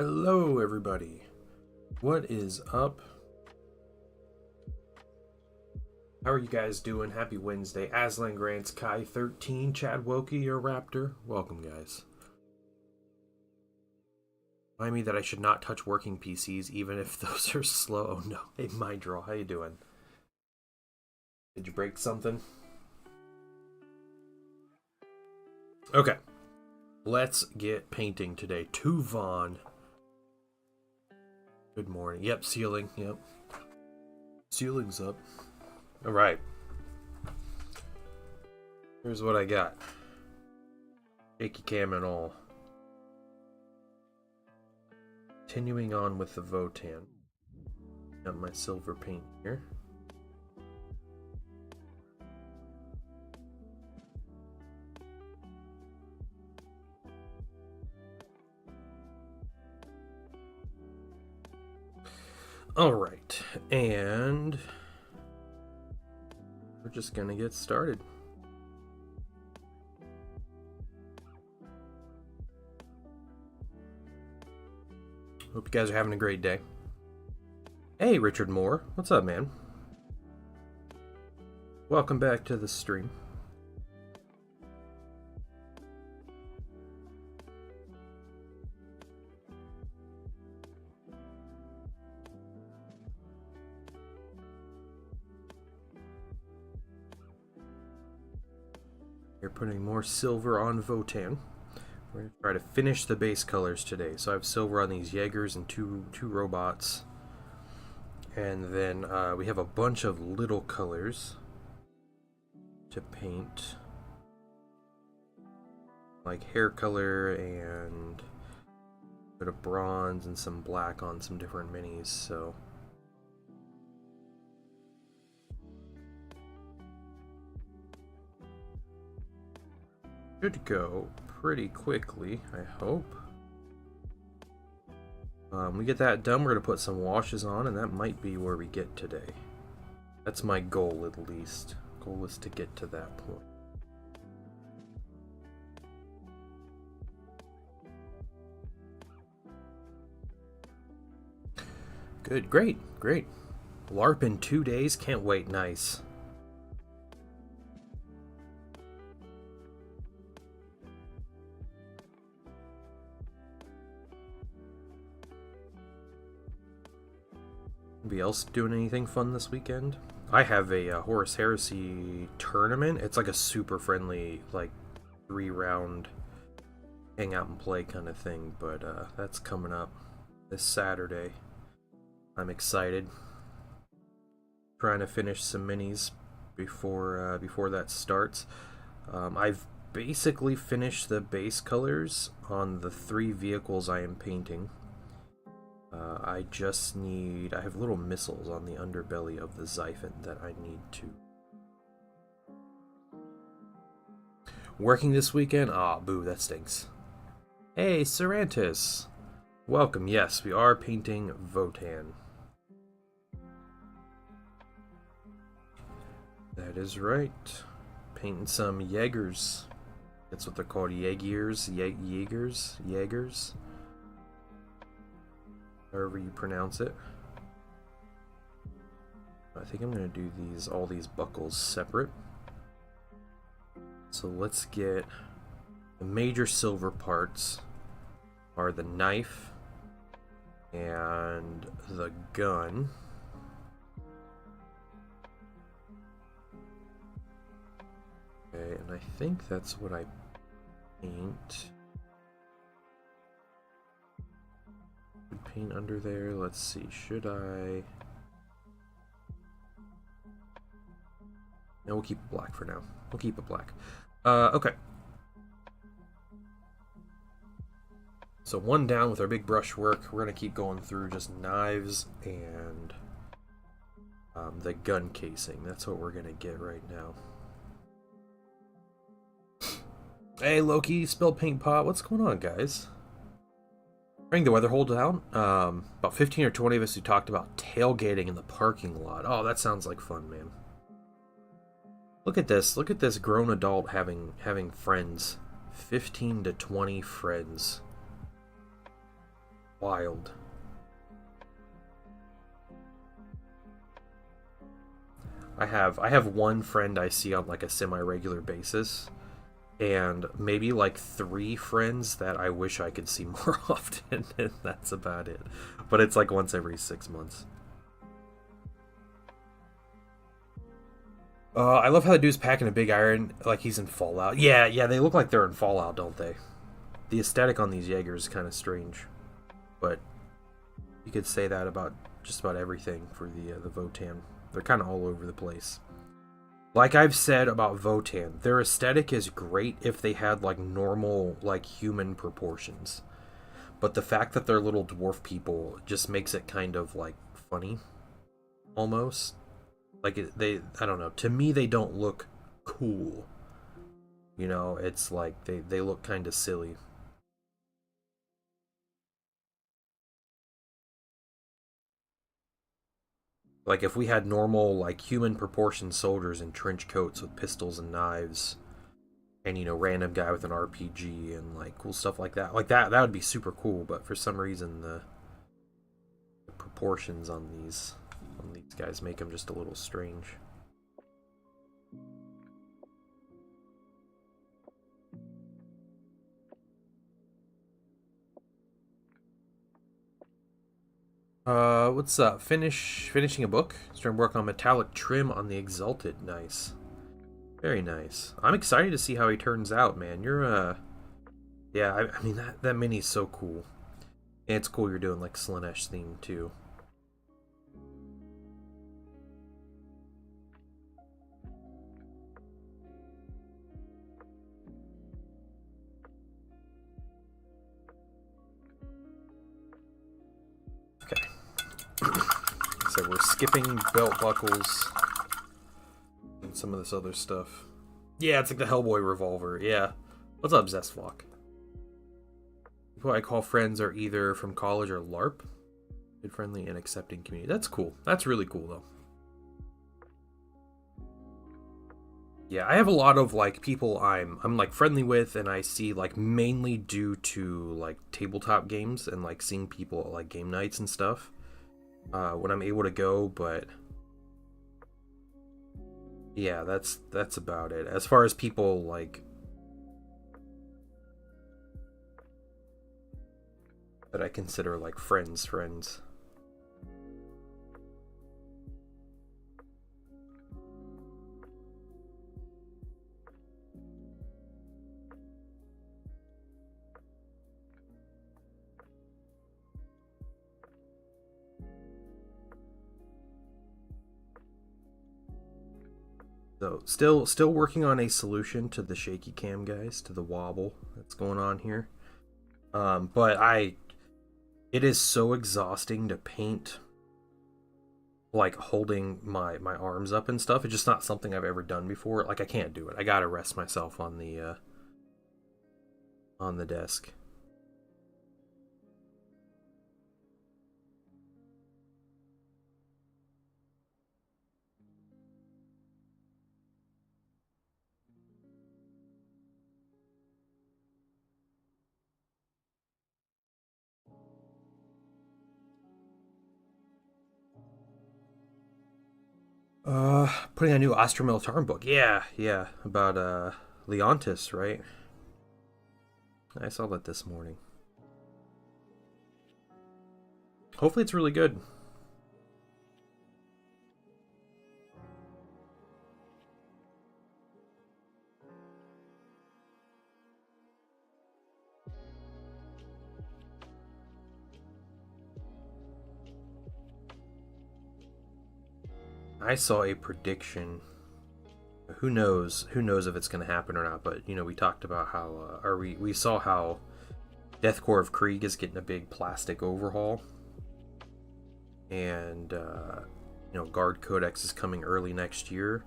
Hello, everybody. What is up? How are you guys doing? Happy Wednesday. Aslan Grants, Kai 13, Chad Wilkie, your Raptor. Welcome, guys. Remind me that I should not touch working PCs, even if those are slow. Oh, no. Hey, Minddraw, how you doing? Did you break something? Okay. Let's get painting today. Votann. Good morning. Yep, ceiling. Yep. Ceiling's up. Alright. Here's what I got. Shaky cam and all. Continuing on with the Votann. Got my silver paint here. Alright, and we're just gonna get started. Hope you guys are having a great day. Hey, Richard Moore. What's up, man? Welcome back to the stream. You're putting more silver on Votann. We're going to try to finish the base colors today. So I have silver on these Jaegers and two robots. And then we have a bunch of little colors to paint. Like hair color and a bit of bronze and some black on some different minis. So should go pretty quickly, I hope. We get that done, we're going to put some washes on, and that might be where we get today. That's my goal, at least. Goal is to get to that point. Good, great. LARP in 2 days, can't wait, nice. Anybody else doing anything fun this weekend? I have a Horus Heresy tournament. It's like a super friendly, like 3-round hang out and play kind of thing, but that's coming up this Saturday. I'm excited. Trying to finish some minis before that starts. I've basically finished the base colors on the 3 vehicles I am painting. I have little missiles on the underbelly of the Xiphon that I need to. Working this weekend? Ah, boo, that stinks. Hey, Serantis! Welcome, yes, we are painting Votann. That is right. Painting some Jaegers. That's what they're called, Jaegers. However you pronounce it. I think I'm going to do all these buckles separate. So let's get the major silver parts are the knife and the gun. Okay, and I think that's what I paint. Paint under there. Let's see. Should I? No, we'll keep it black for now. We'll keep it black. Okay. So 1 down with our big brushwork. We're gonna keep going through just knives and the gun casing. That's what we're gonna get right now. Hey Loki, spilled paint pot. What's going on, guys? Bring the weather hole down. About 15 or 20 of us who talked about tailgating in the parking lot. Oh, that sounds like fun, man. Look at this. Look at this grown adult having friends. 15 to 20 friends. Wild. I have one friend I see on like a semi-regular basis, and maybe like three friends that I wish I could see more often, and that's about it. But it's like once every 6 months. I love how the dude's packing a big iron like he's in Fallout. Yeah, yeah, they look like they're in Fallout, don't they? The aesthetic on these Jaegers is kind of strange, but you could say that about just about everything for the Votann. They're kind of all over the place. Like I've said about Votann, their aesthetic is great if they had like normal, like human proportions. But the fact that they're little dwarf people just makes it kind of like funny, almost. Like I don't know. To me, they don't look cool. You know, it's like they look kind of silly. Like if we had normal, like human proportioned soldiers in trench coats with pistols and knives, and random guy with an RPG and like cool stuff like that would be super cool. But for some reason, the proportions on these guys make them just a little strange. What's up? Finishing a book. Starting work on metallic trim on the Exalted. Nice, very nice. I'm excited to see how he turns out, man. You're yeah. I mean that mini's so cool, and it's cool you're doing like Slaanesh theme too. Okay, so we're skipping belt buckles and some of this other stuff. Yeah, it's like the Hellboy revolver. Yeah. What's up, Zestflock? People I call friends are either from college or LARP. Good, friendly, and accepting community. That's cool. That's really cool, though. Yeah, I have a lot of like people I'm like friendly with, and I see like mainly due to like tabletop games and like seeing people at like game nights and stuff. When I'm able to go, but yeah, that's about it. As far as people like that I consider like friends. So still working on a solution to the shaky cam, guys, to the wobble that's going on here. But it is so exhausting to paint like holding my arms up and stuff. It's just not something I've ever done before. Like I can't do it. I gotta rest myself on the desk. Putting a new Astra Militarum book. Yeah, yeah, about Leontis, right? I saw that this morning. Hopefully it's really good. I saw a prediction. Who knows? Who knows if it's going to happen or not? But we talked about how, or we saw how Deathcore of Krieg is getting a big plastic overhaul, and Guard Codex is coming early next year.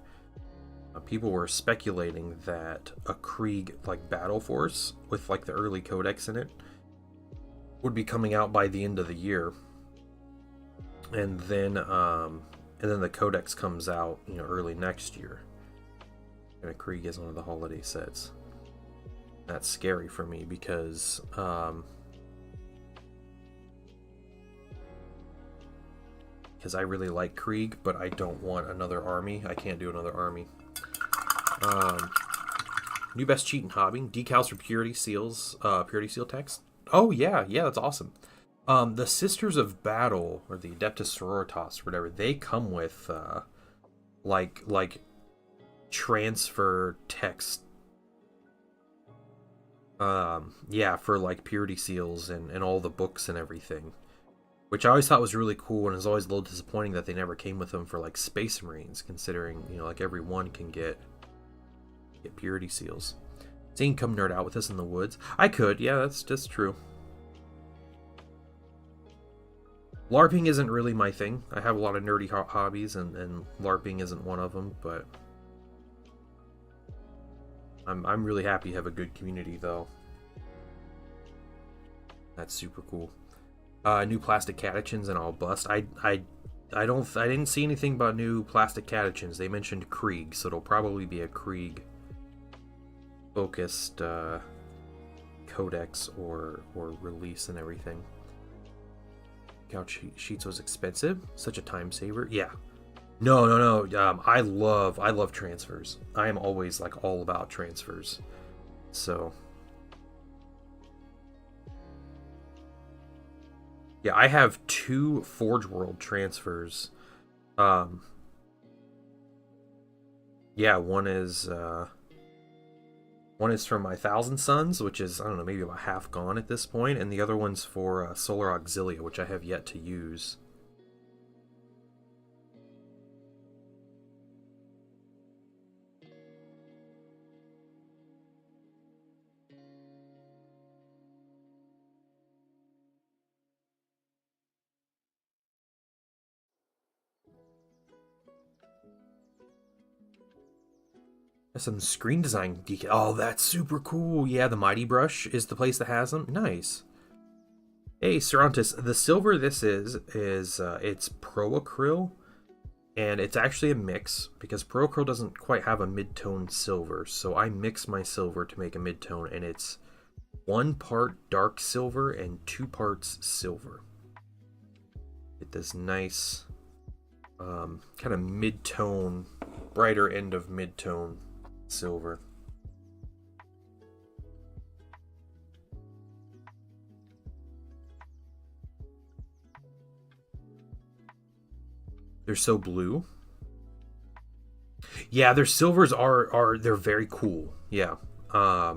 People were speculating that a Krieg like battle force with like the early Codex in it would be coming out by the end of the year, and then the Codex comes out early next year, and a Krieg is one of the holiday sets. That's scary for me because because I really like Krieg, but I don't want another army. I can't do another army. New best cheat in hobbying. Decals for purity seals, purity seal text. Oh yeah, that's awesome. The Sisters of Battle, or the Adeptus Sororitas, or whatever, they come with like transfer text. Yeah, for like purity seals and all the books and everything. Which I always thought was really cool, and is always a little disappointing that they never came with them for like Space Marines, considering, you know, like every one can get purity seals. So you can come nerd out with us in the woods. I could, yeah, that's just true. LARPing isn't really my thing. I have a lot of nerdy hobbies, and LARPing isn't one of them, but I'm really happy to have a good community, though. That's super cool. New plastic catechins, and I'll bust. I didn't see anything about new plastic catechins. They mentioned Krieg, so it'll probably be a Krieg focused codex or release and everything. Couch sheets was expensive. Such a time saver. Yeah. No. I love transfers. I am always like all about transfers. So yeah, I have 2 Forge World transfers. Yeah, one is from my Thousand Suns, which is, I don't know, maybe about half gone at this point, and the other one's for Solar Auxilia, which I have yet to use. Some screen design decal. Oh, that's super cool. Yeah, the Mighty Brush is the place that has them. Nice. Hey, Cervantes, the silver this is it's Pro Acryl, and it's actually a mix, because Pro Acryl doesn't quite have a mid-tone silver, so I mix my silver to make a mid-tone, and it's 1 part dark silver and 2 parts silver. Get this nice kind of mid-tone, brighter end of mid-tone silver. They're so blue. Yeah, their silvers are they're very cool. Yeah. I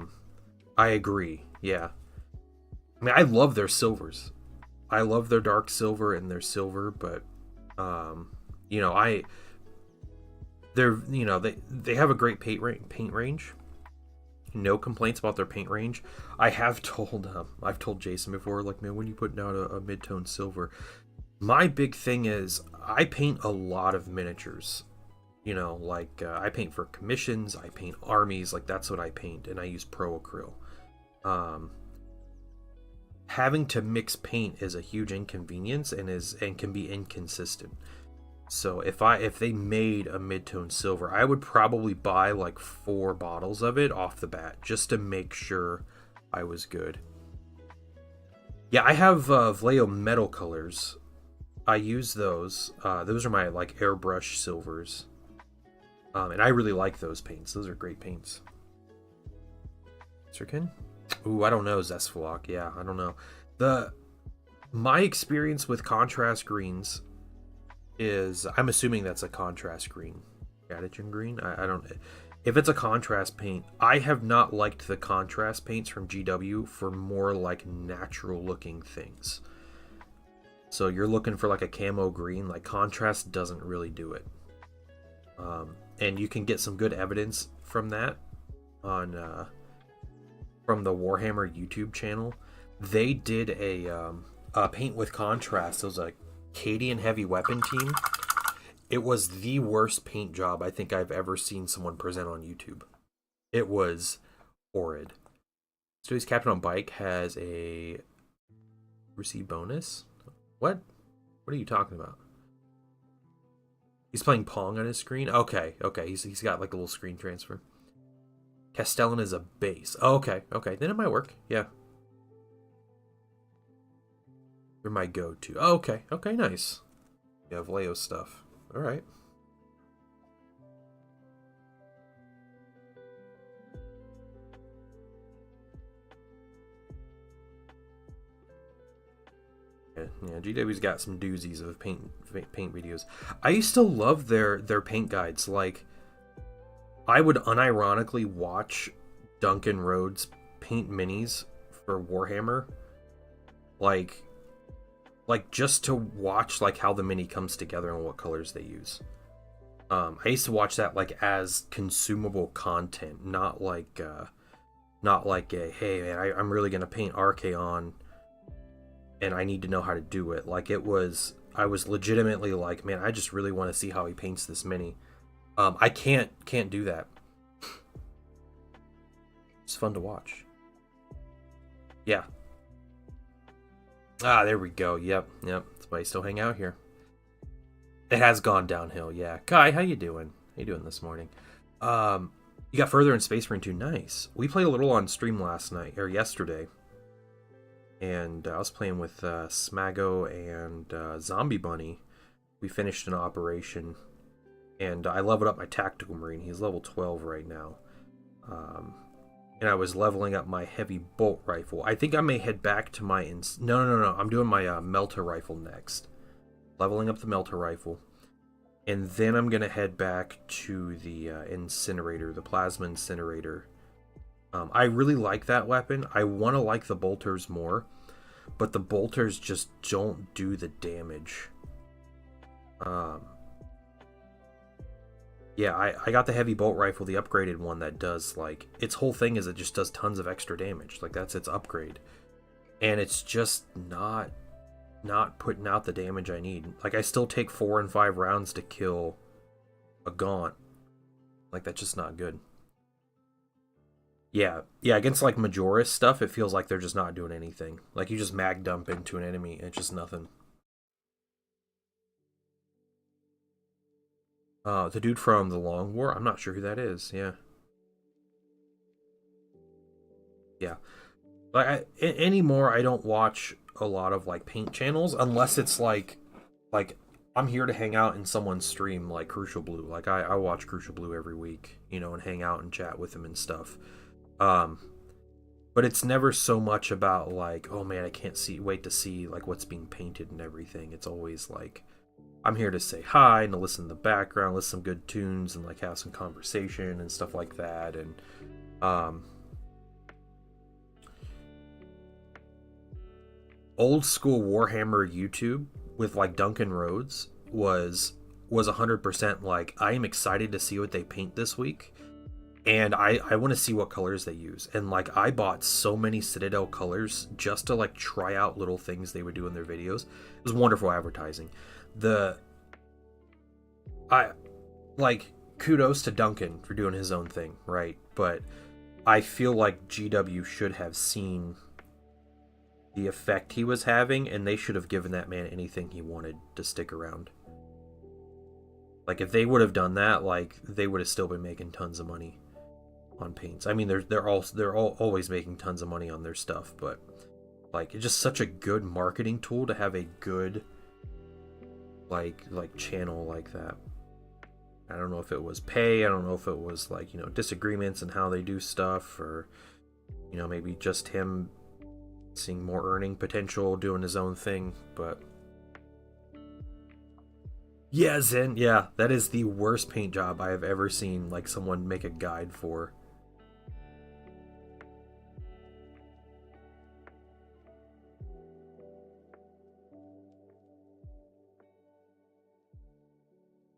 agree. Yeah. I mean, I love their silvers. I love their dark silver and their silver, but you know, they have a great paint range. No complaints about their paint range. I've told Jason before, like, man, when you putting out a mid-tone silver? My big thing is I paint a lot of miniatures. You know, like I paint for commissions, I paint armies, like that's what I paint, and I use Pro Acryl. Having to mix paint is a huge inconvenience and can be inconsistent. So if they made a mid-tone silver, I would probably buy like 4 bottles of it off the bat just to make sure I was good. Yeah, I have Vallejo metal colors. I use those. Those are my like airbrush silvers. And I really like those paints. Those are great paints. Sirkin? Ooh, I don't know, Zesphalok. Yeah, I don't know. My experience with contrast greens is, I'm assuming that's a contrast green. Catechin green? I don't... If it's a contrast paint, I have not liked the contrast paints from GW for more like natural looking things. So you're looking for like a camo green, like contrast doesn't really do it. And you can get some good evidence from that on from the Warhammer YouTube channel. They did a paint with contrast. It was a Cadian heavy weapon team. It was the worst paint job I think I've ever seen someone present on YouTube. It was horrid. Stow's Captain on Bike has a receive bonus. What are you talking about? He's playing Pong on his screen? Okay. He's got like a little screen transfer. Castellan is a base. Okay. Then it might work. Yeah. They're my go-to. Okay, nice. Yeah, Vallejo stuff. All right. Yeah, GW's got some doozies of paint videos. I used to love their paint guides. Like, I would unironically watch Duncan Rhodes paint minis for Warhammer, like just to watch like how the mini comes together and what colors they use. I used to watch that like as consumable content, not like a hey man, I'm really gonna paint Archaon and I need to know how to do it. Like I was legitimately like, man, I just really want to see how he paints this mini. I can't do that. It's fun to watch. Yeah. Ah, there we go. Yep. That's why I still hang out here. It has gone downhill, yeah. Kai, how you doing? How you doing this morning? You got further in Space Marine 2. Nice. We played a little on stream last night, or yesterday. And I was playing with Smago and Zombie Bunny. We finished an operation. And I leveled up my Tactical Marine. He's level 12 right now. And I was leveling up my Heavy Bolt Rifle. I think I may head back to my... No. I'm doing my Melter Rifle next. Leveling up the Melter Rifle. And then I'm going to head back to the Incinerator, the Plasma Incinerator. I really like that weapon. I want to like the Bolters more. But the Bolters just don't do the damage. Yeah, I got the Heavy Bolt Rifle, the upgraded one that does, like... Its whole thing is it just does tons of extra damage. Like, that's its upgrade. And it's just not putting out the damage I need. Like, I still take 4 and 5 rounds to kill a Gaunt. Like, that's just not good. Yeah, against, like, Majoris stuff, it feels like they're just not doing anything. Like, you just mag dump into an enemy, and it's just nothing. The dude from the Long War? I'm not sure who that is, yeah. Yeah. Like, anymore, I don't watch a lot of, like, paint channels, unless it's, like, I'm here to hang out in someone's stream, like Crucial Blue. Like, I watch Crucial Blue every week, you know, and hang out and chat with him and stuff. But it's never so much about, like, oh man, I can't wait to see, like, what's being painted and everything. It's always, like, I'm here to say hi and to listen to the background, listen to some good tunes, and, like, have some conversation and stuff like that. And, old school Warhammer YouTube with, like, Duncan Rhodes was 100% like, I am excited to see what they paint this week. And I want to see what colors they use. And, like, I bought so many Citadel colors just to, like, try out little things they would do in their videos. It was wonderful advertising. Kudos to Duncan for doing his own thing, right? But I feel like GW should have seen the effect he was having, and they should have given that man anything he wanted to stick around. Like, if they would have done that, like, they would have still been making tons of money on paints. I mean, they're always making tons of money on their stuff, but, like, it's just such a good marketing tool to have a good like channel like that. I don't know if it was pay, I don't know if it was, like, you know, disagreements and how they do stuff, or, you know, maybe just him seeing more earning potential doing his own thing. But yeah, Zen, yeah, that is the worst paint job I have ever seen, like, someone make a guide for.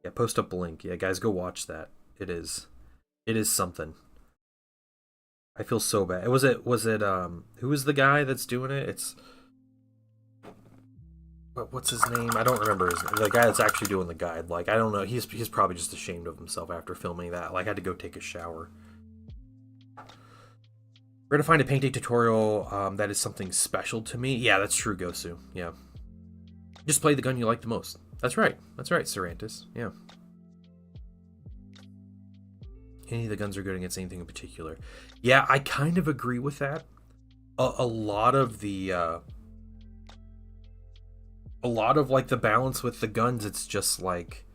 Yeah, post up a link. Yeah, guys, go watch that. It is something. I feel so bad. Was it who is the guy that's doing it? It's what's his name? I don't remember his name. The guy that's actually doing the guide. Like, I don't know. He's probably just ashamed of himself after filming that. Like, I had to go take a shower. We're gonna find a painting tutorial that is something special to me. Yeah, that's true, Gosu. Yeah. Just play the gun you like the most. That's right, Cerantis. Yeah. Any of the guns are good against anything in particular. Yeah, I kind of agree with that. A lot of the a lot of like the balance with the guns, it's just like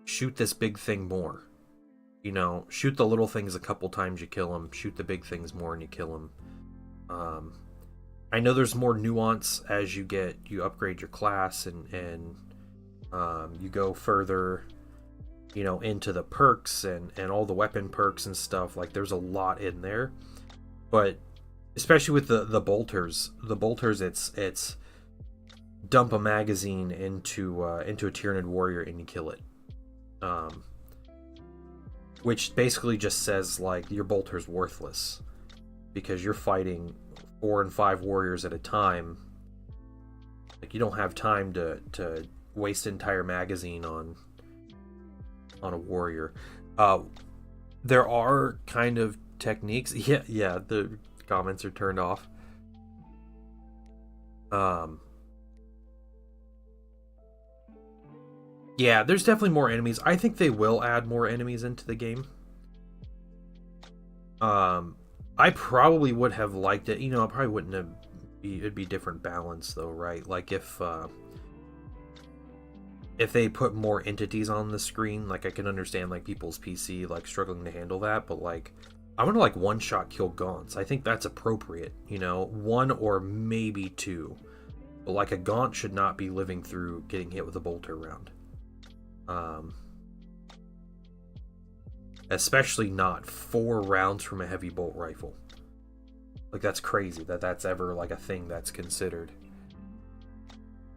shoot this big thing more. You know, shoot the little things a couple times, you kill them. Shoot the big things more and you kill them. I know there's more nuance as you upgrade your class and you go further, you know, into the perks and all the weapon perks and stuff. Like there's a lot in there, but especially with the bolters, it's dump a magazine into a Tyranid warrior and you kill it. Which basically just says like your bolter's worthless because you're fighting 4 and 5 warriors at a time. Like you don't have time to waste an entire magazine on a warrior. There are kind of techniques. Yeah, the comments are turned off. Yeah, there's definitely more enemies. I think they will add more enemies into the game. I probably would have liked it. You know, I probably wouldn't have. It'd be different balance though, right? Like if they put more entities on the screen, like I can understand like people's PC like struggling to handle that, but like I want to like one-shot kill gaunts. I think that's appropriate. You know, 1 or maybe 2, but like a gaunt should not be living through getting hit with a bolter round. Especially not 4 rounds from a heavy bolt rifle. Like that's crazy that that's ever like a thing that's considered.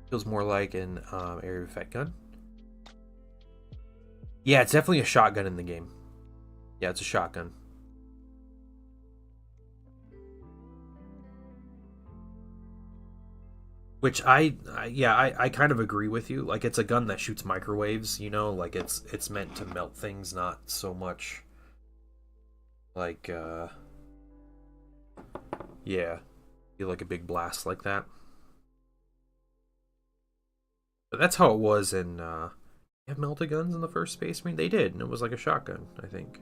Feels more like an area of effect gun. Yeah, it's definitely a shotgun in the game. Yeah, it's a shotgun. Which I kind of agree with you. Like it's a gun that shoots microwaves, you know, like it's meant to melt things, not so much like yeah, feel like a big blast like that. But that's how it was in have melted guns in the first Space Marine? They did, and it was like a shotgun, I think.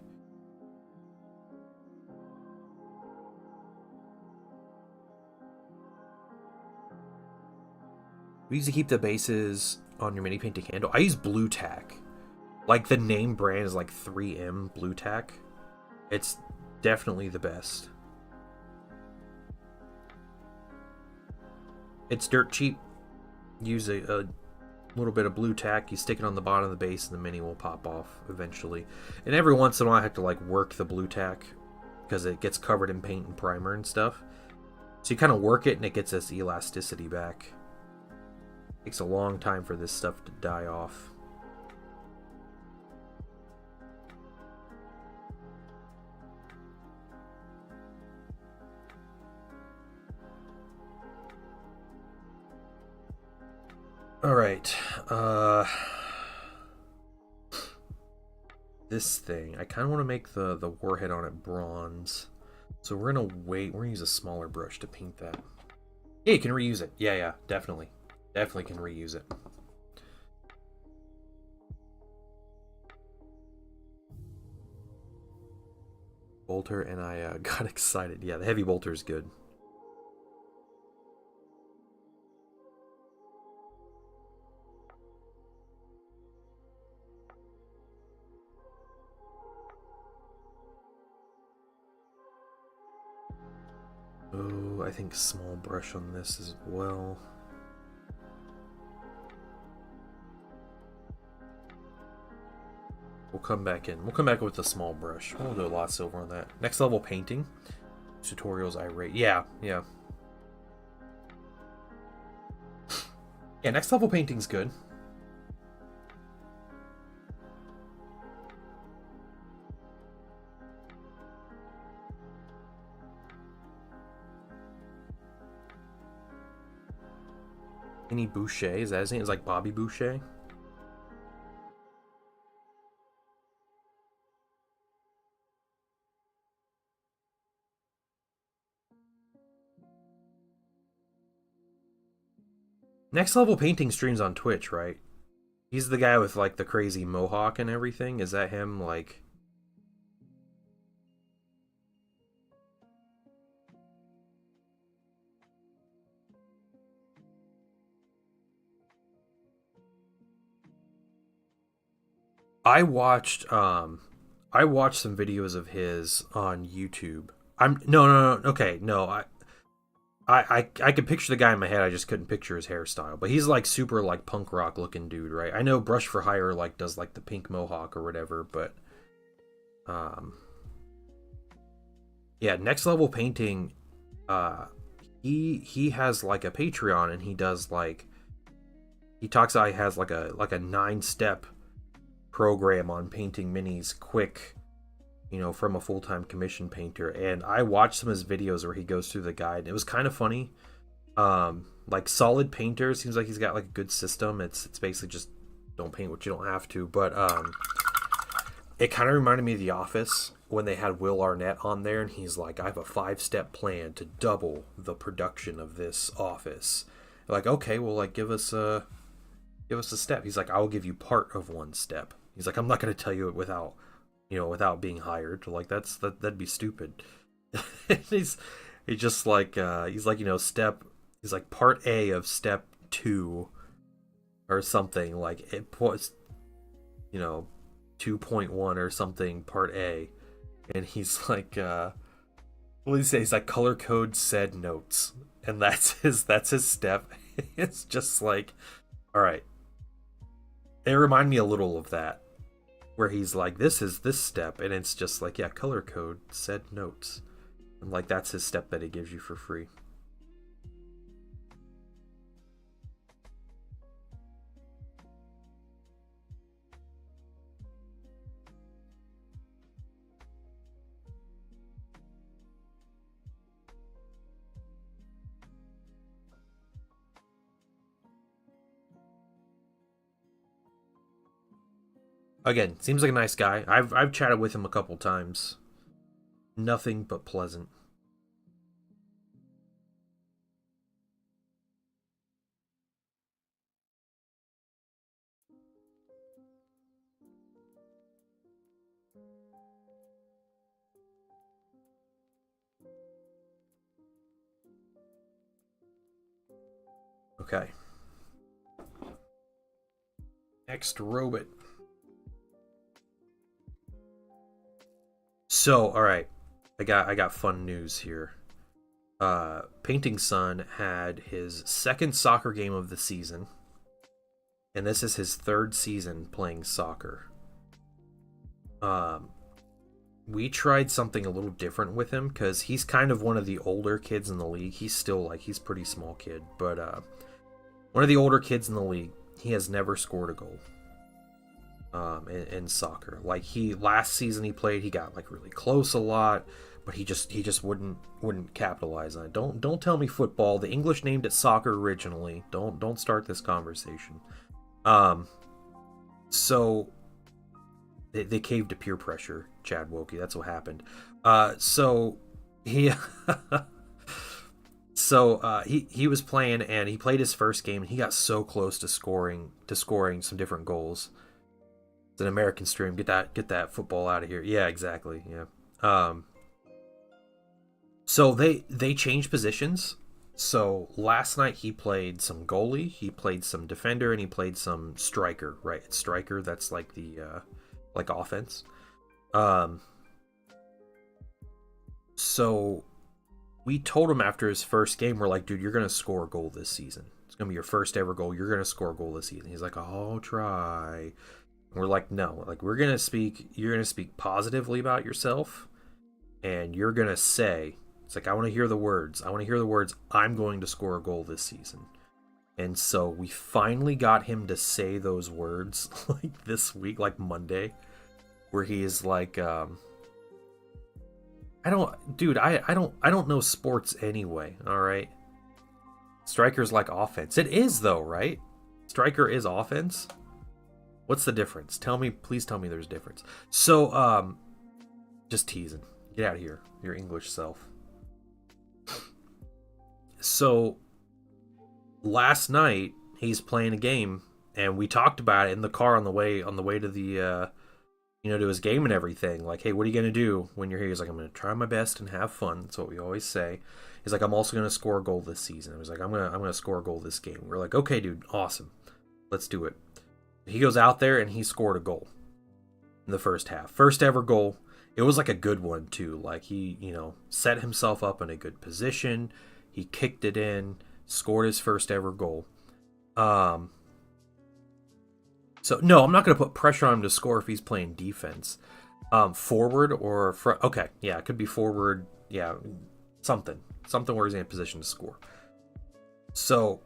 We used to keep the bases on your mini painting handle. I use blue tack. Like the name brand is like 3M blue tack. It's definitely the best. It's dirt cheap. Use a little bit of blue tack. You stick it on the bottom of the base, and the mini will pop off eventually. And every once in a while, I have to like work the blue tack because it gets covered in paint and primer and stuff. So you kind of work it, and it gets this elasticity back. Takes a long time for this stuff to die off. All right. This thing, I kind of want to make the warhead on it bronze. So we're gonna wait. We're gonna use a smaller brush to paint that. Yeah, you can reuse it. Yeah, definitely. Definitely can reuse it. Bolter, and I got excited. Yeah, the heavy bolter is good. Oh, I think small brush on this as well. We'll come back in. We'll come back with a small brush. We'll do a lot of silver on that. Next level painting. Tutorials I rate. Yeah. Yeah, next level painting's good. Any Boucher, is that his name? It's like Bobby Boucher. Next level painting streams on Twitch, right? He's the guy with like the crazy mohawk and everything. Is that him? Like, I watched some videos of his on YouTube. I'm no no no okay no I could picture the guy in my head. I just couldn't picture his hairstyle. But he's like super like punk rock looking dude, right? I know Brush for Hire like does like the pink mohawk or whatever, but um yeah, Next Level Painting, uh he has like a Patreon, and he does like he talks about he has like a 9 step program on painting minis quick, from a full-time commission painter. And I watched some of his videos where he goes through the guide. It was kind of funny. Like Solid Painter seems like he's got like a good system. It's basically just don't paint what you don't have to. But it kind of reminded me of The Office when they had Will Arnett on there, and he's like, I have a 5 step plan to double the production of this office. Like, okay, well, like give us a step. He's like, I will give you part of 1 step. He's like, I'm not going to tell you it without being hired. Like that'd be stupid. he's he's just like he's like step. He's like part A of step 2 or something. Like it puts 2.1 or something part A, and he's like what did he say? He's like color code said notes, and that's his step. It's just like, all right. It reminded me a little of that, where he's like, this is this step, and it's just like, yeah, color code said notes, and like that's his step that he gives you for free. Again, seems like a nice guy. I've chatted with him a couple times. Nothing but pleasant. Okay. Next robot. So, all right, I got fun news here. Painting Son had his second soccer game of the season, and this is his third season playing soccer. Um, we tried something a little different with him because he's kind of one of the older kids in the league. He's still like he's a pretty small kid, but one of the older kids in the league. He has never scored a goal in soccer. Like he last season he played, he got like really close a lot, but he just wouldn't capitalize on it. Don't tell me football. The English named it soccer originally. Don't start this conversation. Um, so they caved to peer pressure. Chad Wokey, that's what happened. So he. He was playing, and he played his first game, and he got so close to scoring some different goals. It's an American stream. Get that football out of here. Yeah, exactly. Yeah. So they changed positions. So last night he played some goalie, he played some defender, and he played some striker. Right, it's striker. That's like the like offense. Um. So we told him after his first game, we're like, dude, you're gonna score a goal this season. It's gonna be your first ever goal. You're gonna score a goal this season. He's like, I'll try. And we're like, no, like you're gonna speak positively about yourself, and you're gonna say, it's like, I want to hear the words. I want to hear the words, I'm going to score a goal this season. And so we finally got him to say those words like this week, like Monday, where he is like, I don't know sports anyway, all right? Striker's like offense. It is though, right? Striker is offense. What's the difference? Please tell me there's a difference. So, just teasing. Get out of here, your English self. So, last night he's playing a game, and we talked about it in the car on the way to the to his game and everything. Like, hey, what are you gonna do when you're here? He's like, I'm gonna try my best and have fun. That's what we always say. He's like, I'm also gonna score a goal this season. I was like, I'm gonna score a goal this game. We're like, okay, dude, awesome, let's do it. He goes out there and he scored a goal. in the first half. First ever goal. It was like a good one too. Like he, set himself up in a good position. He kicked it in, scored his first ever goal. So no, I'm not going to put pressure on him to score if he's playing defense. Forward or front. Okay, yeah, it could be forward. Yeah, something where he's in a position to score. So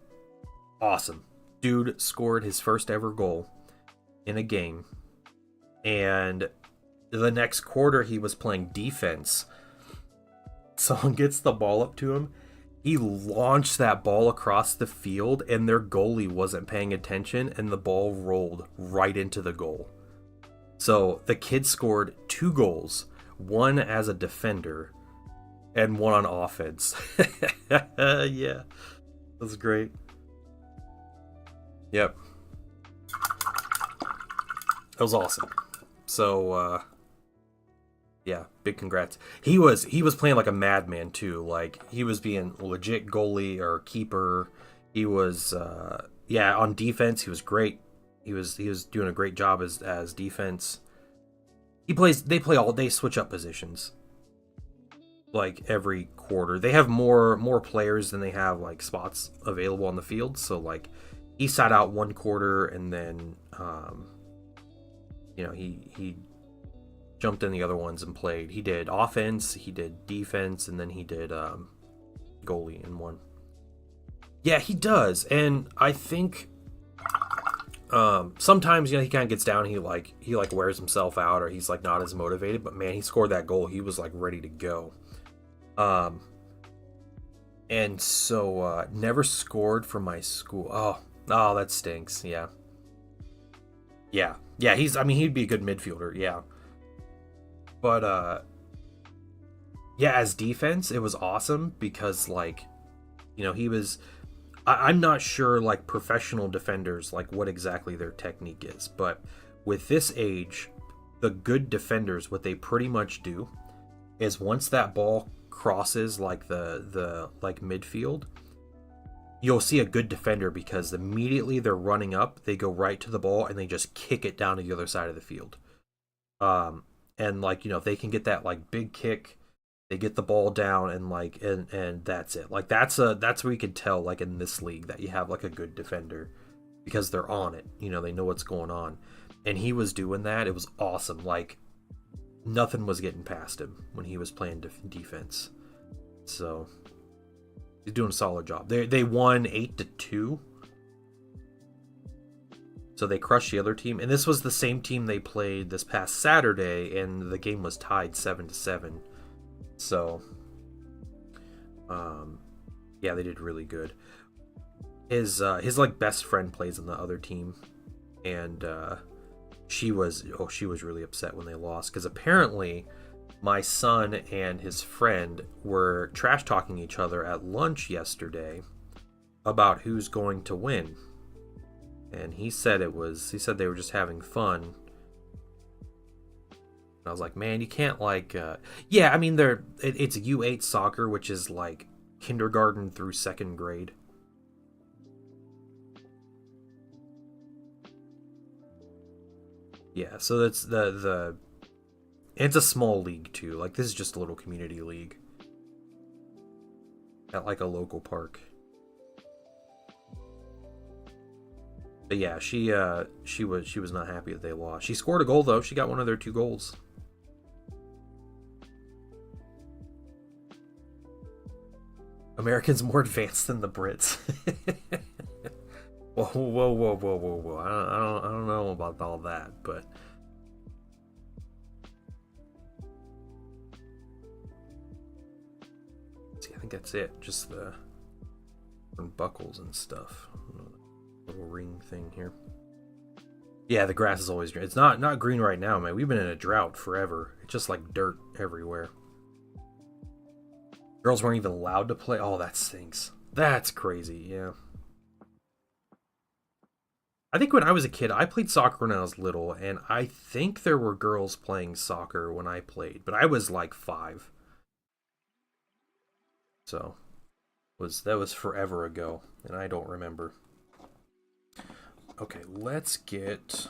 awesome, dude scored his first ever goal in a game, and the next quarter he was playing defense. Someone gets the ball up to him. He launched that ball across the field, and their goalie wasn't paying attention, and the ball rolled right into the goal. So the kid scored 2 goals, one as a defender, and one on offense. Yeah, that was great. Yep. That was awesome. So, yeah, big congrats. He was playing like a madman too. Like he was being legit goalie or keeper. He was on defense. He was great. He was doing a great job as defense. They switch up positions. Like every quarter. They have more players than they have like spots available on the field. So like he sat out one quarter and then he jumped in the other ones and played. He did offense, he did defense, and then he did goalie in one. Yeah, he does. And I think sometimes he kind of gets down, he wears himself out, or he's like not as motivated, but man, he scored that goal. He was like ready to go. And so never scored for my school. Oh, that stinks. Yeah, he'd be a good midfielder. Yeah. But as defense, it was awesome because he was. I'm not sure like professional defenders like what exactly their technique is, but with this age, the good defenders, what they pretty much do is once that ball crosses like the midfield, you'll see a good defender because immediately they're running up, they go right to the ball and they just kick it down to the other side of the field. And if they can get that like big kick, they get the ball down and that's it. Like that's where you can tell like in this league that you have like a good defender because they're on it. They know what's going on. And he was doing that. It was awesome. Like nothing was getting past him when he was playing defense. So he's doing a solid job. They won 8-2. So they crushed the other team, and this was the same team they played this past Saturday, and the game was tied 7-7. So, they did really good. His like best friend plays on the other team, and she was really upset when they lost because apparently my son and his friend were trash talking each other at lunch yesterday about who's going to win. And he said they were just having fun. And I was like, man, you can't it's U8 soccer, which is like kindergarten through second grade. Yeah, so that's it's a small league too. Like this is just a little community league at like a local park. But yeah, she was not happy that they lost. She scored a goal though. She got one of their 2 goals. Americans more advanced than the Brits. Whoa. I don't know about all that, but see, I think that's it. Just the buckles and stuff. Little ring thing here. Yeah, the grass is always green. It's not green right now, man. We've been in a drought forever. It's just like dirt everywhere. Girls weren't even allowed to play. Oh, that stinks. That's crazy, yeah. I think when I was a kid, I played soccer when I was little, and I think there were girls playing soccer when I played, but I was like 5. So, that was forever ago, and I don't remember. Okay, let's get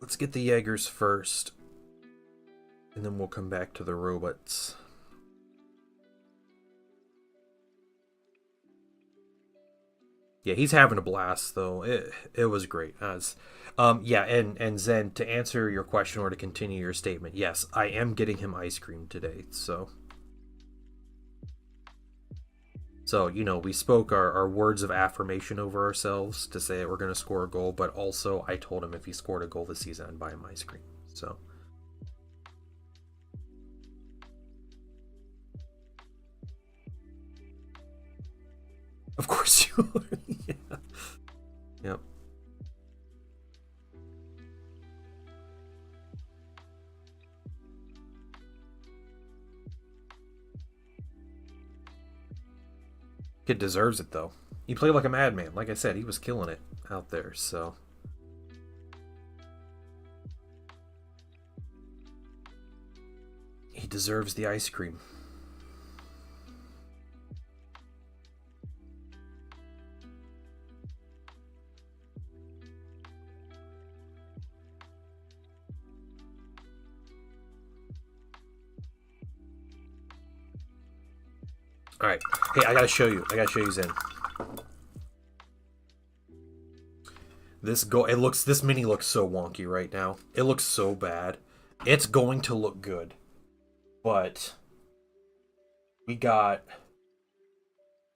Let's get the Jaegers first, and then we'll come back to the robots. Yeah, he's having a blast though. It was great. Yeah, and Zen, to answer your question or to continue your statement, yes, I am getting him ice cream today. So you know, we spoke our words of affirmation over ourselves to say that we're going to score a goal, but also I told him if he scored a goal this season, I'd buy him ice cream. So of course you. Yeah. Yep. Kid deserves it though. He played like a madman. Like I said, he was killing it out there. So he deserves the ice cream. All right. Hey, I gotta show you. Zen. This mini looks so wonky right now. It looks so bad. It's going to look good, but we got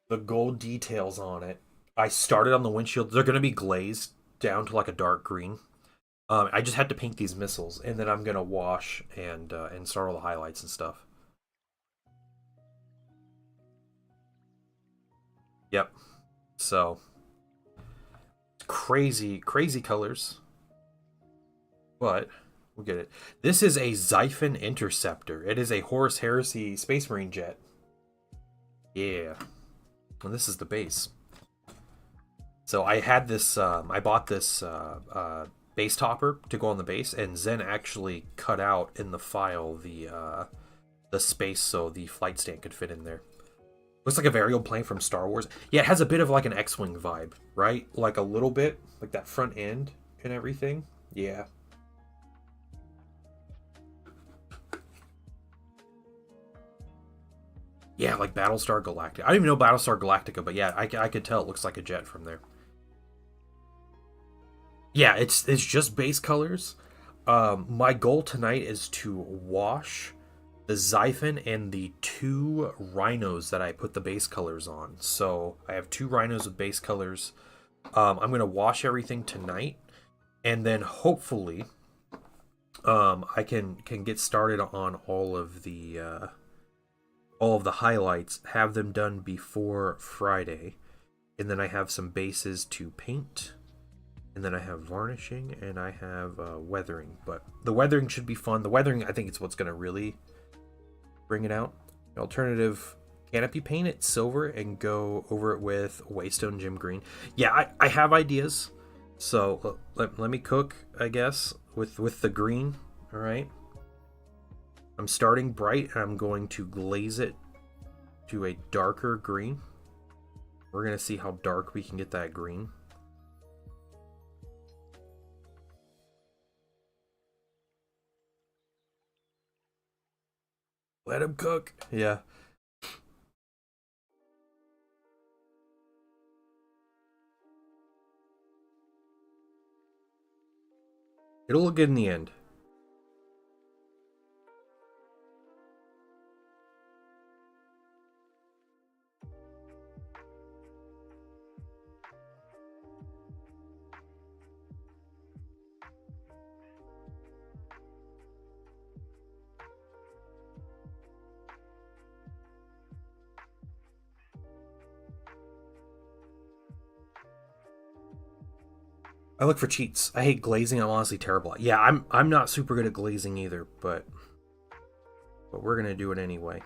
the gold details on it. I started on the windshield. They're gonna be glazed down to like a dark green. I just had to paint these missiles, and then I'm gonna wash and start all the highlights and stuff. Yep. So crazy, crazy colors, but we'll get it. This is a Xiphon Interceptor. It is a Horus Heresy Space Marine jet. Yeah. And this is the base. So I had this, I bought this base topper to go on the base, and Zen actually cut out in the file the space so the flight stand could fit in there. Looks like a very old plane from Star Wars. Yeah, it has a bit of like an X-Wing vibe, right? Like a little bit, like that front end and everything. Yeah. Yeah, like Battlestar Galactica. I don't even know Battlestar Galactica, but yeah, I could tell it looks like a jet from there. Yeah, it's just base colors. My goal tonight is to wash the Xiphon and the two rhinos that I put the base colors on. So I have two rhinos with base colors. I'm gonna wash everything tonight, and then hopefully, I can get started on all of the highlights. Have them done before Friday, and then I have some bases to paint. And then I have varnishing and I have weathering. But the weathering should be fun. The weathering, I think, it's what's going to really bring it out. Alternative canopy, paint it silver and go over it with Waystone Gym Green. Yeah, I have ideas. So let me cook, I guess, with the green. All right. I'm starting bright and I'm going to glaze it to a darker green. We're going to see how dark we can get that green. Let him cook. Yeah. It'll look good in the end. I look for cheats. I hate glazing. I'm honestly terrible. Yeah, I'm not super good at glazing either, but we're gonna do it anyway.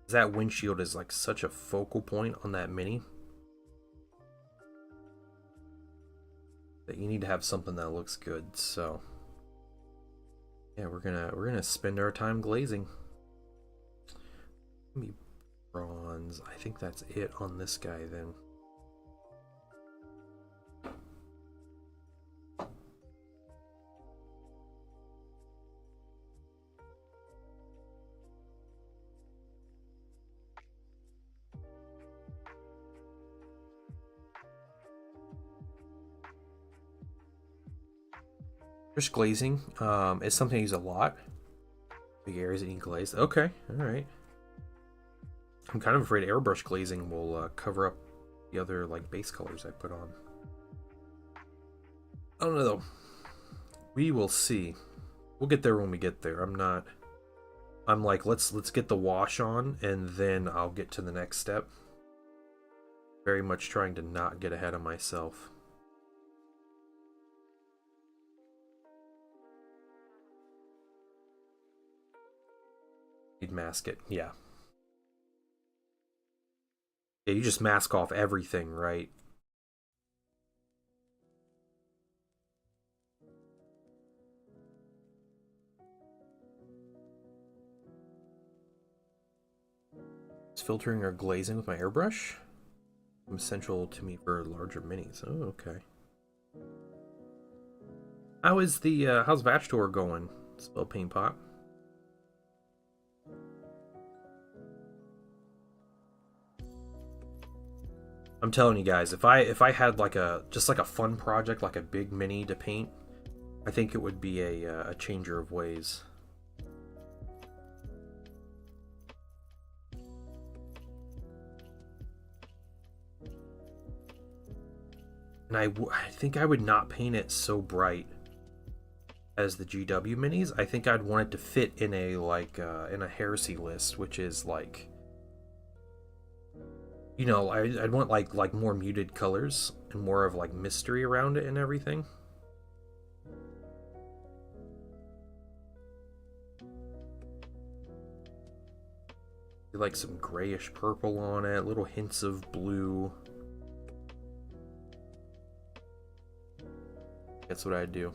That windshield is like such a focal point on that mini that you need to have something that looks good. So yeah, we're gonna spend our time glazing. Let me bronze. I think that's it on this guy then. Just glazing is something I use a lot. Big areas that need glazed. Okay, alright. I'm kind of afraid airbrush glazing will cover up the other like base colors I put on. I don't know though. We will see. We'll get there when we get there. I'm like, let's get the wash on and then I'll get to the next step. Very much trying to not get ahead of myself. You'd mask it, yeah. Yeah, you just mask off everything, right? Is filtering or glazing with my airbrush essential to me for larger minis. Oh, okay. How's Vatchtor going? Spell Paint Pot. I'm telling you guys, if I had like just like a fun project, like a big mini to paint, I think it would be a changer of ways. And I think I would not paint it so bright as the GW minis. I think I'd want it to fit in a in a heresy list, which is like, you know, I'd want like more muted colors and more of like mystery around it and everything. Like some grayish purple on it, little hints of blue. That's what I'd do.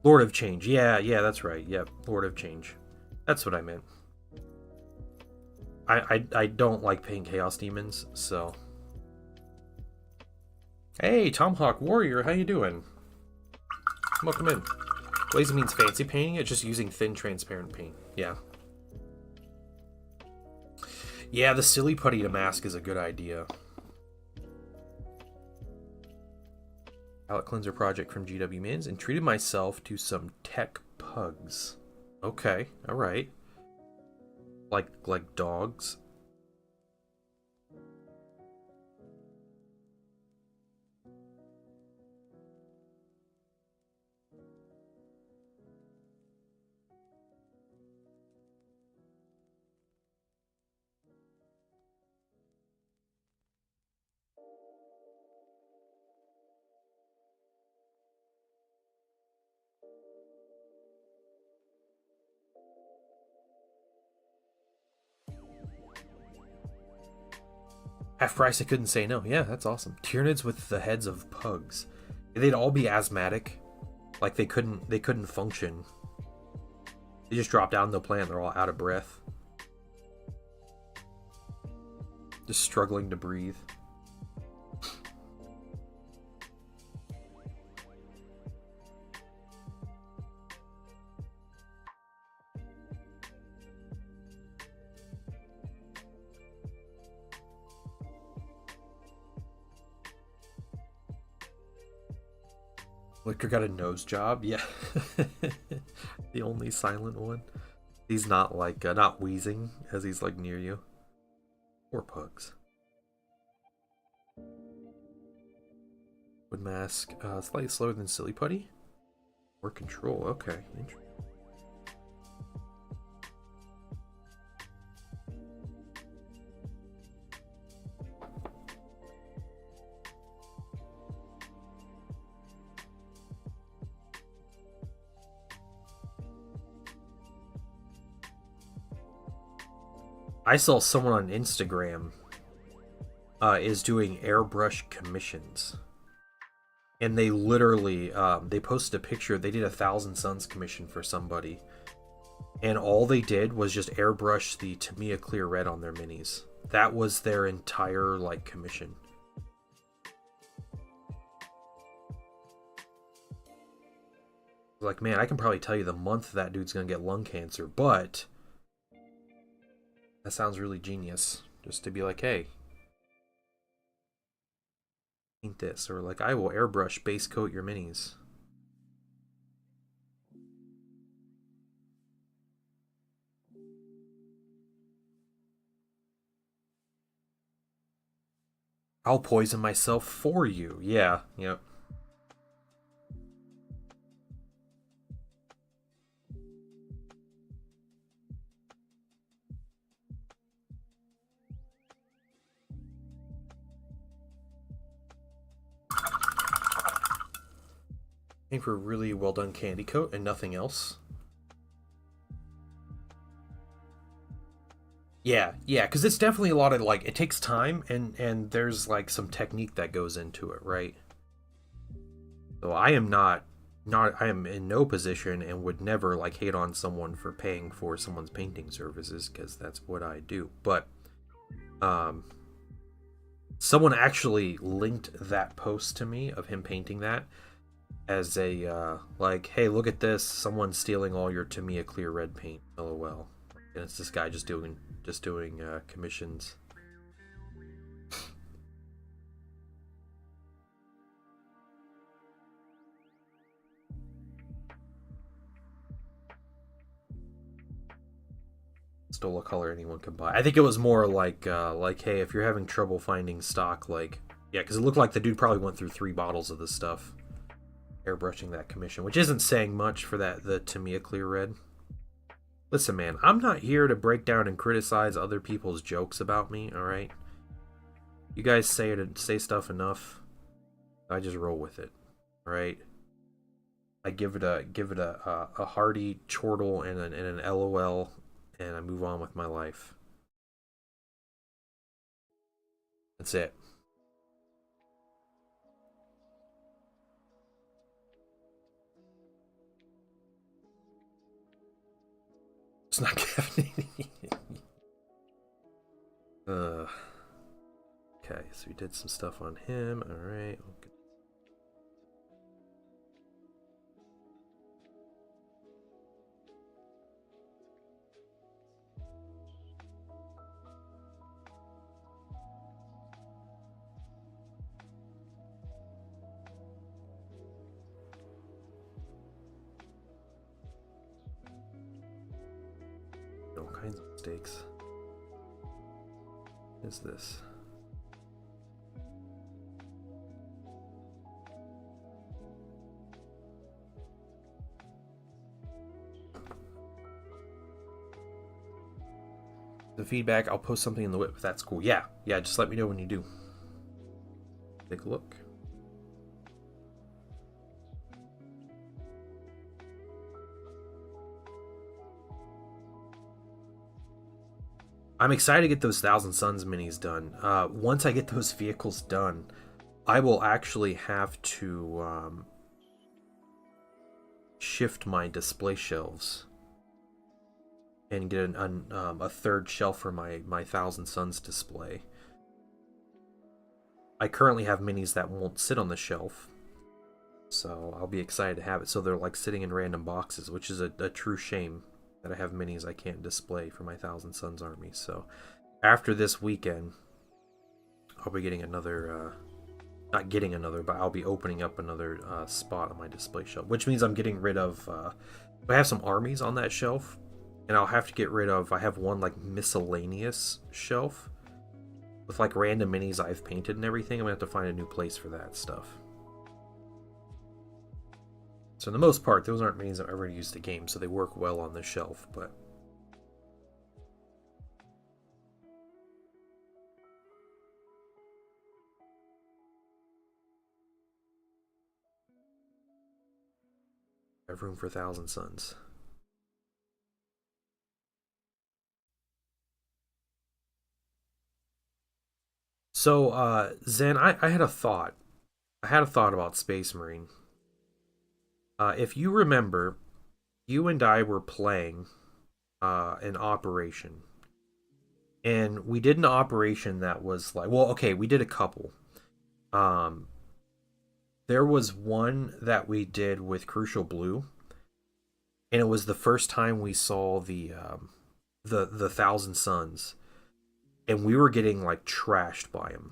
Lord of Change. Yeah, that's right. Yep, Lord of Change. That's what I meant. I don't like painting Chaos Demons, so. Hey, Tomahawk Warrior, how you doing? Welcome in. Glazing means fancy painting it, just using thin, transparent paint. Yeah. Yeah, the silly putty to mask is a good idea. Palette cleanser project from GW Mins, and treated myself to some tech pugs. Okay, alright. Like dogs. Half price, I couldn't say no. Yeah, that's awesome. Tyranids with the heads of pugs. They'd all be asthmatic. Like they couldn't function. They just drop down the plant, they're all out of breath. Just struggling to breathe. Liquor got a nose job? Yeah. The only silent one. He's not like, not wheezing as he's like near you. Poor pugs. Wood mask, slightly slower than Silly Putty. More control, okay. Interesting. I saw someone on Instagram is doing airbrush commissions, and they literally they posted a picture. They did a 1,000 Suns commission for somebody, and all they did was just airbrush the Tamiya Clear Red on their minis. That was their entire like commission. Like, man, I can probably tell you the month that dude's gonna get lung cancer, but that sounds really genius. Just to be like, hey, paint this, or like, I will airbrush base coat your minis. I'll poison myself for you. Yeah, yep. Aim for a really well done candy coat and nothing else. Yeah, yeah, because it's definitely a lot of like it takes time and there's like some technique that goes into it, right? So I am not I am in no position and would never like hate on someone for paying for someone's painting services because that's what I do. But um someone actually linked that post to me of him painting that as a like, hey, look at this, someone's stealing all your Tamiya clear red paint, lol. And it's this guy just doing commissions. Stole a color anyone can buy. I think it was more like hey, if you're having trouble finding stock, like, yeah, because it looked like the dude probably went through 3 bottles of this stuff airbrushing that commission, which isn't saying much for the Tamiya clear red. Listen, man, I'm not here to break down and criticize other people's jokes about me. All right, you guys say stuff enough. I just roll with it. All right. I give it a hearty chortle and an LOL, and I move on with my life. That's it. It's not caffeinating. uh, okay, so we did some stuff on him. All right. Okay. All kinds of mistakes. What is this? The feedback, I'll post something in the whip if that's cool. Yeah, yeah, just let me know when you do. Take a look. I'm excited to get those Thousand Suns minis done. Once I get those vehicles done, I will actually have to shift my display shelves and get a third shelf for my Thousand Suns display. I currently have minis that won't sit on the shelf, so I'll be excited to have it. So they're like sitting in random boxes, which is a true shame that I have minis I can't display for my Thousand Suns army. So after this weekend, I'll be getting another, not getting another, but I'll be opening up another spot on my display shelf, which means I'm getting rid of, I have some armies on that shelf, and I'll have to get rid of, I have one like miscellaneous shelf with like random minis I've painted and everything. I'm gonna have to find a new place for that stuff. So for the most part, those aren't minis I've ever used the game, so they work well on the shelf, but I have room for Thousand Suns. So, Zen, I had a thought. I had a thought about Space Marine. If you remember, you and I were playing an operation, and we did an operation that was like, well, okay, we did a couple. Um, there was one that we did with Crucial Blue, and it was the first time we saw the Thousand Suns, and we were getting like trashed by him.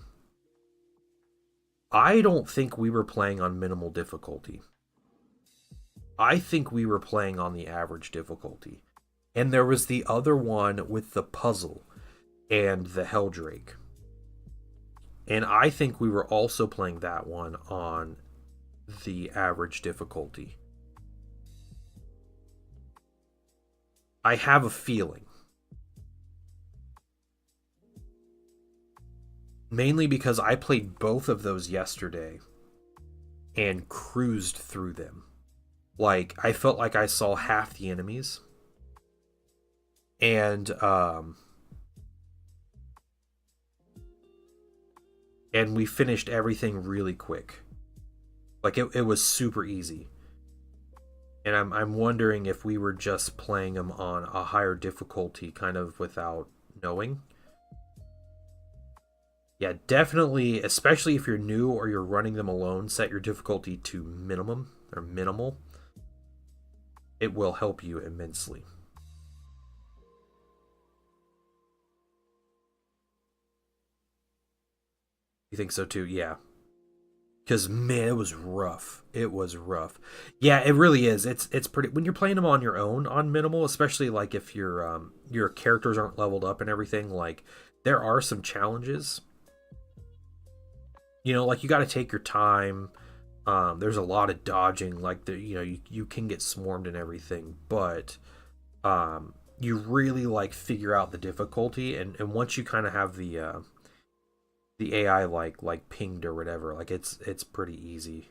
I don't think we were playing on minimal difficulty. I think we were playing on the average difficulty. And there was the other one with the puzzle and the Helldrake. And I think we were also playing that one on the average difficulty. I have a feeling. Mainly because I played both of those yesterday and cruised through them. Like, I felt like I saw half the enemies. And we finished everything really quick. Like, it was super easy. And I'm wondering if we were just playing them on a higher difficulty, kind of without knowing. Yeah, definitely, especially if you're new or you're running them alone, set your difficulty to minimum or minimal. It will help you immensely. You think so too? Yeah. Because man, it was rough. It was rough. Yeah, it really is. It's pretty when you're playing them on your own on minimal, especially like if your characters aren't leveled up and everything. Like there are some challenges. You know, like you got to take your time. There's a lot of dodging. Like you can get swarmed and everything, but you really like figure out the difficulty, and once you kind of have the AI like pinged or whatever, like it's pretty easy.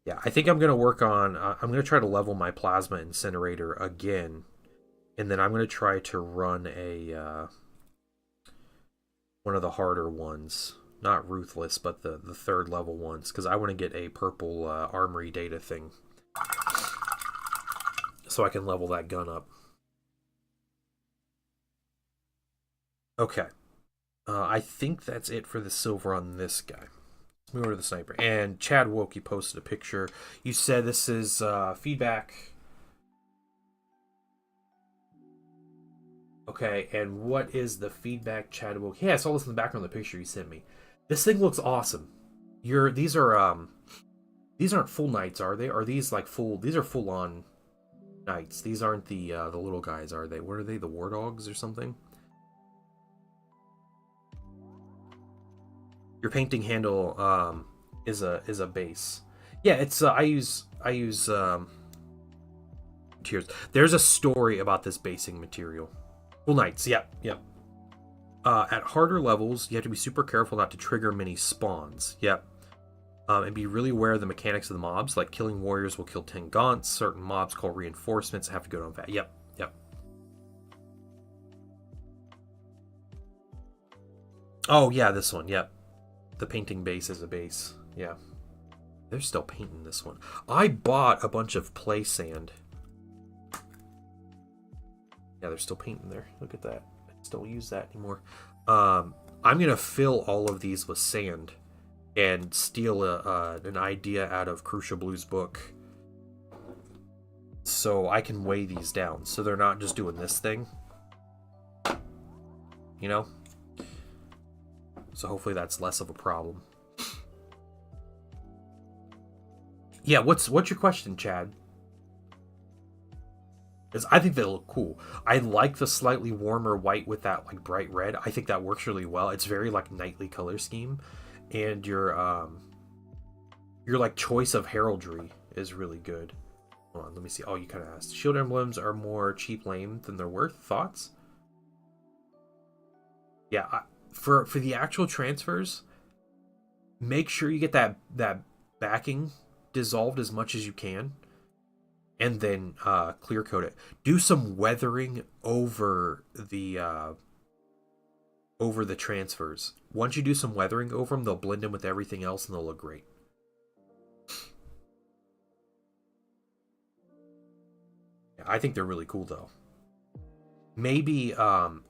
Yeah, I think I'm gonna work on. I'm gonna try to level my plasma incinerator again, and then I'm gonna try to run a one of the harder ones, not ruthless, but the third level ones, because I want to get a purple armory data thing, so I can level that gun up. Okay. I think that's it for the silver on this guy. Let's move over to the sniper. And Chad Wokey posted a picture. You said this is feedback. Okay, and what is the feedback, Chad Wokey? Yeah, I saw this in the background of the picture you sent me. This thing looks awesome. These aren't full knights, are they? Are these like full? These are full on knights. These aren't the little guys, are they? What are they? The war dogs or something? Your painting handle is a base. Yeah, it's I use tears. There's a story about this basing material. Full knights, yep, yep. At harder levels, you have to be super careful not to trigger many spawns. Yep. And be really aware of the mechanics of the mobs. Like killing warriors will kill 10 gaunts. Certain mobs called reinforcements have to go down fast. Yep, yep. Oh yeah, this one. Yep. The painting base is a base. Yeah. They're still painting this one. I bought a bunch of play sand. Yeah, they're still painting there. Look at that. I just don't use that anymore. I'm gonna fill all of these with sand and steal an idea out of Crucial Blue's book, so I can weigh these down. So they're not just doing this thing, you know. So hopefully that's less of a problem. Yeah, what's your question, Chad? Because I think they look cool. I like the slightly warmer white with that like bright red. I think that works really well. It's very like knightly color scheme, and your like choice of heraldry is really good. Hold on, let me see. Oh, you kind of asked. Shield emblems are more cheap lame than they're worth. Thoughts? Yeah, for the actual transfers, make sure you get that backing dissolved as much as you can, and then clear coat it. Do some weathering over the transfers. Once you do some weathering over them, they'll blend in with everything else and they'll look great. Yeah, I think they're really cool though. Maybe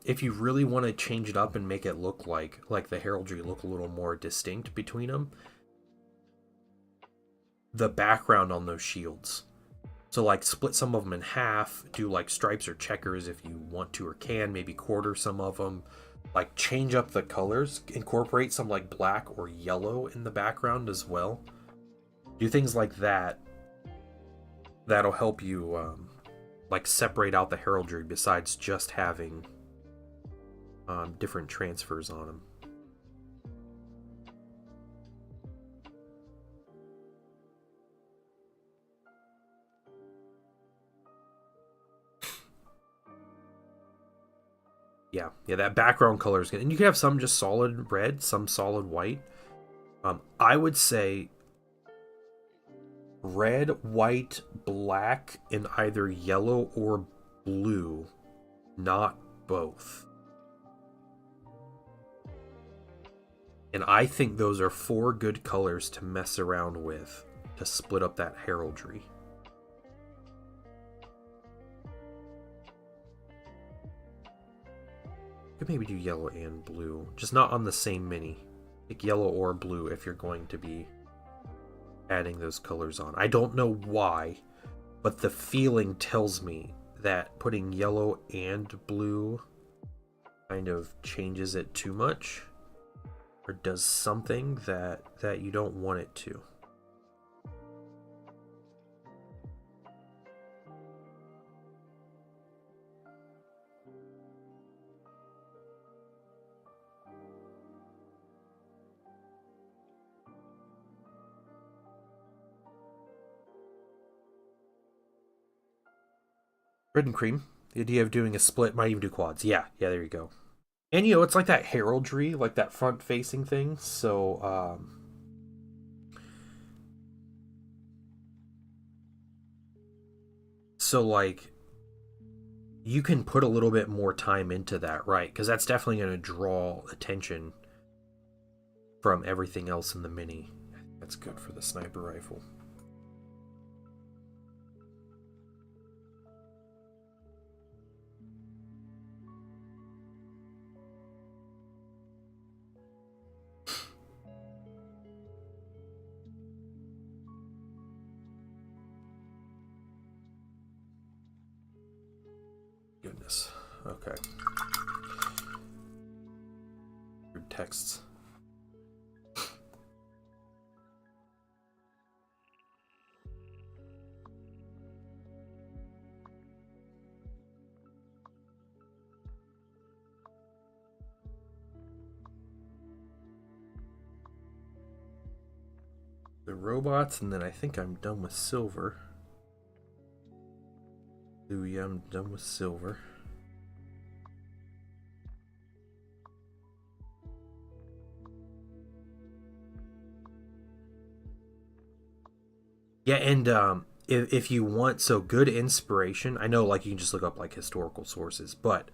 if you really want to change it up and make it look like the heraldry look a little more distinct between them, the background on those shields. So like split some of them in half, do like stripes or checkers if you want to or can, maybe quarter some of them. Like change up the colors, incorporate some like black or yellow in the background as well. Do things like that. That'll help you like separate out the heraldry besides just having different transfers on them. Yeah, that background color is good. And you can have some just solid red, some solid white. I would say red, white, black, and either yellow or blue, not both. And I think those are 4 good colors to mess around with to split up that heraldry. You could maybe do yellow and blue, just not on the same mini. Pick yellow or blue if you're going to be adding those colors on. I don't know why, but the feeling tells me that putting yellow and blue kind of changes it too much, or does something that you don't want it to. Red and cream. The idea of doing a split might even do quads. Yeah, there you go. And it's like that heraldry, like that front facing thing. So like you can put a little bit more time into that, right? Because that's definitely going to draw attention from everything else in the mini. That's good for the sniper rifle. Goodness. Okay. Weird texts. The robots, and then I think I'm done with silver. Ooh, yeah, I'm done with silver. Yeah, and if you want good inspiration, I know like you can just look up like historical sources, but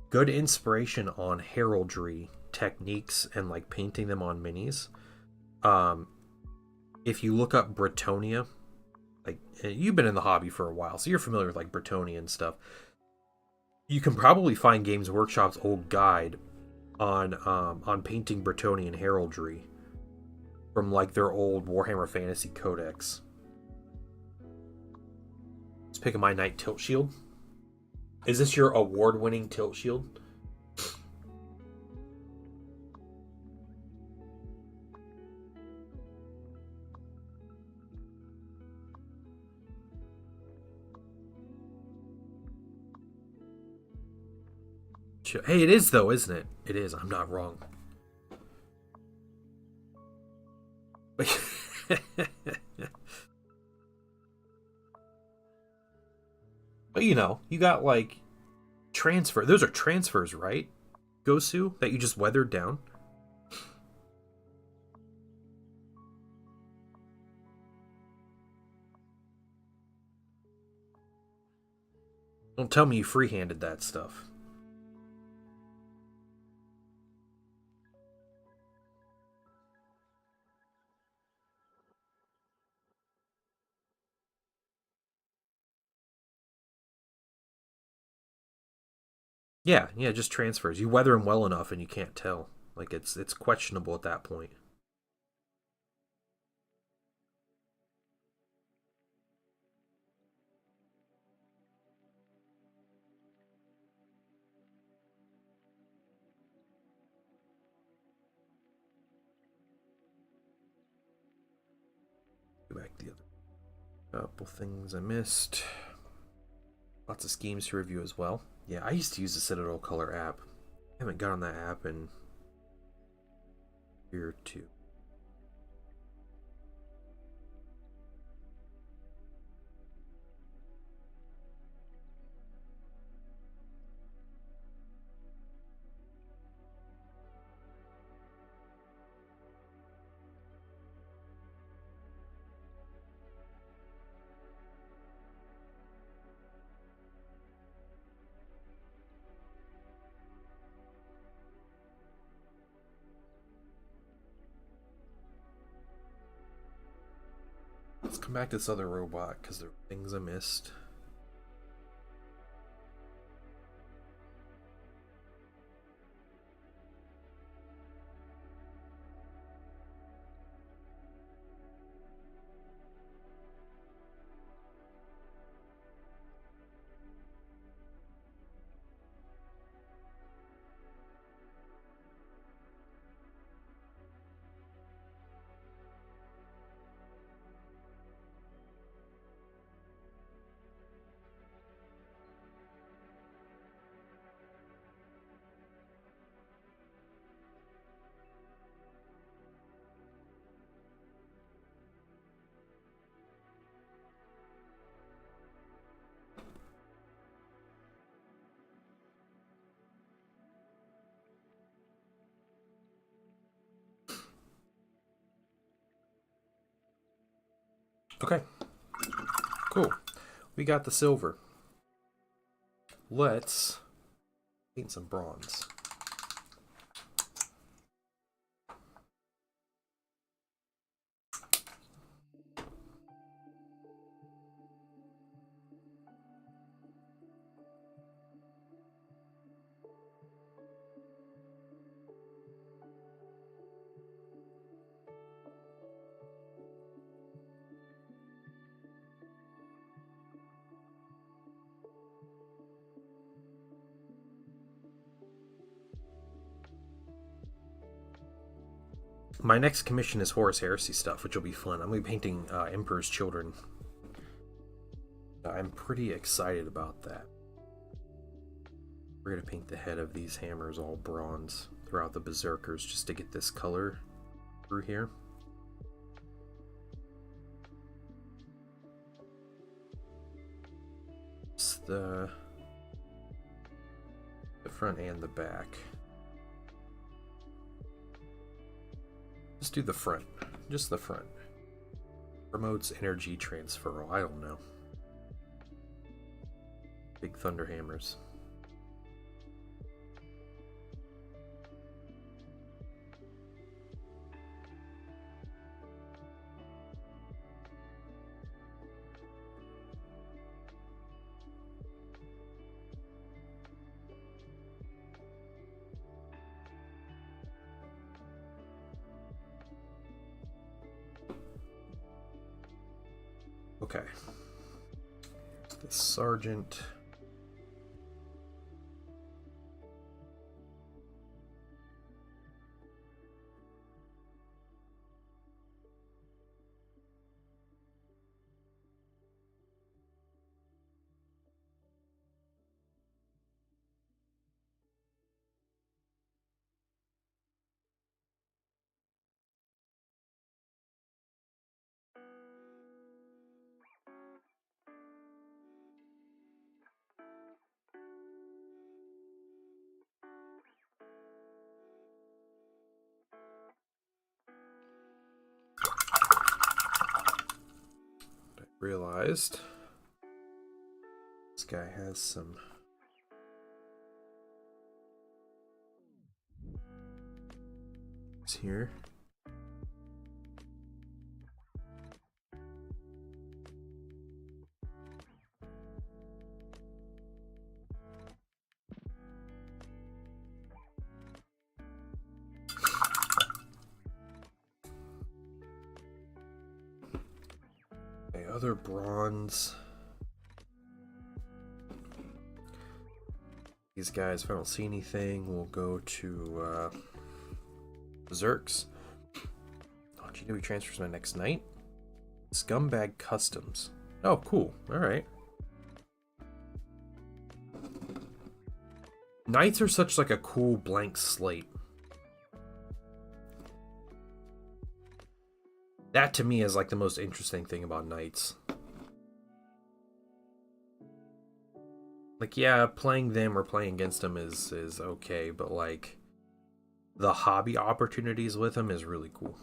good inspiration on heraldry techniques and like painting them on minis. If you look up Bretonia, like you've been in the hobby for a while, so you're familiar with like Bretonia and stuff. You can probably find Games Workshop's old guide on painting Bretonian heraldry from like their old Warhammer Fantasy Codex. Just picking my Knight Tilt Shield. Is this your award-winning Tilt Shield? Hey, it is though, isn't it? It is. I'm not wrong. But you got like transfer. Those are transfers, right? Gosu that you just weathered down. Don't tell me you free-handed that stuff. Yeah, just transfers. You weather them well enough, and you can't tell. Like it's questionable at that point. Go back to the other couple things I missed. Lots of schemes to review as well. Yeah, I used to use the Citadel Color app. haven't got on that app in a year or two. Let's come back to this other robot because there were things I missed. Okay, cool. We got the silver. Let's paint some bronze. My next commission is Horus Heresy stuff, which will be fun. I'm going to be painting Emperor's Children. I'm pretty excited about that. We're going to paint the head of these hammers all bronze throughout the Berserkers just to get this color through here. It's the front and the back. Just do the front. Just the front. Promotes energy transfer. I don't know. Big thunder hammers. Okay. The sergeant. Realized this guy has some here. Okay, other bronze. These guys, if I don't see anything, we'll go to Berserks. Oh, do you know he transfers my next night? Scumbag Customs. Oh, cool. Alright. Knights are such like a cool blank slate. That to me is like the most interesting thing about Knights. Like, yeah, playing them or playing against them is okay, but like the hobby opportunities with them is really cool.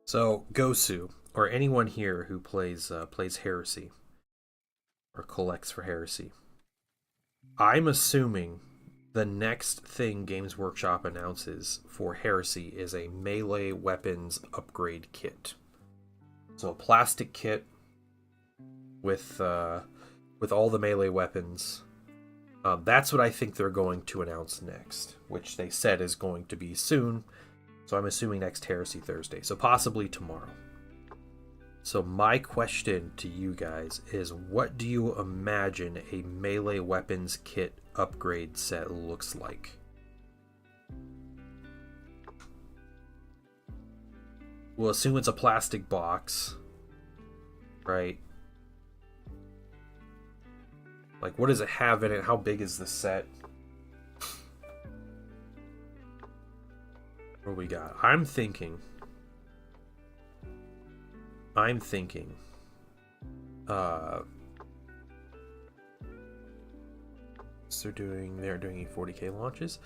So Gosu, or anyone here who plays Heresy or collects for Heresy, I'm assuming the next thing Games Workshop announces for Heresy is a melee weapons upgrade kit. So a plastic kit with all the melee weapons. That's what I think they're going to announce next, which they said is going to be soon. So I'm assuming next Heresy Thursday, so possibly tomorrow. So my question to you guys is, what do you imagine a melee weapons kit upgrade set looks like? We'll assume it's a plastic box, right? Like, what does it have in it? How big is the set? What do we got? I'm thinking. So they're doing 40K launches.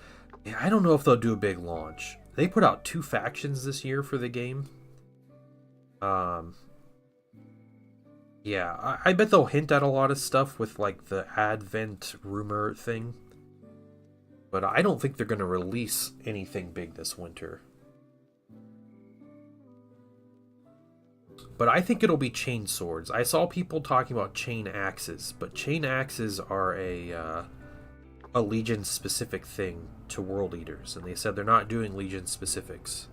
Yeah, I don't know if they'll do a big launch. They put out 2 factions this year for the game. Yeah, I bet they'll hint at a lot of stuff with like the Advent rumor thing. But I don't think they're going to release anything big this winter. But I think it'll be chain swords. I saw people talking about chain axes, but chain axes are a Legion specific thing to World Eaters, and they said they're not doing Legion specifics.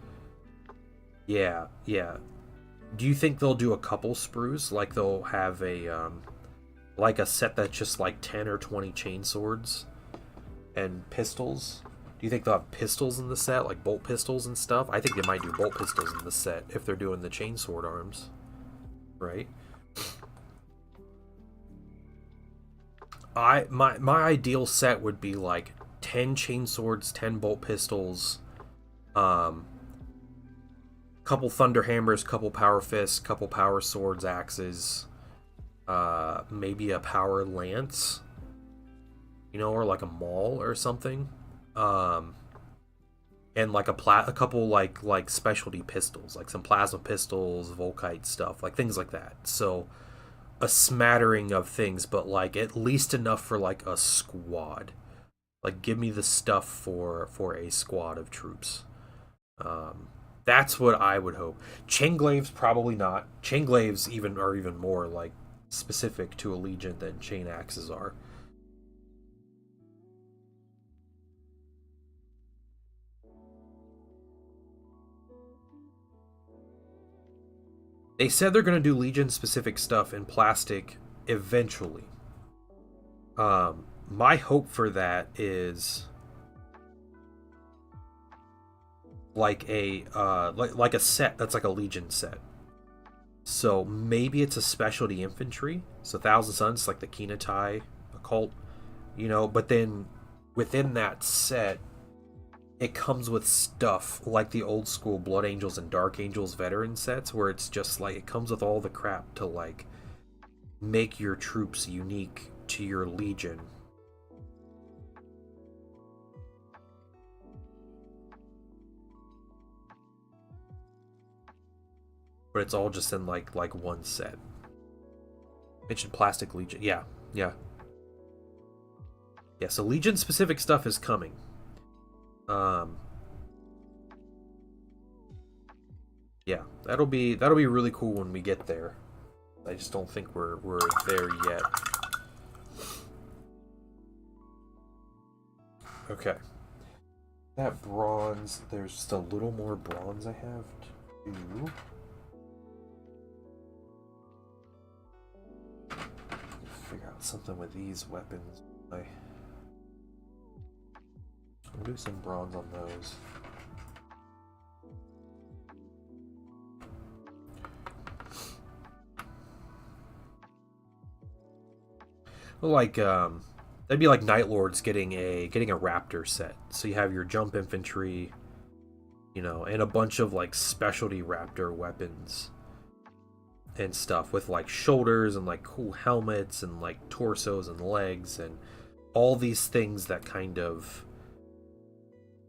Yeah. Do you think they'll do a couple sprues? Like they'll have a set that's just like 10 or 20 chain swords and pistols? Do you think they'll have pistols in the set, like bolt pistols and stuff? I think they might do bolt pistols in the set if they're doing the chainsword arms, right? My ideal set would be like 10 chainswords, 10 bolt pistols, couple thunder hammers, couple power fists, couple power swords, axes, maybe a power lance, or like a maul or something. And like a couple like specialty pistols, like some plasma pistols, Volkite stuff, like things like that. So a smattering of things, but like at least enough for like a squad. Like give me the stuff for a squad of troops. That's what I would hope. Chainglaves probably not. Chainglaves are even more like specific to a Legion than chain axes are. They said they're going to do Legion-specific stuff in plastic eventually. My hope for that is like a set that's like a Legion set. So maybe it's a specialty infantry. So Thousand Suns, like the Kinatai occult, but then within that set, it comes with stuff like the old school Blood Angels and Dark Angels veteran sets, where it's just like it comes with all the crap to like make your troops unique to your legion. But it's all just in like one set. Mentioned Plastic Legion. Yeah, yeah. Yeah, so Legion specific stuff is coming. Yeah, that'll be really cool when we get there. I just don't think we're there yet. Okay. That bronze, there's just a little more bronze I have to do. Figure out something with these weapons. I'll do some bronze on those. Like that'd be like Night Lords getting a raptor set. So you have your jump infantry, you know, and a bunch of like specialty raptor weapons and stuff with like shoulders and like cool helmets and like torsos and legs and all these things that kind of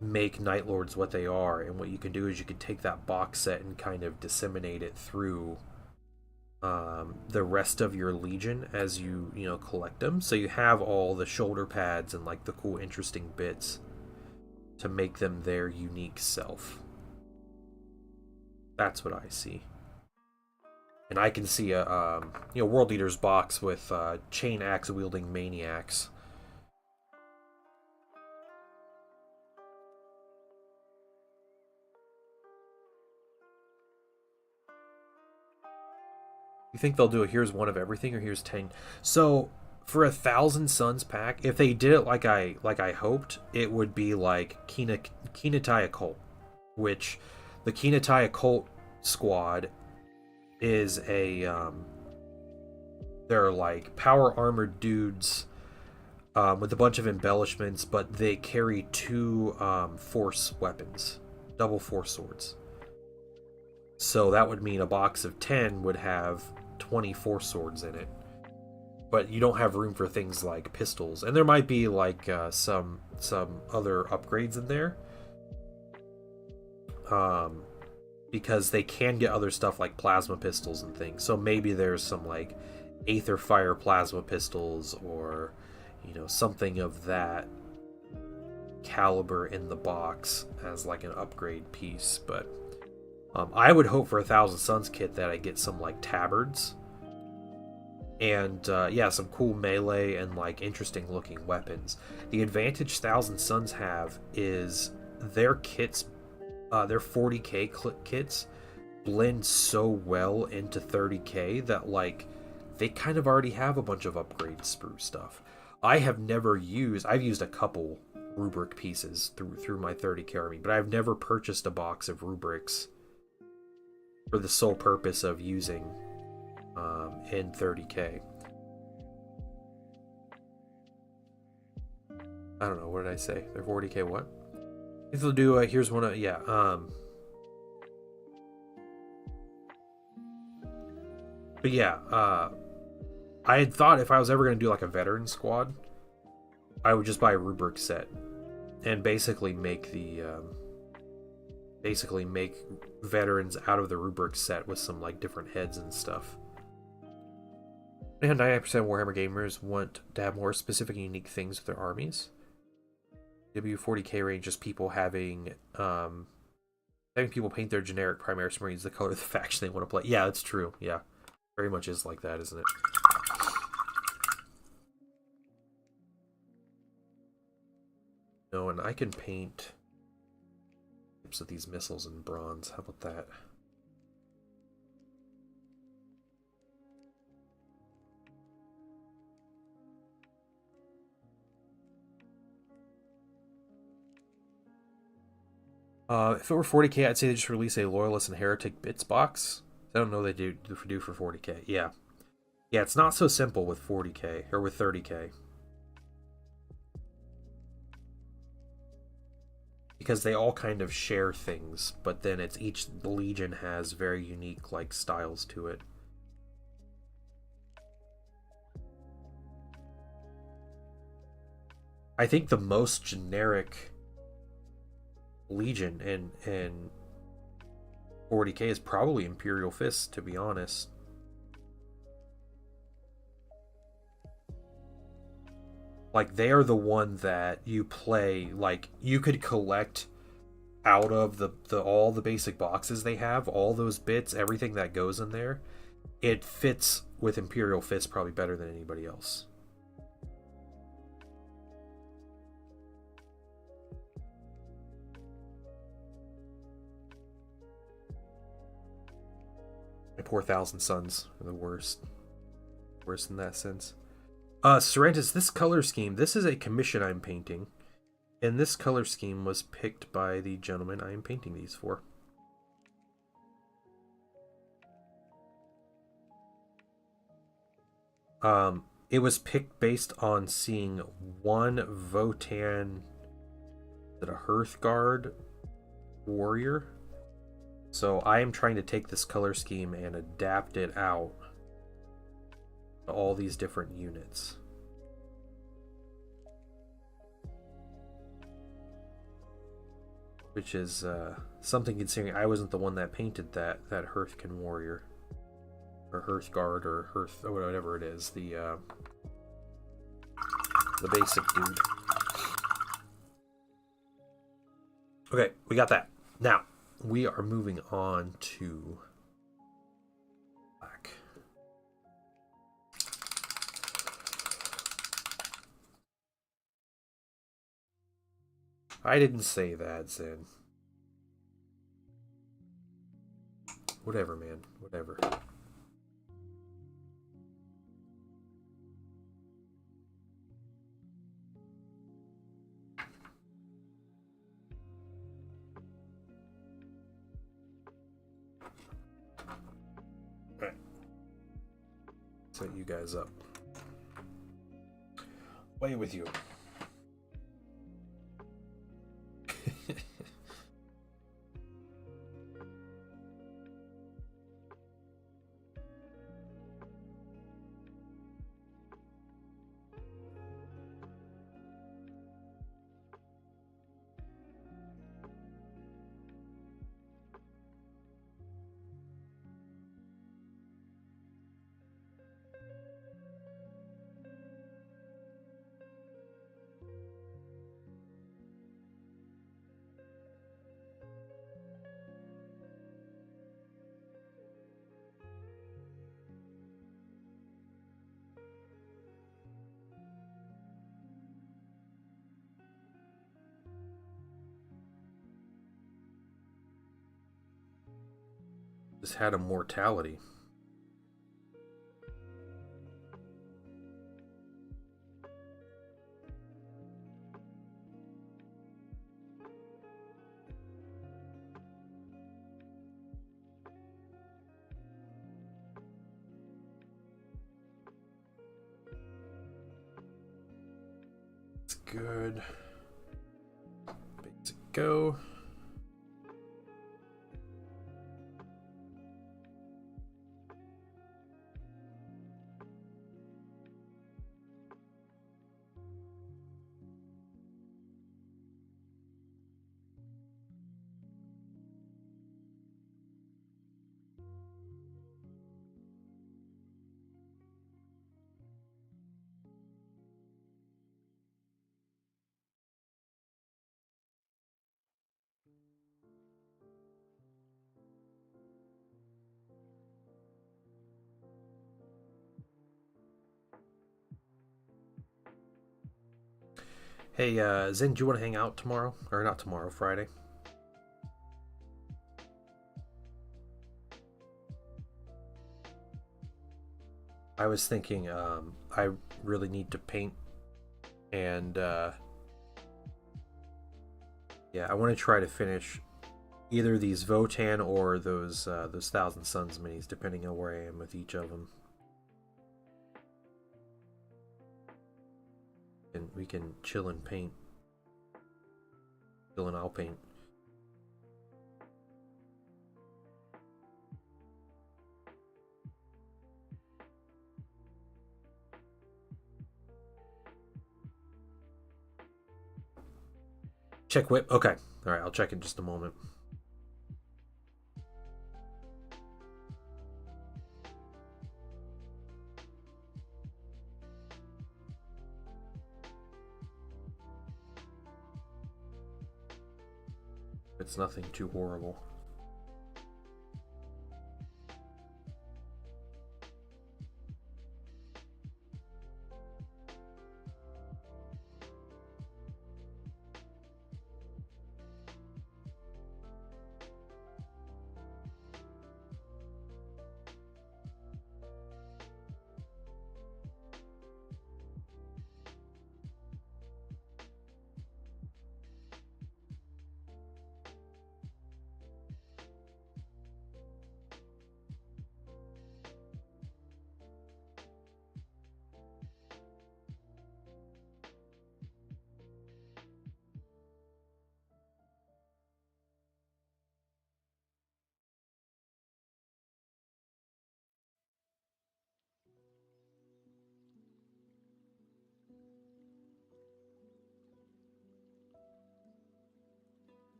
make Night Lords what they are. And what you can do is you can take that box set and kind of disseminate it through the rest of your legion as you know, collect them. So you have all the shoulder pads and like the cool interesting bits to make them their unique self. That's what I see. And I can see a you know, World Leaders box with chain axe wielding maniacs. You think they'll do a here's one of everything or here's 10? So for 1,000 Suns pack, if they did it like I hoped, it would be like Kinatai Occult, which the Kinatai Occult squad is a they're like power armored dudes with a bunch of embellishments, but they carry 2 force weapons, double force swords. So that would mean a box of 10 would have 24 swords in it. But you don't have room for things like pistols. And there might be like some other upgrades in there. Because they can get other stuff like plasma pistols and things. So maybe there's some like Aether Fire plasma pistols or, you know, something of that caliber in the box as like an upgrade piece. But I would hope for 1,000 Suns kit that I get some like tabards and yeah, some cool melee and like interesting looking weapons. The advantage 1,000 Suns have is their kits, their 40k kits blend so well into 30k that like they kind of already have a bunch of upgrade sprue stuff. I've used a couple rubric pieces through my 30k army, but I've never purchased a box of rubrics for the sole purpose of using in 30k. I don't know, what did I say? They're 40k what? If they'll do here's one yeah, but yeah, I had thought if I was ever going to do like a veteran squad, I would just buy a rubric set and basically make the make veterans out of the rubric set with some like different heads and stuff. And 99% of Warhammer gamers want to have more specific and unique things with their armies. W40k range is people having people paint their generic Primaris Marines the color of the faction they want to play. Yeah, that's true. Yeah, very much is like that, isn't it? No, and I can paint tips of these missiles in bronze. How about that? If it were 40k, I'd say they just release a Loyalist and Heretic Bits box. I don't know they do for 40k. Yeah. Yeah, it's not so simple with 40k, or with 30k. because they all kind of share things, but then it's each legion has very unique like styles to it. I think the most generic legion in 40k is probably Imperial Fist, to be honest. Like, they are the one that you play, like, you could collect out of the all the basic boxes they have, all those bits, everything that goes in there. It fits with Imperial Fist probably better than anybody else. My poor Thousand Suns are the worst. Worst in that sense. Sorrentis, this color scheme, this is a commission I'm painting. And this color scheme was picked by the gentleman I am painting these for. It was picked based on seeing one Votann, is it a Hearthguard warrior? So I am trying to take this color scheme and adapt it out to all these different units. Which is something considering I wasn't the one that painted that Hearthkin warrior. Or Hearthguard or Hearth or whatever it is, the basic dude. Okay, we got that. Now, we are moving on to black. I didn't say that, Zen. Whatever, man. Whatever. Alright. Set you guys up. Way with you. Just had a mortality. It's good. Basic go. Hey, Zen, do you want to hang out tomorrow? Or not tomorrow, Friday? I was thinking, I really need to paint, and yeah, I want to try to finish either these Votann or those Thousand Suns minis, depending on where I am with each of them. And we can chill and paint. Fill and I'll paint. Check whip. Okay. All right, I'll check in just a moment. It's nothing too horrible.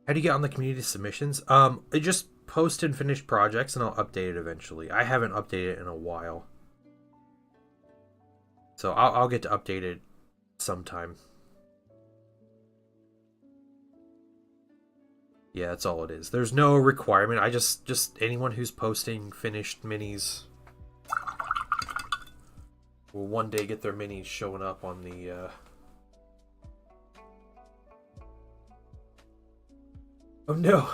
How do you get on the community submissions? I just post and finish projects and I'll update it eventually. I haven't updated it in a while. So I'll get to update it sometime. Yeah, that's all it is. There's no requirement. I just anyone who's posting finished minis will one day get their minis showing up on the Oh no.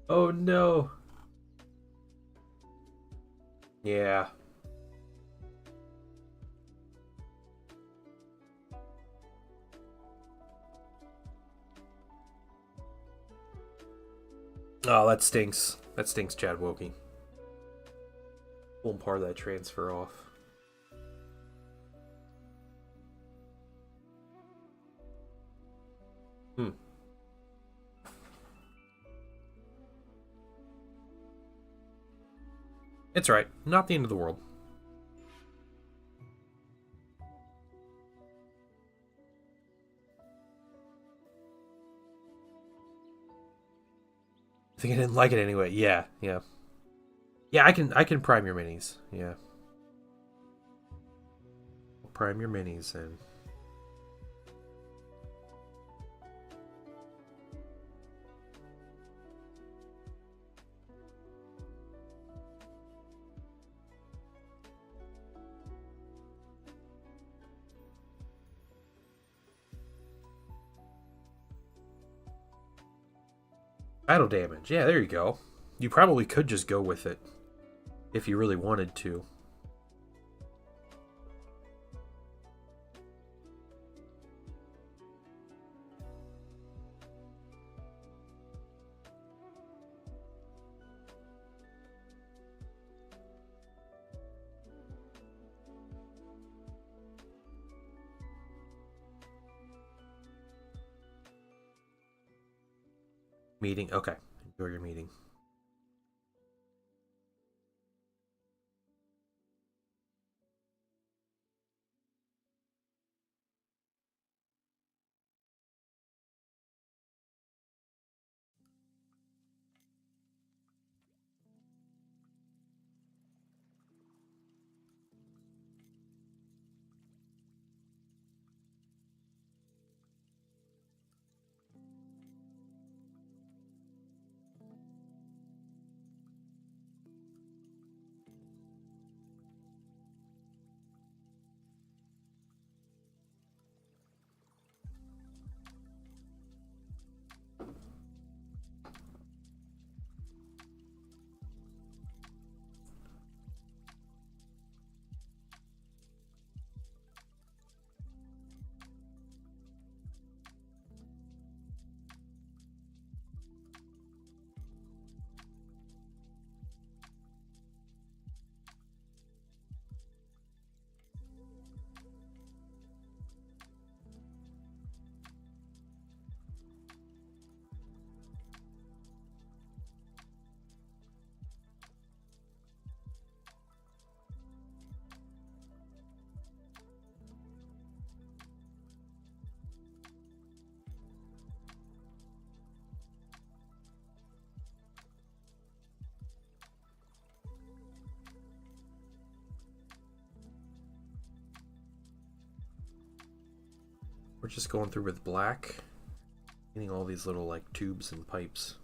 Oh no. Yeah. Oh, that stinks. That stinks, Chad Wokey. Pulling part of that transfer off. Hmm. It's right. Not the end of the world. I think I didn't like it anyway. Yeah, yeah. Yeah, I can prime your minis. Yeah. Prime your minis and battle damage. Yeah, there you go. You probably could just go with it if you really wanted to. Meeting. Okay. Enjoy your meeting. We're just going through with black, getting all these little like tubes and pipes.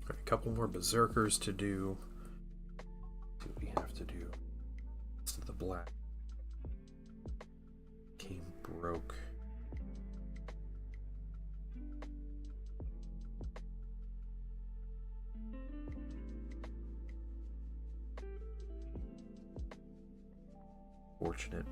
A couple more berserkers to do. See what we have to do. This is the black. Came broke. Fortunate.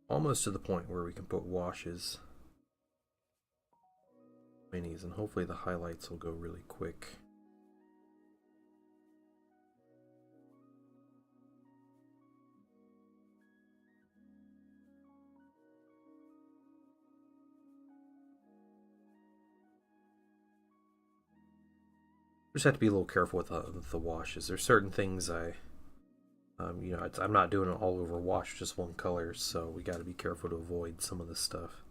Almost to the point where we can put washes, minis, and hopefully the highlights will go really quick. Just have to be a little careful with the washes. There's certain things you know, I'm not doing it all over wash, just one color, so we got to be careful to avoid some of this stuff.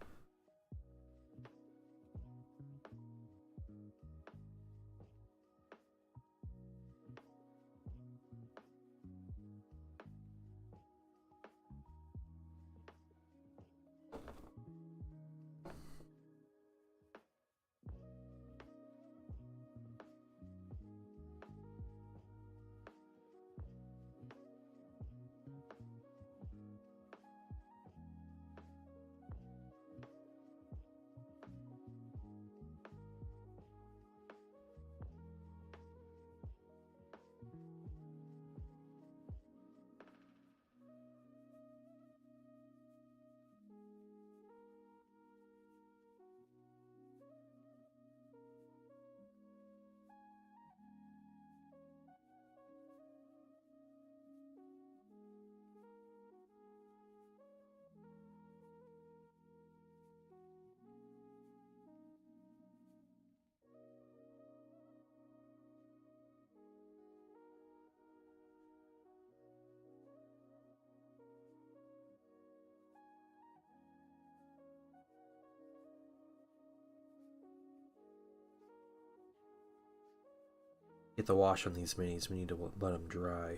Get the wash on these minis. We need to let them dry.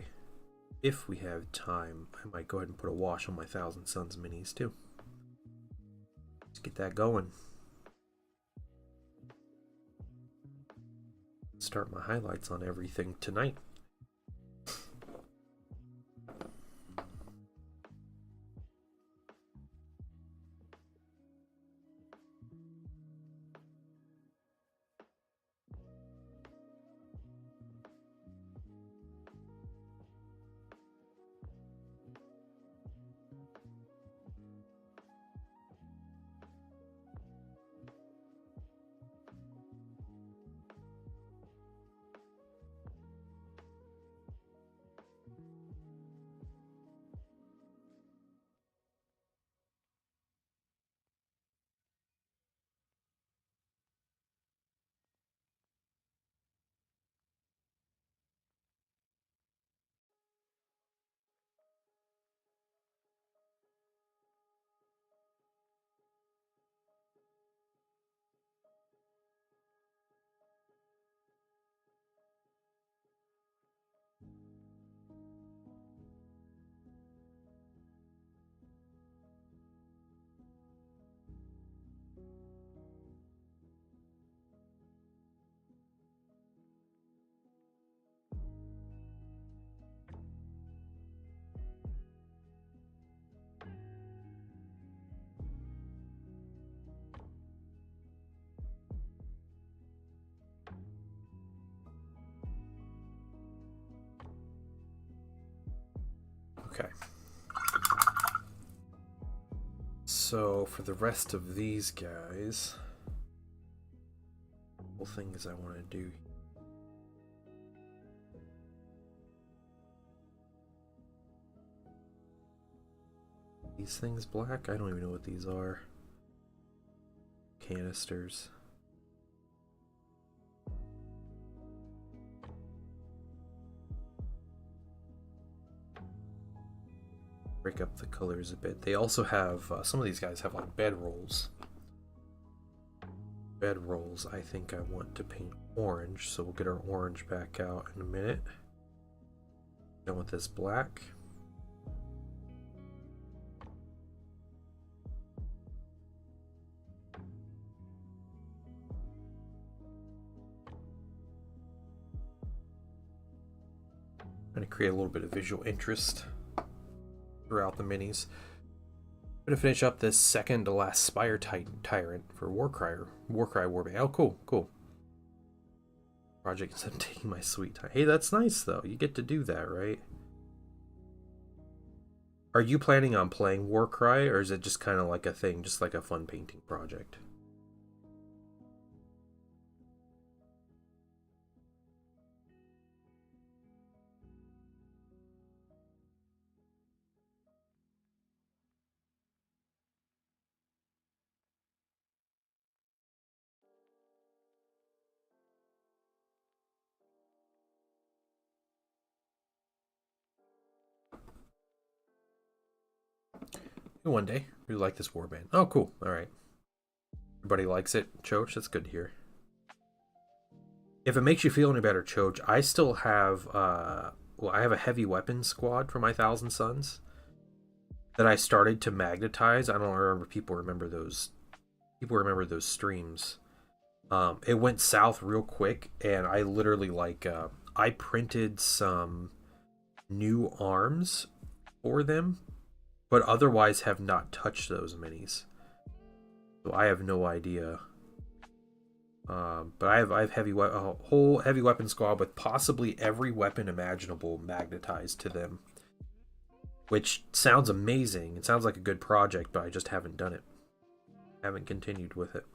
If we have time, I might go ahead and put a wash on my Thousand Suns minis too. Let's get that going. Start my highlights on everything tonight. Okay. So for the rest of these guys, couple things I want to do. These things black? I don't even know what these are. Canisters. Break up the colors a bit. They also have, some of these guys have like bedrolls. Bedrolls, I think I want to paint orange, so we'll get our orange back out in a minute. Done with this black. I'm going to create a little bit of visual interest throughout the minis. I'm going to finish up this second to last Spire Tyrant for Warcry Warband. Oh, cool. Project instead of taking my sweet time. Hey, that's nice though. You get to do that, right? Are you planning on playing Warcry, or is it just kind of like a thing, just like a fun painting project? One day. We like this warband. Oh, cool. Alright. Everybody likes it. Choach, that's good to hear. If it makes you feel any better, Choach, I still have, well, I have a heavy weapons squad for my Thousand Suns that I started to magnetize. I don't remember people remember those streams. It went south real quick, and I literally, like, I printed some new arms for them, but otherwise have not touched those minis. So I have no idea. But I have a whole heavy weapon squad with possibly every weapon imaginable magnetized to them, which sounds amazing. It sounds like a good project, but I just haven't done it. Haven't continued with it.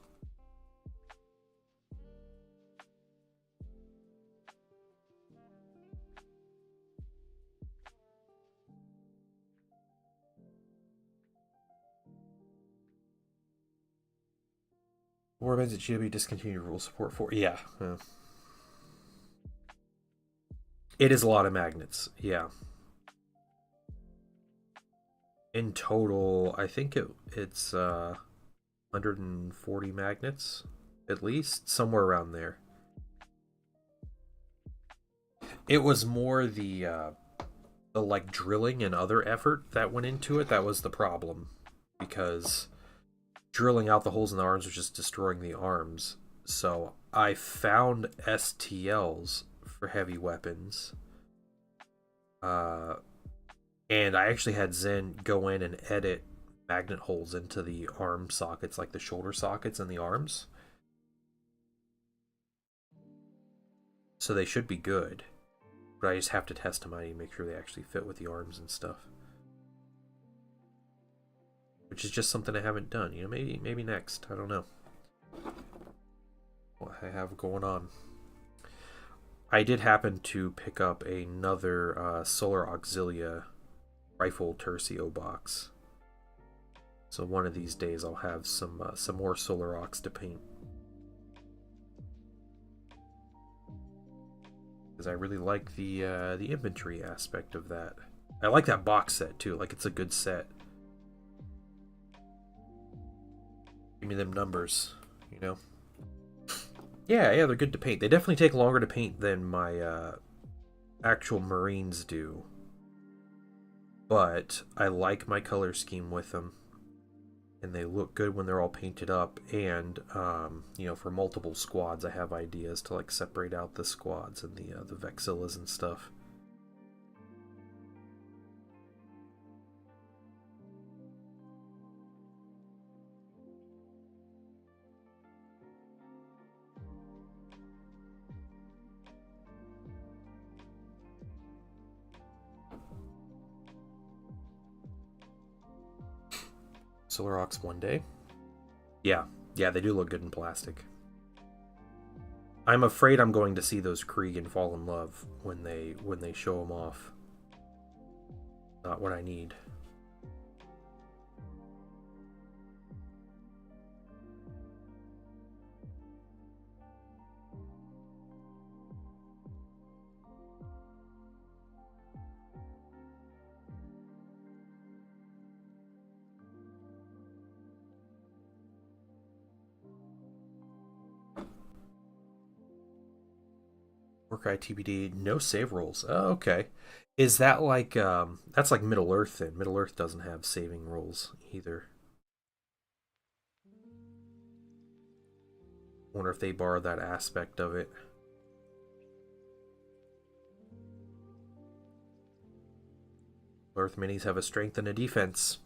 Warbands at GW discontinued rule support for. Yeah. It is a lot of magnets. Yeah. In total, I think it's 140 magnets, at least, somewhere around there. It was more the like drilling and other effort that went into it that was the problem, because drilling out the holes in the arms was just destroying the arms. So I found STLs for heavy weapons, uh, and I actually had Zen go in and edit magnet holes into the arm sockets, like the shoulder sockets and the arms. So they should be good, but I just have to test them out and make sure they actually fit with the arms and stuff. Which is just something I haven't done. You know, maybe next. I don't know what I have going on. I did happen to pick up another Solar Auxilia rifle tercio box. So one of these days I'll have some more Solar Aux to paint. Because I really like the inventory aspect of that. I like that box set too. Like, it's a good set. Give me them numbers, you know. Yeah, they're good to paint. They definitely take longer to paint than my actual Marines do. But I like my color scheme with them. And they look good when they're all painted up. And, you know, for multiple squads, I have ideas to, like, separate out the squads and the Vexillas and stuff. Solar Aux one day. Yeah, they do look good in plastic. I'm afraid I'm going to see those Krieg and fall in love when they show them off. Not what I need. Workeye TBD, no save rolls. Oh, okay. Is that like that's like Middle Earth then? Middle Earth doesn't have saving rolls either. Wonder if they borrowed that aspect of it. Earth minis have a strength and a defense,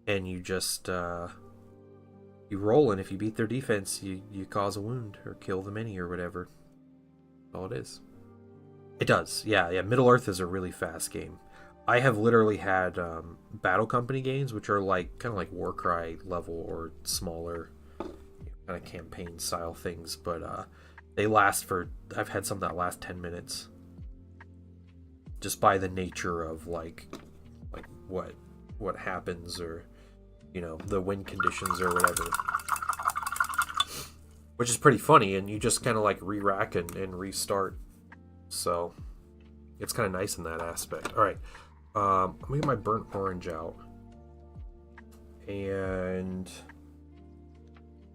and you just you roll, and if you beat their defense, you cause a wound or kill the mini or whatever. That's all it is. It does, yeah. Middle Earth is a really fast game. I have literally had Battle Company games, which are like kind of like Warcry level or smaller, kind of campaign style things, but they last for. I've had some that last 10 minutes, just by the nature of like what happens, or you know, the wind conditions or whatever, which is pretty funny. And you just kind of like re-rack and restart. So it's kind of nice in that aspect. All right, I'm gonna get my burnt orange out, and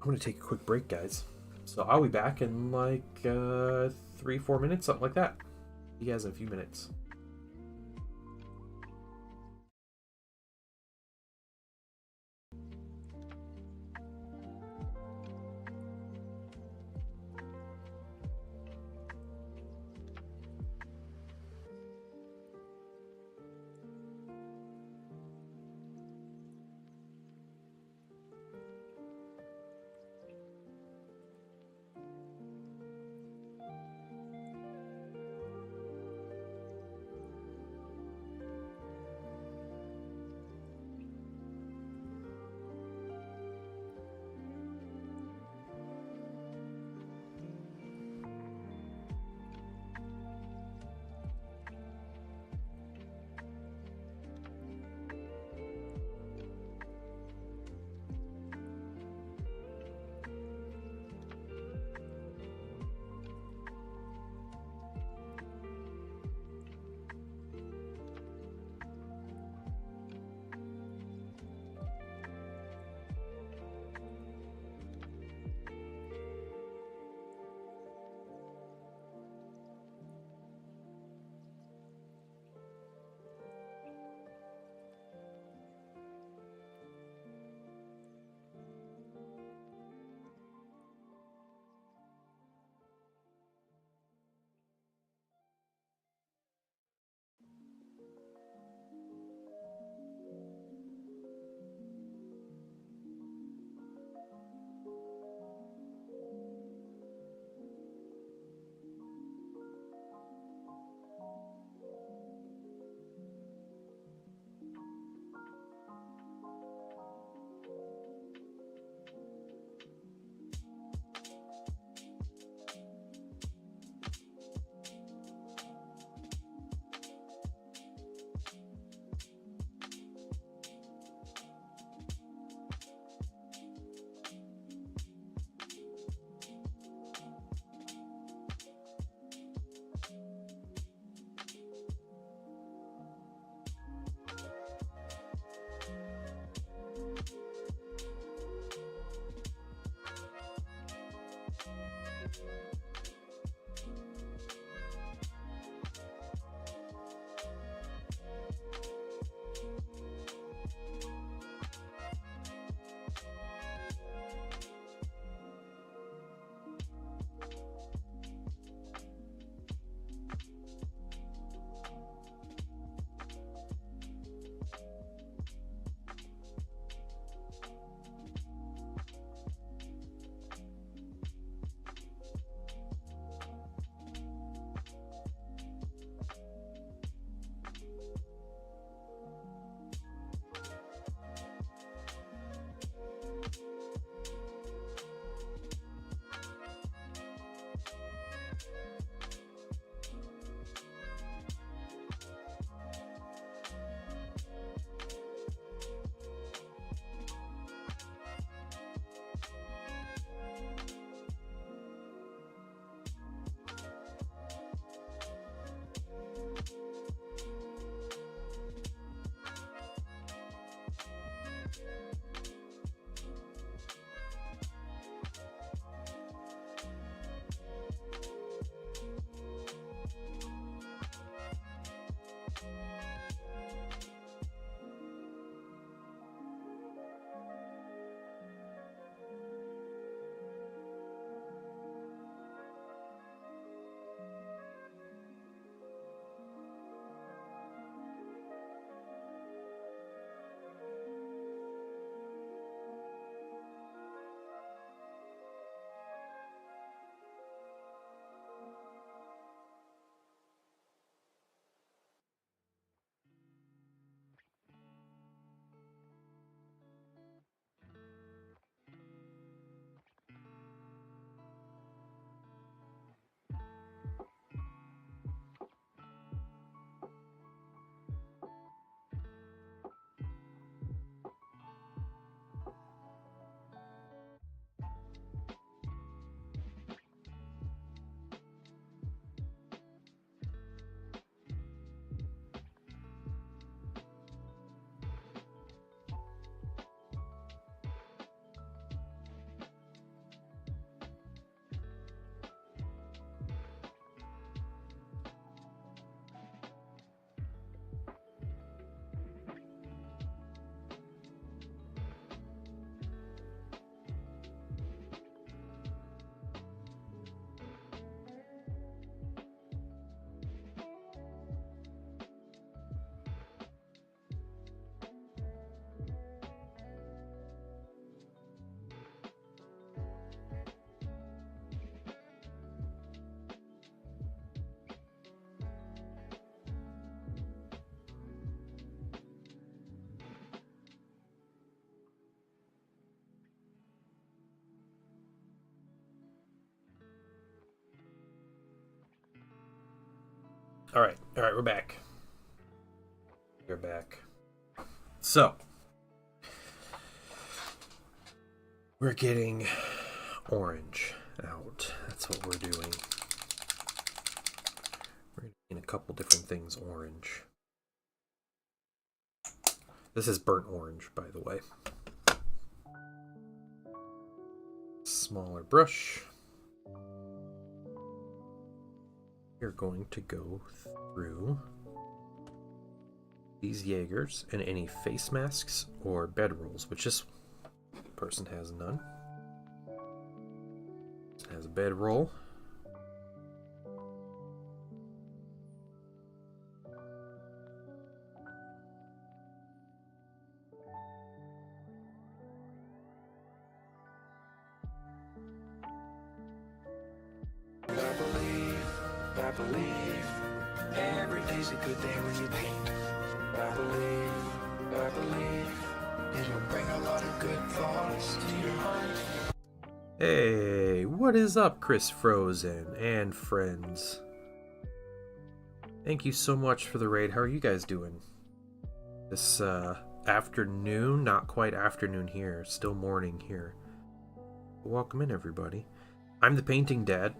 I'm gonna take a quick break, guys. So I'll be back in like 3-4 minutes, something like that. See you guys in a few minutes. Alright, we're back. We're back. So, we're getting orange out. That's what we're doing. We're getting a couple different things orange. This is burnt orange, by the way. Smaller brush. You're going to go through these Jaegers and any face masks or bedrolls, which this person has none. Has a bedroll. I believe every day's a good day when you paint. I believe it'll bring a lot of good thoughts to your heart. Hey, what is up, Chris Frozen and friends? Thank you so much for the raid. How are you guys doing? This afternoon, not quite afternoon here, still morning here. Welcome in, everybody. I'm the Painting Dad.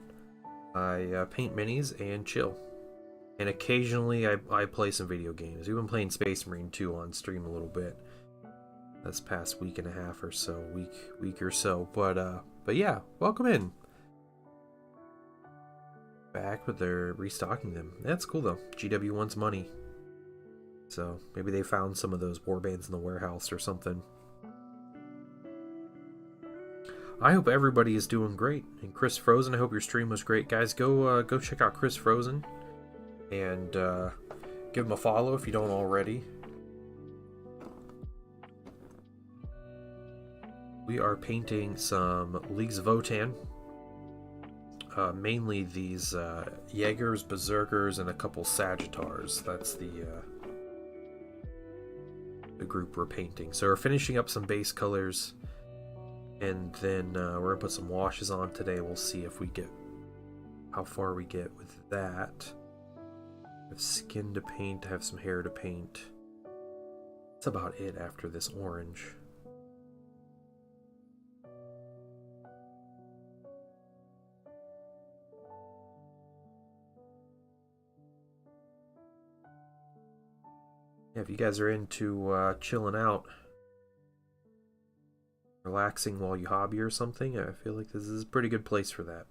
I paint minis and chill. And occasionally I play some video games. We've been playing Space Marine 2 on stream a little bit this past week and a half or so, week or so. But yeah, welcome in. Back with their restocking them. That's cool though. GW wants money. So maybe they found some of those warbands in the warehouse or something. I hope everybody is doing great. And Chris Frozen, I hope your stream was great. Guys, go check out Chris Frozen. And give him a follow if you don't already. We are painting some Leagues of Votann. Mainly these Jaegers, Berserkers, and a couple Sagittars. That's the group we're painting. So we're finishing up some base colors. And then we're going to put some washes on today. We'll see if we get how far we get with that. I have skin to paint. I have some hair to paint. That's about it after this orange. Yeah, if you guys are into chilling out, relaxing while you hobby or something, I feel like this is a pretty good place for that.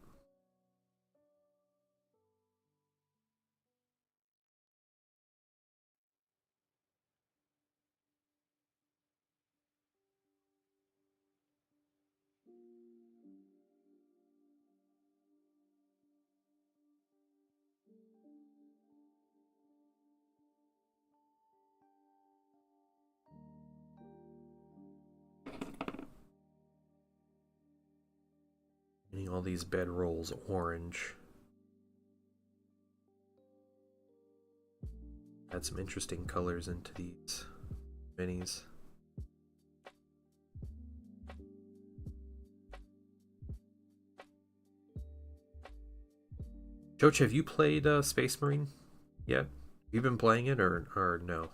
Painting all these bedrolls orange. Add some interesting colors into these minis. Joach, have you played Space Marine yet? You been playing it or no?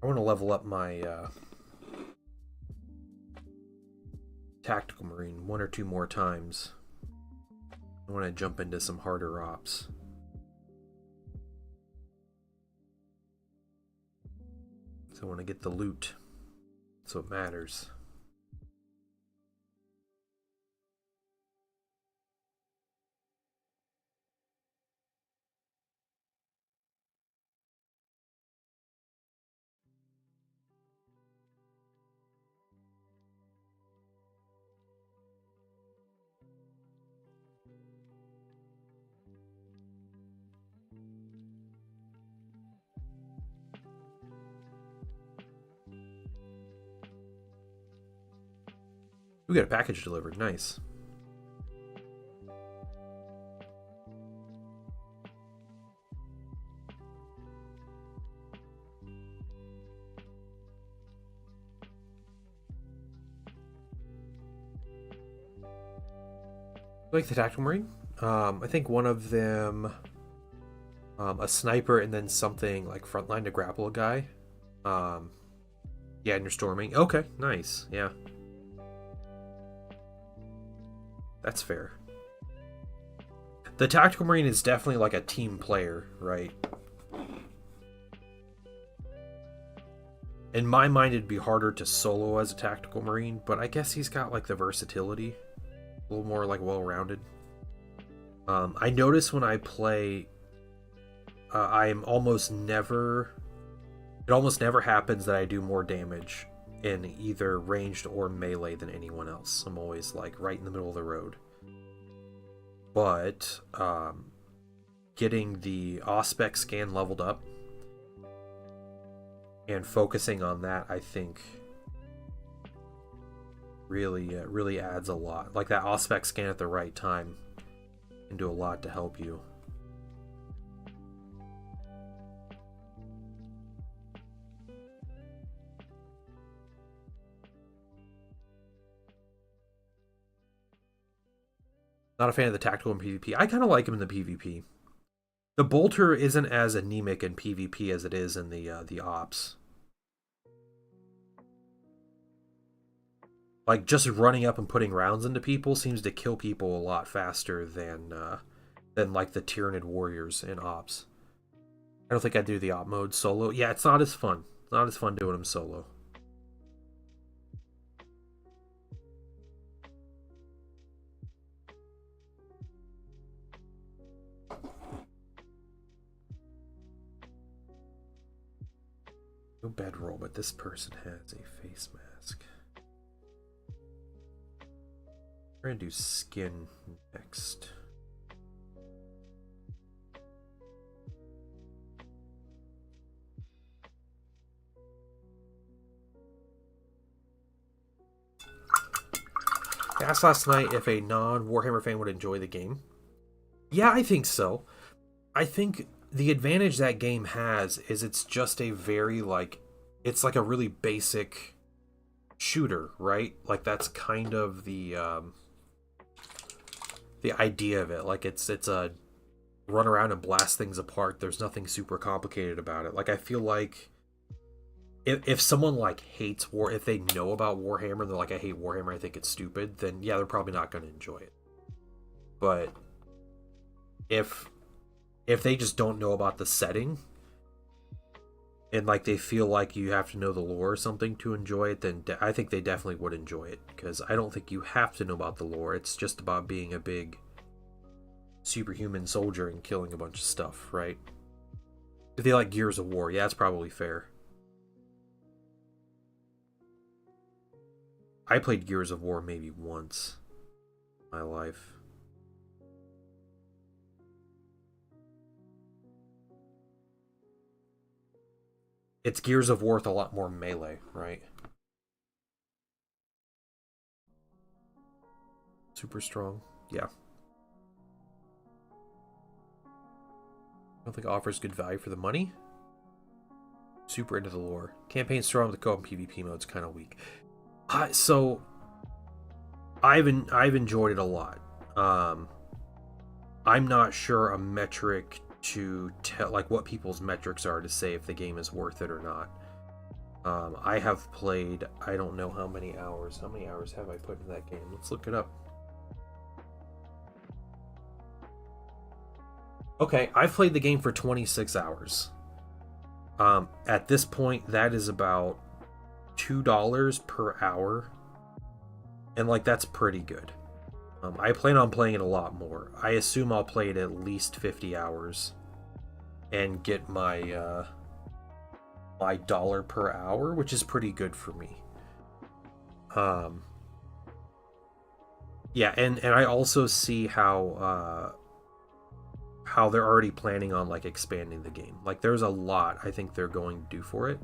I want to level up my Tactical Marine one or two more times. I want to jump into some harder ops. So I want to get the loot. That's what matters. We got a package delivered. Nice. Like the Tactical Marine? I think one of them, a sniper, and then something like frontline to grapple a guy. Yeah, and you're storming. Okay, nice. Yeah. That's fair. The Tactical Marine is definitely like a team player, right? In my mind, it'd be harder to solo as a Tactical Marine, but I guess he's got like the versatility. A little more like well-rounded. I notice when I play, I'm almost never... It almost never happens that I do more damage in either ranged or melee than anyone else. I'm always like right in the middle of the road. But getting the Auspex scan leveled up and focusing on that, I think, really adds a lot. Like that Auspex scan at the right time can do a lot to help you. Not a fan of the tactical in PvP. I kind of like him in the PvP. The bolter isn't as anemic in PvP as it is in the ops. Like just running up and putting rounds into people seems to kill people a lot faster than like the Tyranid warriors in ops. I don't think I'd do the op mode solo. Yeah, it's not as fun. It's not as fun doing them solo. No bedroll, but this person has a face mask. We're gonna do skin next. I asked last night if a non-Warhammer fan would enjoy the game. Yeah, I think so. I think the advantage that game has is it's just a very, like, it's like a really basic shooter, right? Like, that's kind of the idea of it. Like, it's a run around and blast things apart. There's nothing super complicated about it. Like, I feel like if someone like hates war, if they know about Warhammer and they're like, I hate Warhammer, I think it's stupid, then yeah, they're probably not going to enjoy it. But if they just don't know about the setting and like they feel like you have to know the lore or something to enjoy it, then I think they definitely would enjoy it, because I don't think you have to know about the lore. It's just about being a big superhuman soldier and killing a bunch of stuff, right? If they like Gears of War, yeah, that's probably fair. I played Gears of War maybe once in my life. It's Gears of War with a lot more melee, right? Super strong. Yeah. I don't think it offers good value for the money. Super into the lore. Campaign strong, the co-op and PvP mode's kind of weak. So I've enjoyed it a lot. I'm not sure a metric to tell, like, what people's metrics are to say if the game is worth it or not. I have played, I don't know how many hours. How many hours have I put in that game? Let's look it up. Okay, I've played the game for 26 hours. At this point, that is about $2 per hour, and like that's pretty good. I plan on playing it a lot more. I assume I'll play it at least 50 hours and get my my dollar per hour, which is pretty good for me. Yeah, and I also see how they're already planning on like expanding the game. Like there's a lot I think they're going to do for it.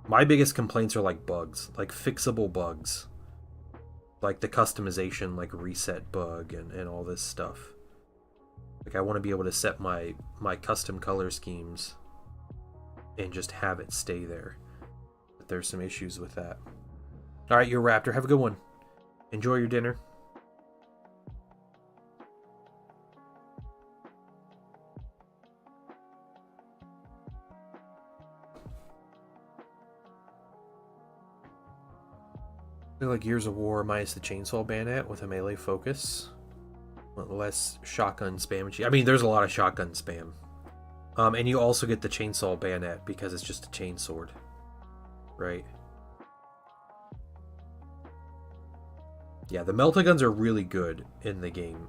My biggest complaints are like bugs, like fixable bugs. like the customization, like reset bug and all this stuff. Like I want to be able to set my custom color schemes and just have it stay there. But there's some issues with that. All right, you're Raptor. Have a good one. Enjoy your dinner. I feel like Gears of War minus the chainsaw bayonet with a melee focus. Less shotgun spam. I mean, there's a lot of shotgun spam. And you also get the chainsaw bayonet because it's just a chainsword. Right? Yeah, the melta-guns are really good in the game.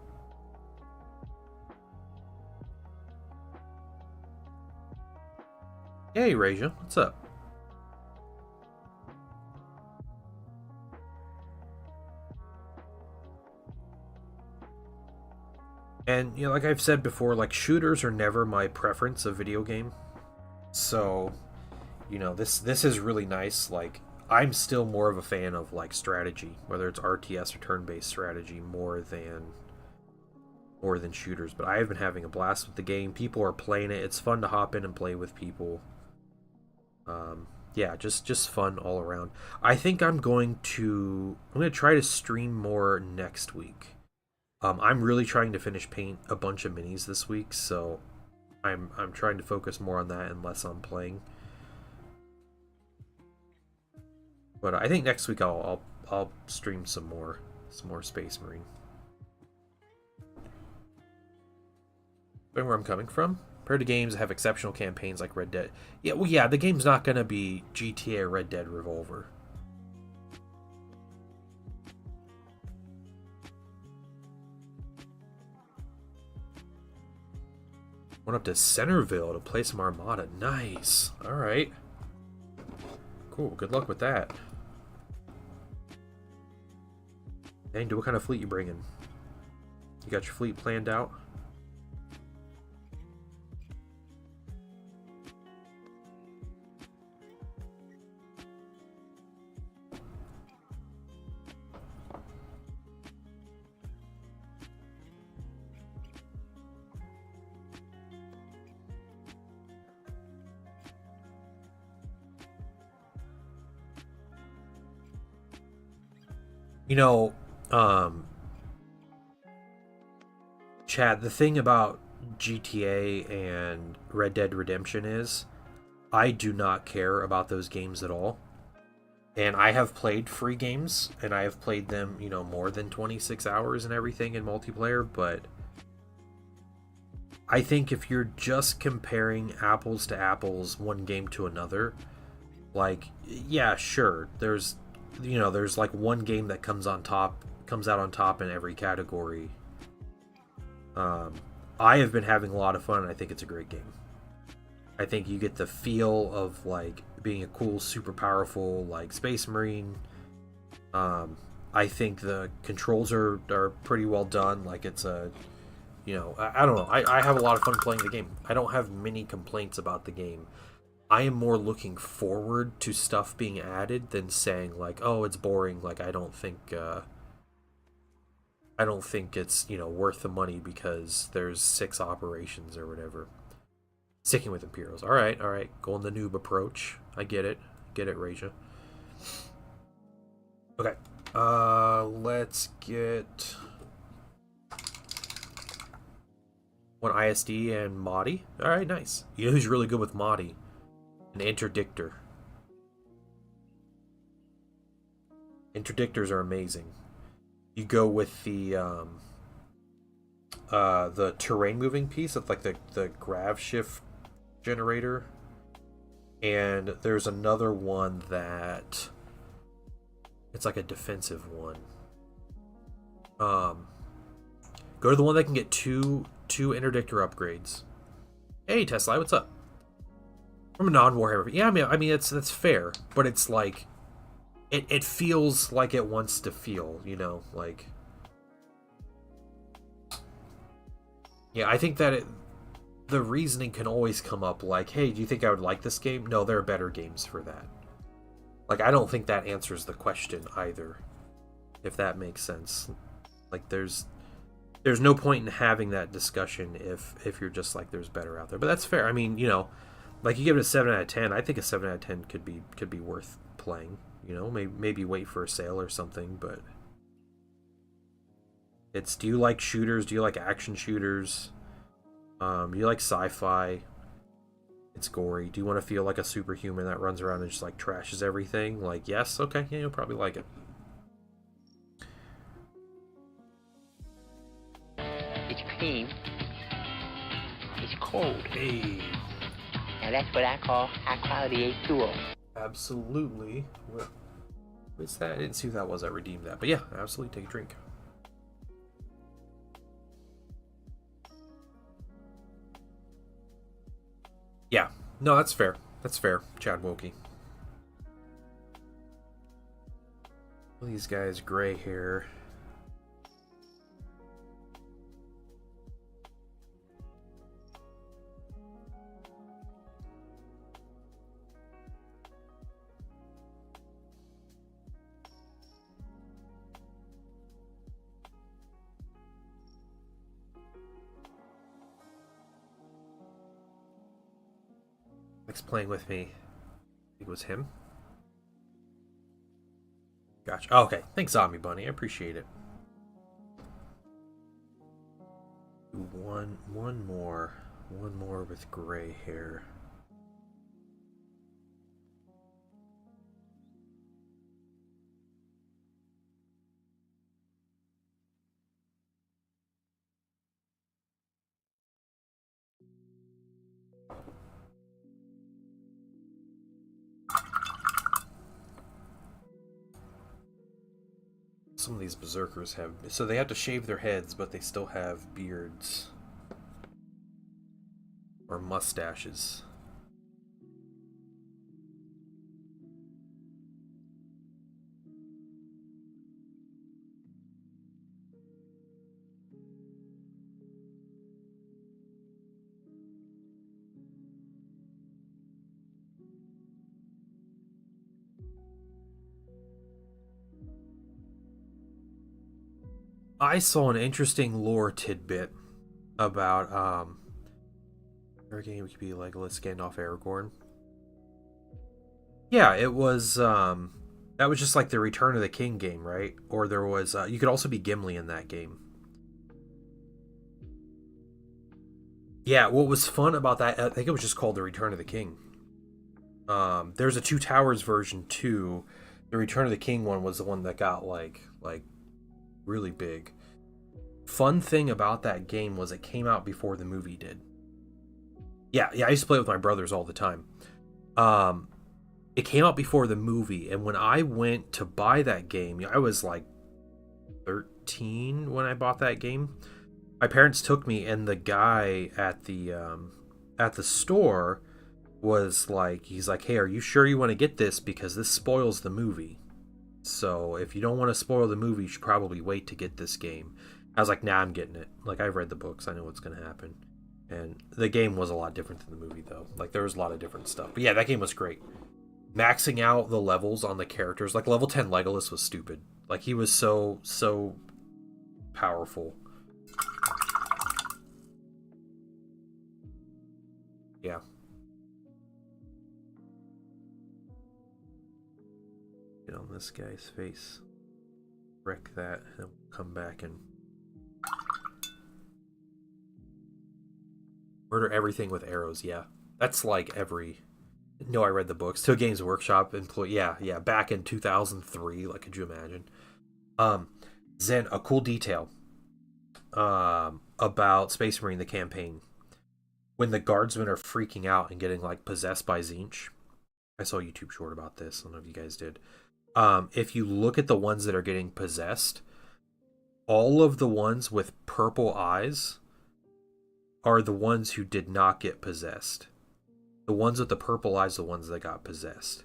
Hey, Raja. What's up? And, you know, like I've said before, like, shooters are never my preference of video game. So, you know, this is really nice. Like, I'm still more of a fan of, like, strategy, whether it's RTS or turn-based strategy, more than shooters. But I have been having a blast with the game. People are playing it. It's fun to hop in and play with people. Yeah, just fun all around. I think I'm going to try to stream more next week. I'm really trying to finish paint a bunch of minis this week, so I'm trying to focus more on that and less on playing. But I think next week I'll stream some more Space Marine. Where I'm coming from? Compared to games that have exceptional campaigns like Red Dead. Yeah, well, yeah, the game's not gonna be GTA or Red Dead Revolver. Went up to Centerville to play some Armada. Nice. Alright. Cool. Good luck with that. Dang, what kind of fleet you bringing? You got your fleet planned out? You know, Chad, the thing about GTA and Red Dead Redemption is I do not care about those games at all. And I have played free games, and I have played them, you know, more than 26 hours and everything in multiplayer, but I think if you're just comparing apples to apples, one game to another, like, yeah, sure, there's like one game that comes out on top in every category. I have been having a lot of fun, and I think it's a great game. I think you get the feel of, like, being a cool, super powerful, like, Space Marine. I think the controls are pretty well done. Like, it's a, you know, I don't know. I have a lot of fun playing the game. I don't have many complaints about the game. I am more looking forward to stuff being added than saying, like, oh, it's boring. Like, I don't think it's, you know, worth the money because there's 6 operations or whatever. Sticking with Imperials. All right. Going the noob approach. I get it. Raja. Okay. Let's get one ISD and Mahdi. All right, nice. You know who's really good with Mahdi? An interdictor. Interdictors are amazing. You go with the terrain moving piece. It's like the grav shift generator, and there's another one that it's like a defensive one. Go to the one that can get two interdictor upgrades. Hey Tesla, what's up? From a non-Warhammer. Yeah, I mean that's fair, but it's like it feels like it wants to feel, you know, like, yeah, I think that the reasoning can always come up like, hey, do you think I would like this game? No, there are better games for that. Like, I don't think that answers the question either. if that makes sense. Like there's no point in having that discussion if you're just like there's better out there. But that's fair. I mean, like you give it a 7 out of 10. I think a 7 out of 10 could be worth playing. Maybe wait for a sale or something. But do you like shooters? Do you like action shooters? Do you like sci-fi? It's gory. Do you want to feel like a superhuman that runs around and just like trashes everything? Like, yes, okay, yeah, you'll probably like it. It's clean. It's cold. Hey. Now that's what I call high quality H2O. Absolutely. What's that? I didn't see who that was. I redeemed that. But yeah, absolutely take a drink. Yeah. No, that's fair. That's fair, Chad Wokey. These guys, gray hair. Likes playing with me. I think it was him. Gotcha. Oh, okay. Thanks, Zombie Bunny. I appreciate it. One more. One more with gray hair. Some of these berserkers have... So they have to shave their heads, but they still have beards. Or mustaches. I saw an interesting lore tidbit about our game could be Legolas, Gandalf, Aragorn. Yeah, it was that was just like the Return of the King game, right? Or there was you could also be Gimli in that game. Yeah, what was fun about that, I think it was just called the Return of the King. There's a Two Towers version too. The Return of the King one was the one that got like really big. Fun thing about that game was it came out before the movie did. Yeah, I used to play it with my brothers all the time. It came out before the movie, and when I went to buy that game, I was like 13 when I bought that game. My parents took me, and the guy at the store was like, he's like, "Hey, are you sure you want to get this? Because this spoils the movie. So if you don't want to spoil the movie, you should probably wait to get this game." I was like, "Nah, I'm getting it. Like, I've read the books. I know what's going to happen." And the game was a lot different than the movie, though. Like, there was a lot of different stuff. But yeah, that game was great. Maxing out the levels on the characters. Like, level 10 Legolas was stupid. Like, he was so powerful. Yeah. Get on this guy's face. Wreck that. And we'll come back and murder everything with arrows. Yeah. That's like every... No, I read the books. Till Games Workshop employee. Yeah. Back in 2003. Like, could you imagine? Zen, a cool detail about Space Marine, the campaign. When the guardsmen are freaking out and getting, like, possessed by Tzeentch. I saw a YouTube short about this. I don't know if you guys did. If you look at the ones that are getting possessed, all of the ones with purple eyes are the ones who did not get possessed. The ones with the purple eyes are the ones that got possessed.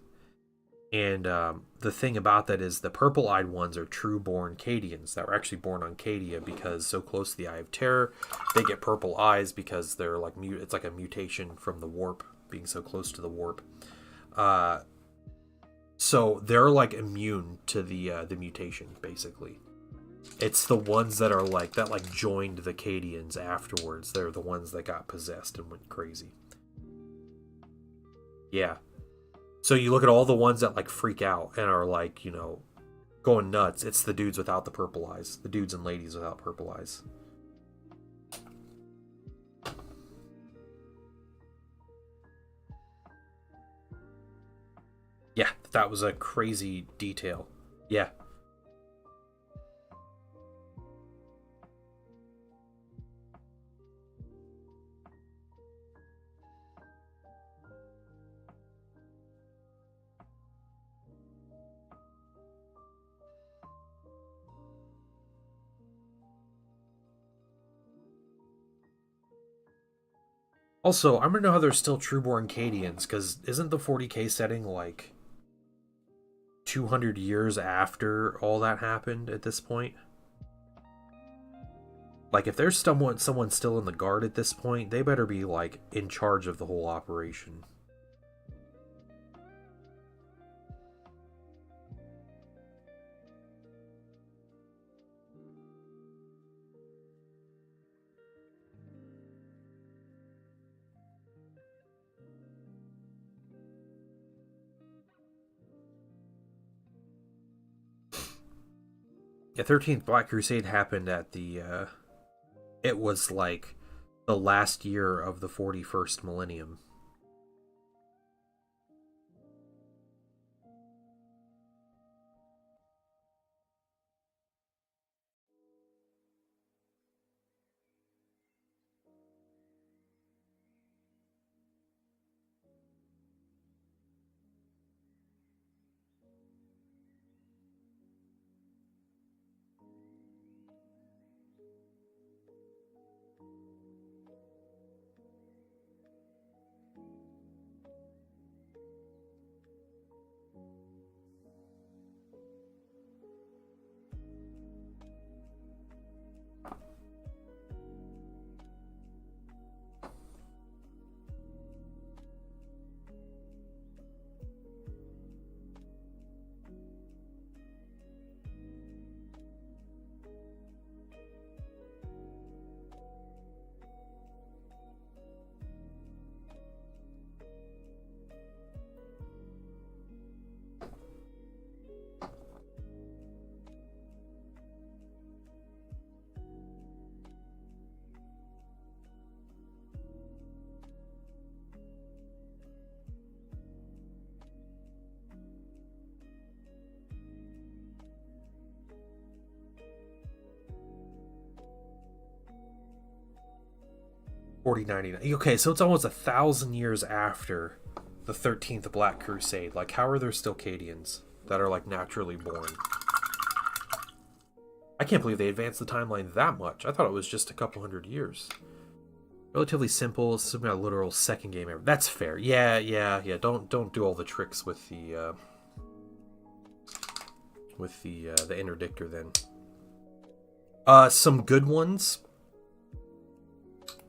And the thing about that is the purple-eyed ones are true-born Cadians that were actually born on Cadia because so close to the Eye of Terror, they get purple eyes because they're like it's like a mutation from the warp, being so close to the warp. So So they're like immune to the mutation, basically. It's the ones that are like that like joined the Cadians afterwards. They're the ones that got possessed and went crazy. Yeah. So you look at all the ones that like freak out and are like, you know, going nuts. It's the dudes without the purple eyes. The dudes and ladies without purple eyes. Yeah, that was a crazy detail. Yeah. Also, I want to know how there's still Trueborn Cadians, because isn't the 40k setting like 200 years after all that happened at this point? Like, if there's someone still in the guard at this point, they better be, like, in charge of the whole operation. The 13th Black Crusade happened at the, it was, like, the last year of the 41st millennium. $40.99. Okay, so it's almost 1,000 years after the 13th Black Crusade. Like, how are there still Cadians that are, like, naturally born? I can't believe they advanced the timeline that much. I thought it was just a couple hundred years. Relatively simple. It's a literal second game ever. That's fair. Yeah. Don't do all the tricks with the interdictor then. Some good ones.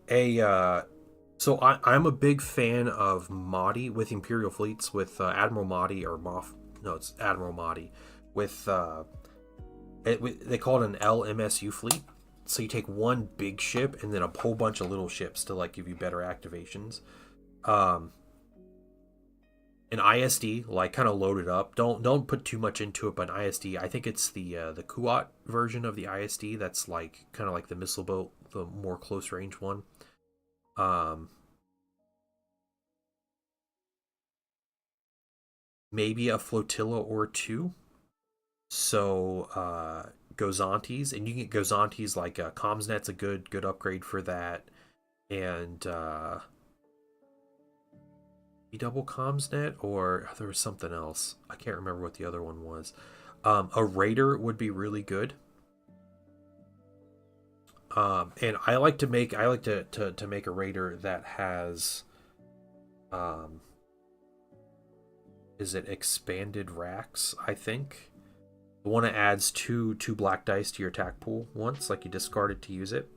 So I'm a big fan of Mahdi with Imperial fleets, with Admiral Mahdi or Moff. No, it's Admiral Mahdi with they call it an LMSU fleet. So you take one big ship and then a whole bunch of little ships to like give you better activations. An ISD, like kind of loaded up. Don't put too much into it, but an ISD, I think it's the Kuat version of the ISD that's like kind of like the missile boat, the more close range one. Maybe a flotilla or two. So Gozantes, and you can get Gozantes like Comsnet's a good upgrade for that, and double Comsnet, or there was something else. I can't remember what the other one was. A Raider would be really good. And I like to make make a Raider that has is it expanded racks, I think. The one that adds two black dice to your attack pool once, like you discard it to use it.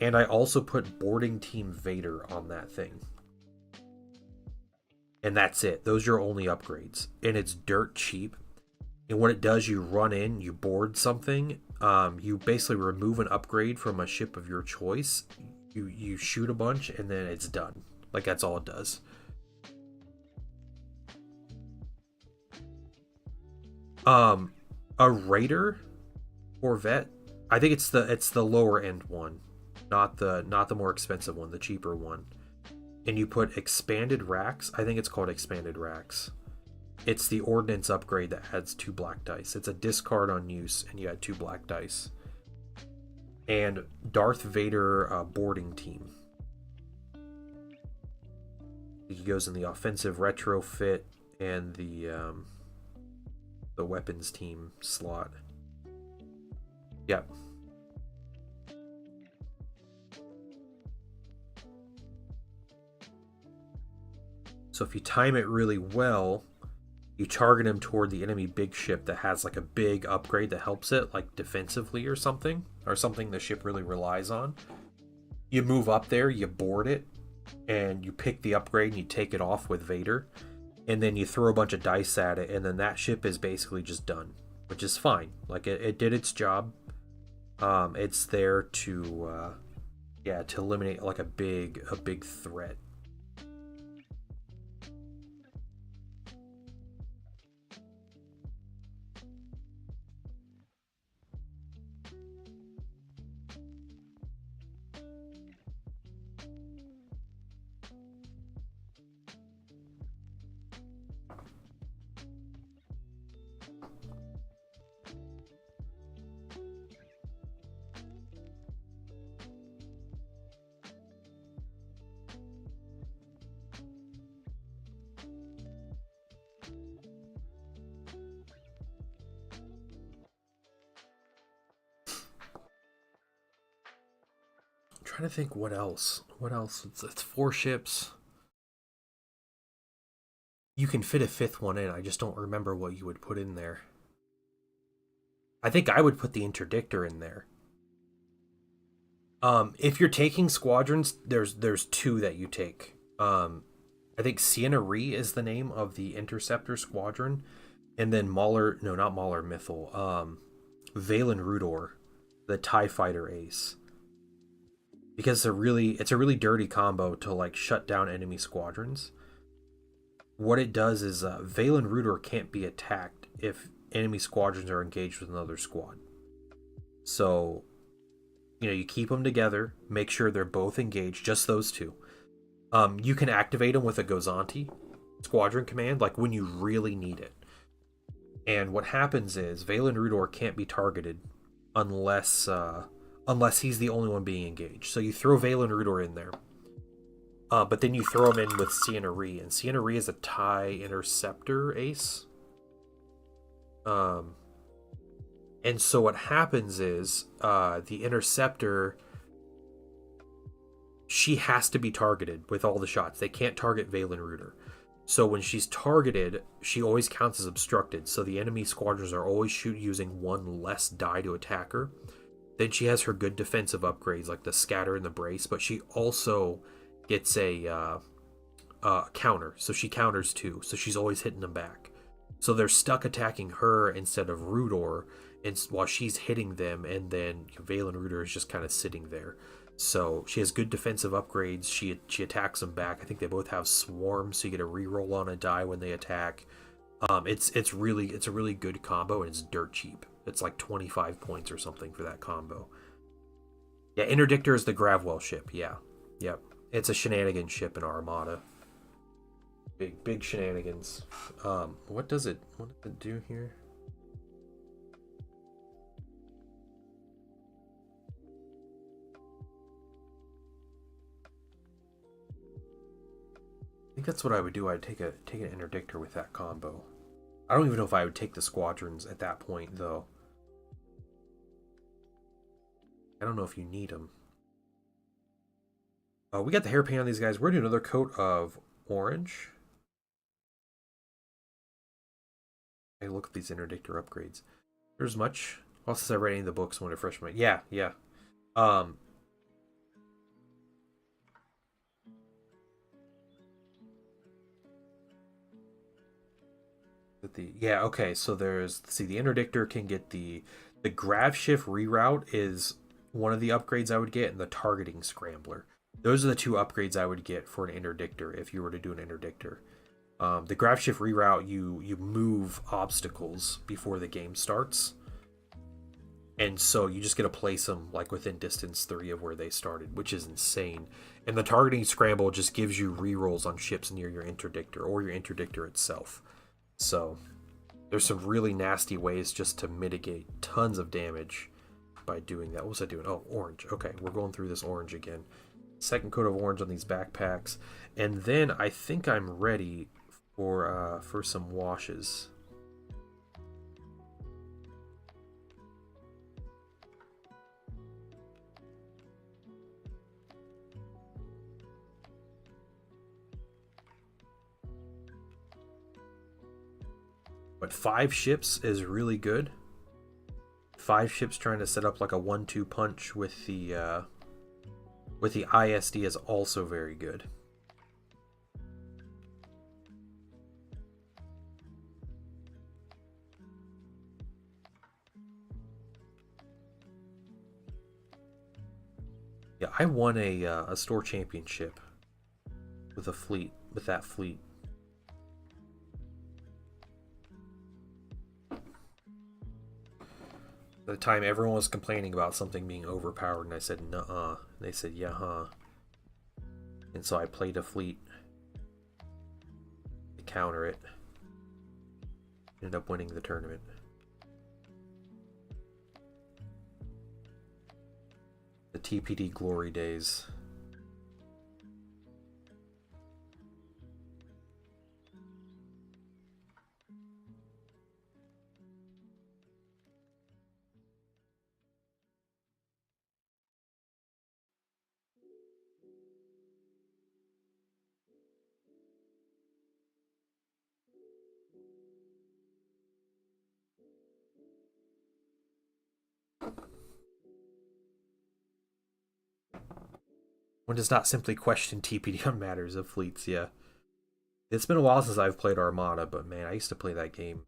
And I also put boarding team Vader on that thing. and that's it. Those are your only upgrades, and it's dirt cheap. And what it does, you run in, you board something, you basically remove an upgrade from a ship of your choice, you shoot a bunch, and then it's done. Like, that's all it does. A Raider Corvette, I think it's the lower end one, not the more expensive one, the cheaper one. And you put expanded racks. I think it's called expanded racks. It's the ordnance upgrade that adds 2 black dice. It's a discard on use, and you add 2 black dice. And Darth Vader boarding team. He goes in the offensive retrofit and the weapons team slot. Yep. So if you time it really well, you target him toward the enemy big ship that has like a big upgrade that helps it, like defensively or something the ship really relies on. You move up there, you board it, and you pick the upgrade and you take it off with Vader, and then you throw a bunch of dice at it, and then that ship is basically just done, which is fine. Like, it did its job. It's there to eliminate like a big threat. Trying to think what else. It's 4 ships. You can fit a 5th one in. I just don't remember what you would put in there. I think I would put the interdictor in there. If you're taking squadrons, there's 2 that you take. I think Sienna Ree is the name of the interceptor squadron, and then Mythal. Valen Rudor, the TIE fighter ace. Because it's a really dirty combo to like shut down enemy squadrons. What it does is Valen Rudor can't be attacked if enemy squadrons are engaged with another squad. So, you keep them together, make sure they're both engaged, just those 2. You can activate them with a Gozanti squadron command, like when you really need it. And what happens is Valen Rudor can't be targeted unless he's the only one being engaged. So you throw Valen Rudor in there. But then you throw him in with Sienna Ree. And Sienna Ree is a TIE interceptor ace. And so what happens is the interceptor, she has to be targeted with all the shots. They can't target Valen Rudor. So when she's targeted, she always counts as obstructed. So the enemy squadrons are always using 1 less die to attack her. Then she has her good defensive upgrades like the scatter and the brace, but she also gets a counter. So she counters 2, so she's always hitting them back. So they're stuck attacking her instead of Rudor, and while she's hitting them, and then Valen Rudor is just kind of sitting there. So she has good defensive upgrades. She attacks them back. I think they both have swarm, so you get a reroll on a die when they attack. It's a really good combo, and it's dirt cheap. It's like 25 points or something for that combo. Yeah, Interdictor is the Gravwell ship. Yeah, yep. It's a shenanigan ship in Armada. Big shenanigans. What does it do here? I think that's what I would do. I'd take an Interdictor with that combo. I don't even know if I would take the squadrons at that point, though. I don't know if you need them. We got the hair paint on these guys. We're doing another coat of orange. I look at these Interdictor upgrades. There's much. Also, since I read any of the books, I want to refresh my. Yeah. Yeah, okay, so there's, see, the interdictor can get the grav shift reroute is one of the upgrades I would get, and the targeting scrambler. Those are the two upgrades I would get for an interdictor if you were to do an interdictor. The grav shift reroute, you move obstacles before the game starts, and so you just get to place them like within distance 3 of where they started, which is insane. And the targeting scramble just gives you rerolls on ships near your interdictor or your interdictor itself. So there's some really nasty ways just to mitigate tons of damage by doing that. What was I doing? Oh, orange. Okay, we're going through this orange again. Second coat of orange on these backpacks, and then I think I'm ready for some washes. But 5 ships is really good. 5 ships trying to set up like a 1-2 punch with the ISD is also very good. Yeah, I won a store championship with that fleet. At the time, everyone was complaining about something being overpowered, and I said, nuh-uh. They said, yeah, huh. And so I played a fleet to counter it. Ended up winning the tournament. The TPD glory days. One does not simply question TPD on matters of fleets, yeah. It's been a while since I've played Armada, but man, I used to play that game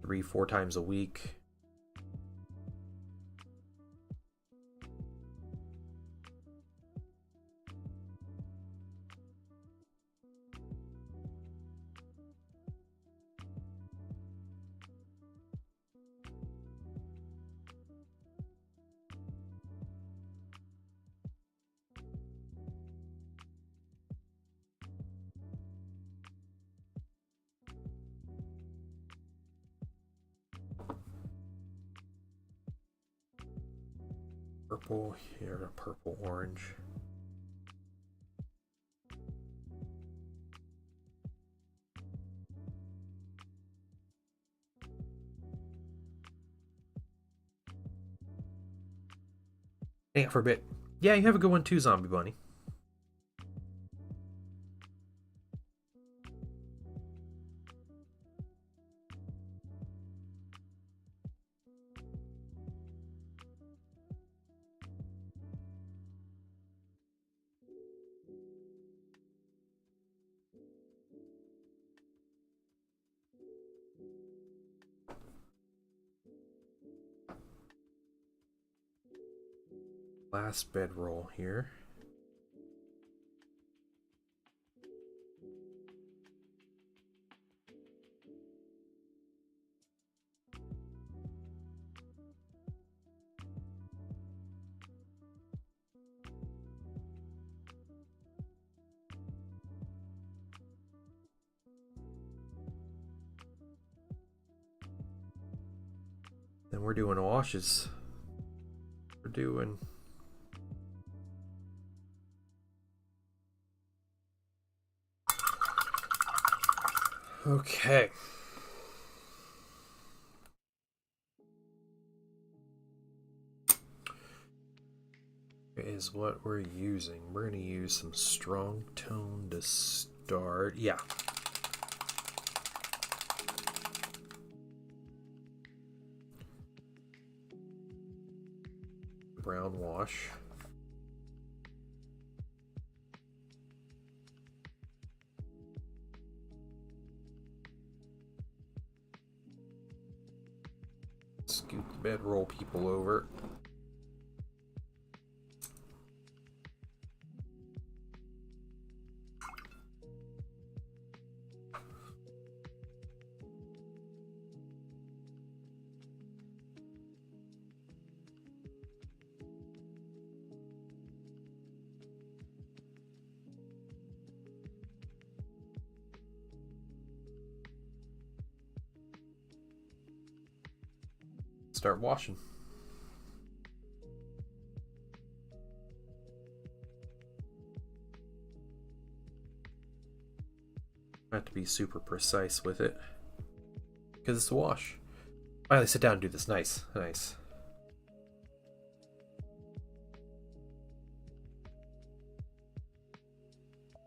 3-4 times a week. Purple here, purple, orange. Hang out for a bit. Yeah, you have a good one too, Zombie Bunny. Last bedroll here. Then we're doing washes. We're doing... Okay. Is what we're using. We're going to use some strong tone to start. Yeah. Brown wash. scoot the bed, roll people over. Start washing. I have to be super precise with it because it's a wash. Finally, sit down and do this. Nice, nice.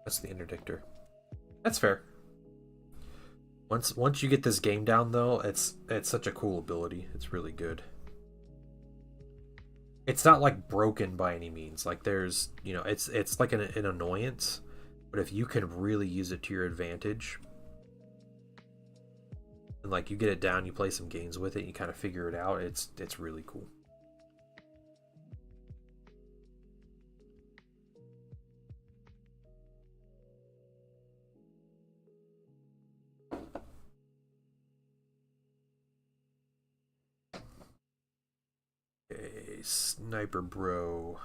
That's the interdictor. That's fair. Once you get this game down, though, it's such a cool ability. It's really good. It's not like broken by any means. Like there's, you know, it's like an annoyance, but if you can really use it to your advantage, and like you get it down, you play some games with it, you kind of figure it out. It's really cool. Sniper bro.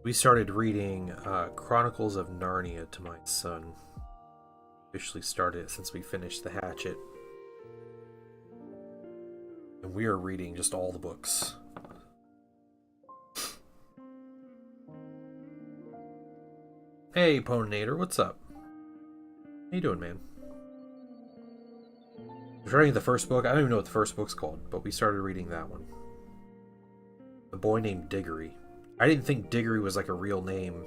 We started reading Chronicles of Narnia to my son. Officially started it since we finished The Hatchet. And we are reading just all the books. Hey, Ponator, what's up? How you doing, man? We're reading the first book. I don't even know what the first book's called, but we started reading that one. A Boy Named Diggory. I didn't think Diggory was like a real name.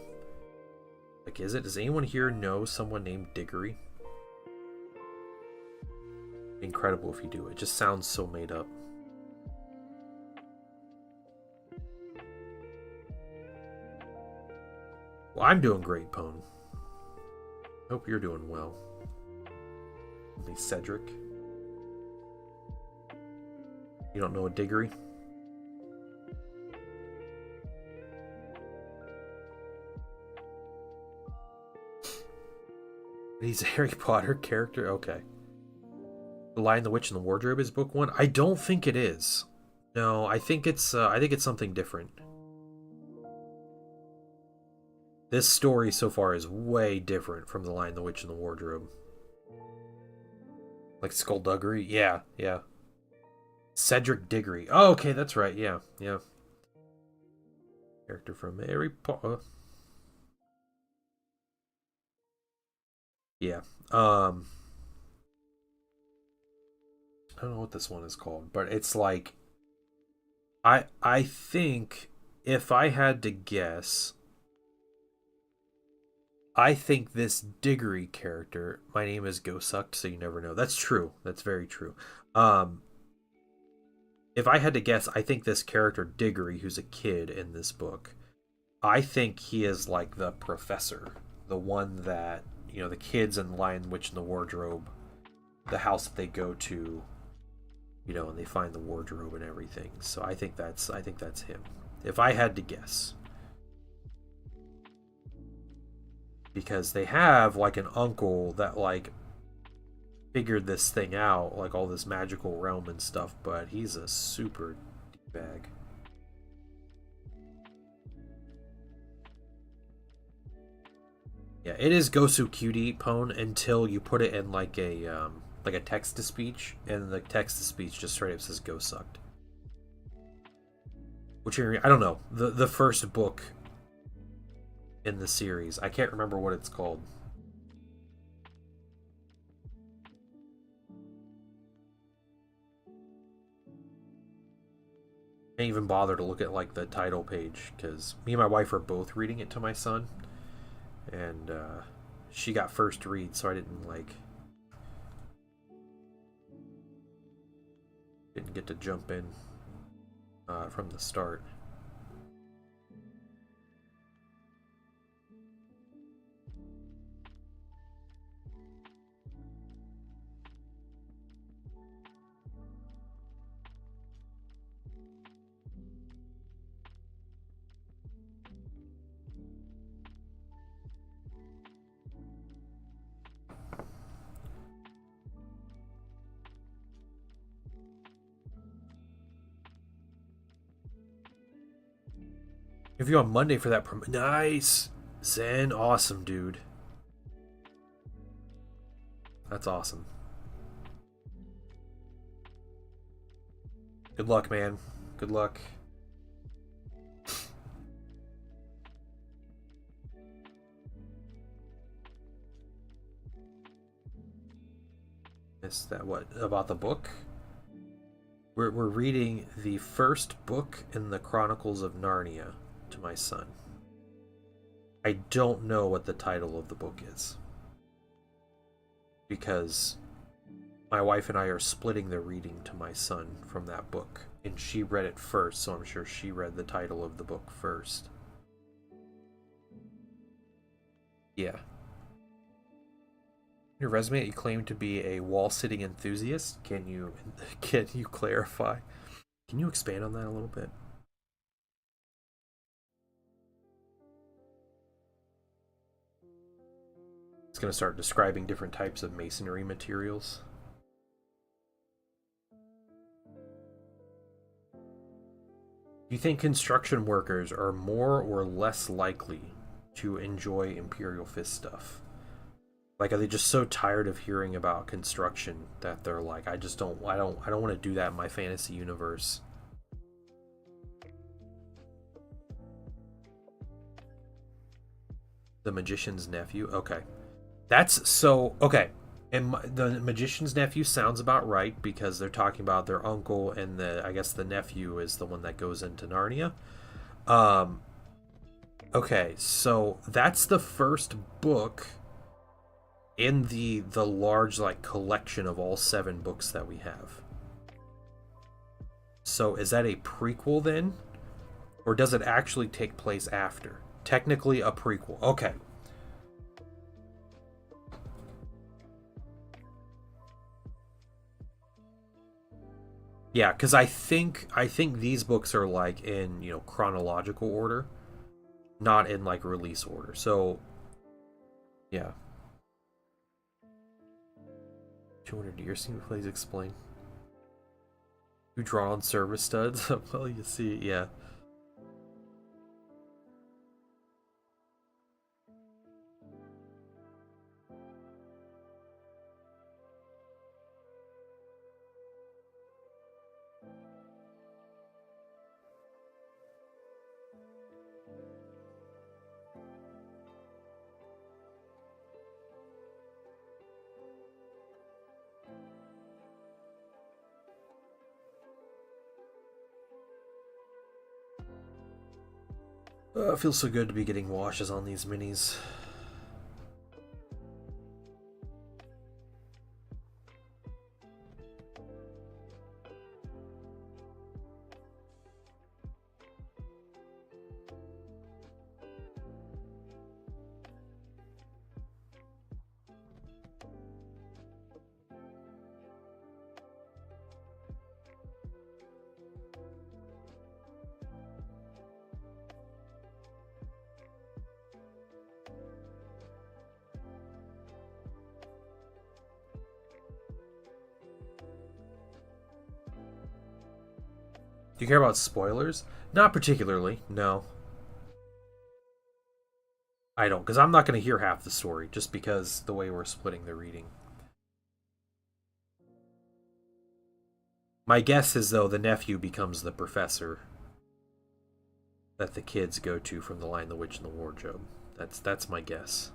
Like, is it? Does anyone here know someone named Diggory? Incredible if you do. It just sounds so made up. Well, I'm doing great, Pone. Hope you're doing well. Hey, Cedric. You don't know a Diggory? He's a Harry Potter character? Okay. The Lion, the Witch, and the Wardrobe is book 1? I don't think it is. No, I think it's something different. This story so far is way different from The Lion, the Witch, and the Wardrobe. Like Skullduggery? Yeah, yeah. Cedric Diggory. Oh, okay, that's right. Yeah, yeah. Character from Harry Potter. Yeah. I don't know what this one is called, but it's like I think if I had to guess, I think this Diggory character, my name is Go Sucked, so you never know. That's true. That's very true. If I had to guess, I think this character Diggory, who's a kid in this book, I think he is like the professor, the one that, you know, the kids in Lion, Witch, and the Wardrobe, the house that they go to, you know, and they find the wardrobe and everything. So I think that's him. If I had to guess. Because they have like an uncle that like figured this thing out, like all this magical realm and stuff, but he's a super bag. Yeah, it is Gosu Cutie Pwn until you put it in like a text to speech, and the text to speech just straight up says "Go sucked." Which I don't know. The first book in the series, I can't remember what it's called. I can't even bother to look at like the title page because me and my wife are both reading it to my son, and she got first read, so I didn't get to jump in from the start. If you on Monday for that nice Zen, awesome, dude. That's awesome. Good luck, man. Good luck. Is that what about the book? We're reading the first book in the Chronicles of Narnia to my son. I don't know what the title of the book is because my wife and I are splitting the reading to my son from that book, and she read it first, so I'm sure she read the title of the book first. Yeah. Your resume, you claim to be a wall-sitting enthusiast. Can you clarify? Can you expand on that a little bit? It's going to start describing different types of masonry materials. Do you think construction workers are more or less likely to enjoy Imperial Fist stuff? Like, are they just so tired of hearing about construction that they're like, I don't want to do that in my fantasy universe. The Magician's Nephew? Okay. That's so... Okay. And the Magician's Nephew sounds about right because they're talking about their uncle, and I guess the nephew is the one that goes into Narnia. Okay, so that's the first book in the large like collection of all 7 books that we have. So is that a prequel then? Or does it actually take place after? Technically a prequel. Okay. Yeah, because I think these books are like in, chronological order, not in like release order. So yeah. 200 years. Can you please explain? You draw on service studs? Well, you see, yeah. It feels so good to be getting washes on these minis. Do you care about spoilers? Not particularly, no. I don't, because I'm not going to hear half the story just because the way we're splitting the reading. My guess is, though, the nephew becomes the professor that the kids go to from The Lion, the Witch, and the Wardrobe. That's my guess.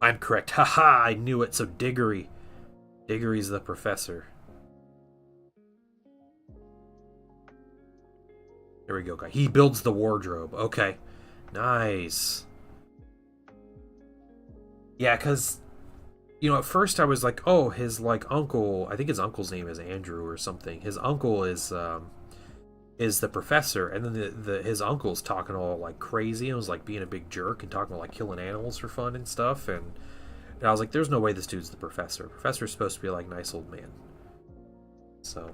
I'm correct. Haha, I knew it. So Diggory. Diggory's the professor. There we go, guy. He builds the wardrobe. Okay. Nice. Yeah, because, you know, at first I was like, oh, his, like, uncle, I think his uncle's name is Andrew or something. His uncle is the professor, and then his uncle's talking all, like, crazy and was, like, being a big jerk and talking about, like, killing animals for fun and stuff, and I was like, there's no way this dude's the professor. The professor's supposed to be, like, nice old man. So...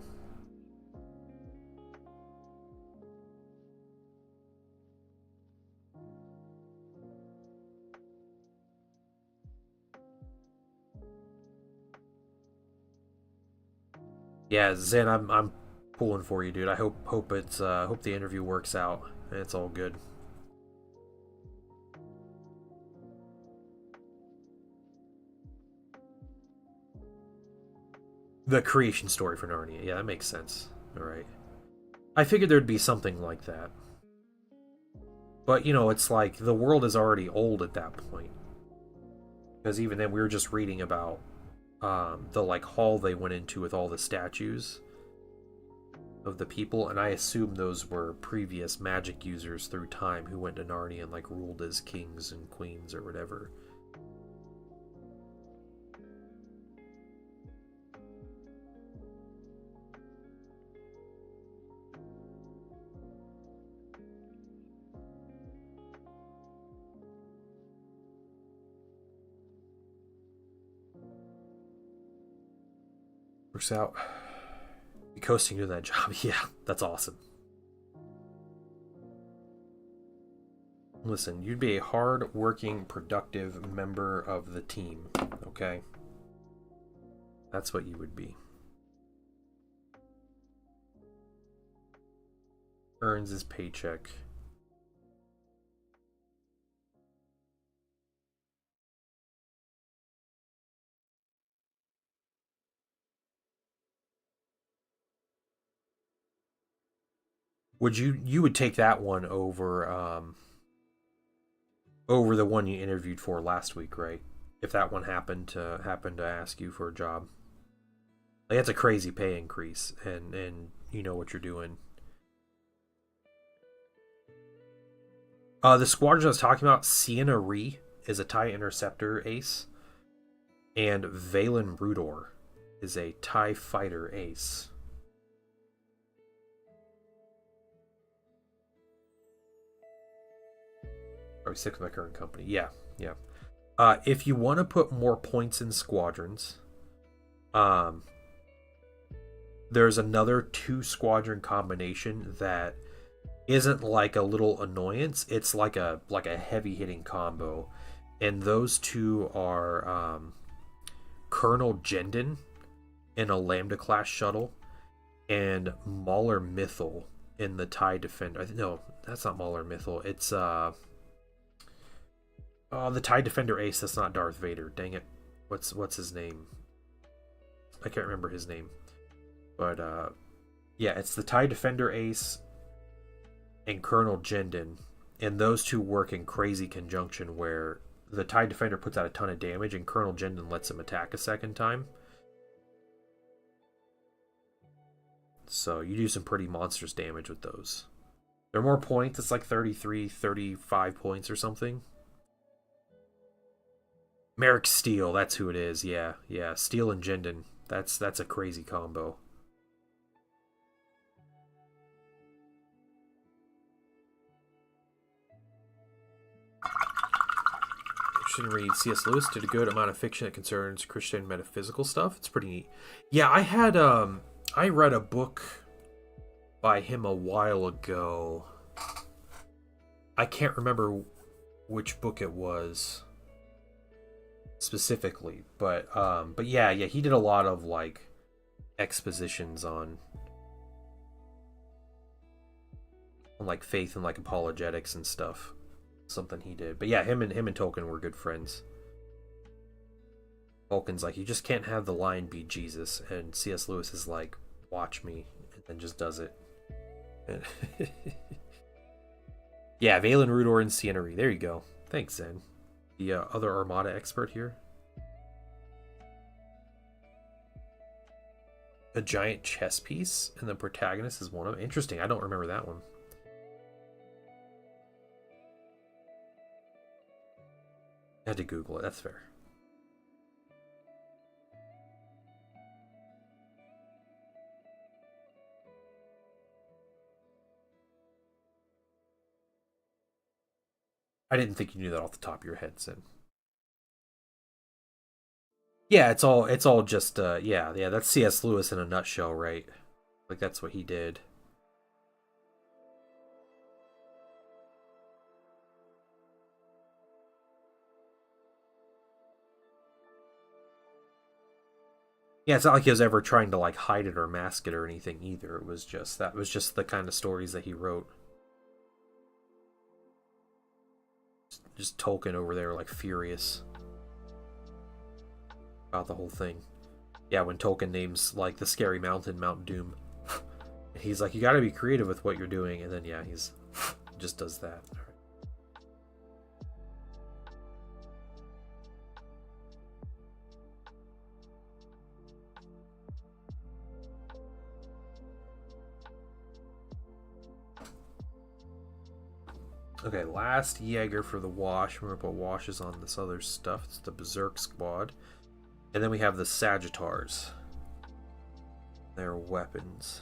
yeah, Zen, I'm pulling for you, dude. I hope the interview works out and it's all good. The creation story for Narnia. Yeah, that makes sense. All right. I figured there'd be something like that. But, you know, it's like the world is already old at that point. Because even then we were just reading about the like hall they went into with all the statues of the people, and I assume those were previous magic users through time who went to Narnia and like ruled as kings and queens or whatever. Works out. Be coasting to that job. Yeah, that's awesome. Listen, you'd be a hard-working, productive member of the team, okay? That's what you would be. Earns his paycheck. Would you would take that one over the one you interviewed for last week, right? If that one happened to ask you for a job. Like, that's a crazy pay increase, and you know what you're doing. The squadron I was talking about, Sienna Ree is a TIE Interceptor ace, and Valen Rudor is a TIE Fighter ace. Probably stick with my current company. Yeah. If you want to put more points in squadrons, there's another 2 squadron combination that isn't like a little annoyance. It's like a heavy hitting combo, and those 2 are Colonel Jendon in a Lambda class shuttle, and Mauler Mythel in the TIE Defender. No, that's not Mauler Mythel. It's the TIE Defender ace. That's not Darth Vader. Dang it. What's his name? I can't remember his name. But yeah, it's the TIE Defender ace and Colonel Jendon, and those 2 work in crazy conjunction where the TIE Defender puts out a ton of damage and Colonel Jendon lets him attack a second time. So you do some pretty monstrous damage with those. They're more points. It's like 33, 35 points or something. Merrick Steele, that's who it is. Yeah. Steele and Jendon. That's a crazy combo. Christian read C.S. Lewis did a good amount of fiction that concerns Christian metaphysical stuff. It's pretty neat. Yeah, I read a book by him a while ago. I can't remember which book it was. specifically, but yeah, he did a lot of like expositions on like faith and like apologetics and stuff. Something he did. But yeah, him and Tolkien were good friends. Tolkien's like, you just can't have the lion be Jesus, and C.S. Lewis is like, watch me, and then just does it. Yeah, Valen, Rudor, and Cienery. There you go. Thanks, Zen. The other Armada expert here. A giant chess piece, and the protagonist is one of them. Interesting. I don't remember that one. I had to Google it. That's fair. I didn't think you knew that off the top of your head, Sid. Yeah, it's all just yeah, that's C.S. Lewis in a nutshell, right? Like that's what he did. Yeah, it's not like he was ever trying to like hide it or mask it or anything either. It was just that was just the kind of stories that he wrote. Just Tolkien over there like furious about the whole thing. Yeah, when Tolkien names like the scary mountain Mount Doom. He's like, you gotta be creative with what you're doing, and then yeah, he's just does that. Okay, last Jaeger for the Wash. We're gonna put washes on this other stuff. It's the Berserk Squad. And then we have the Sagittars. Their weapons.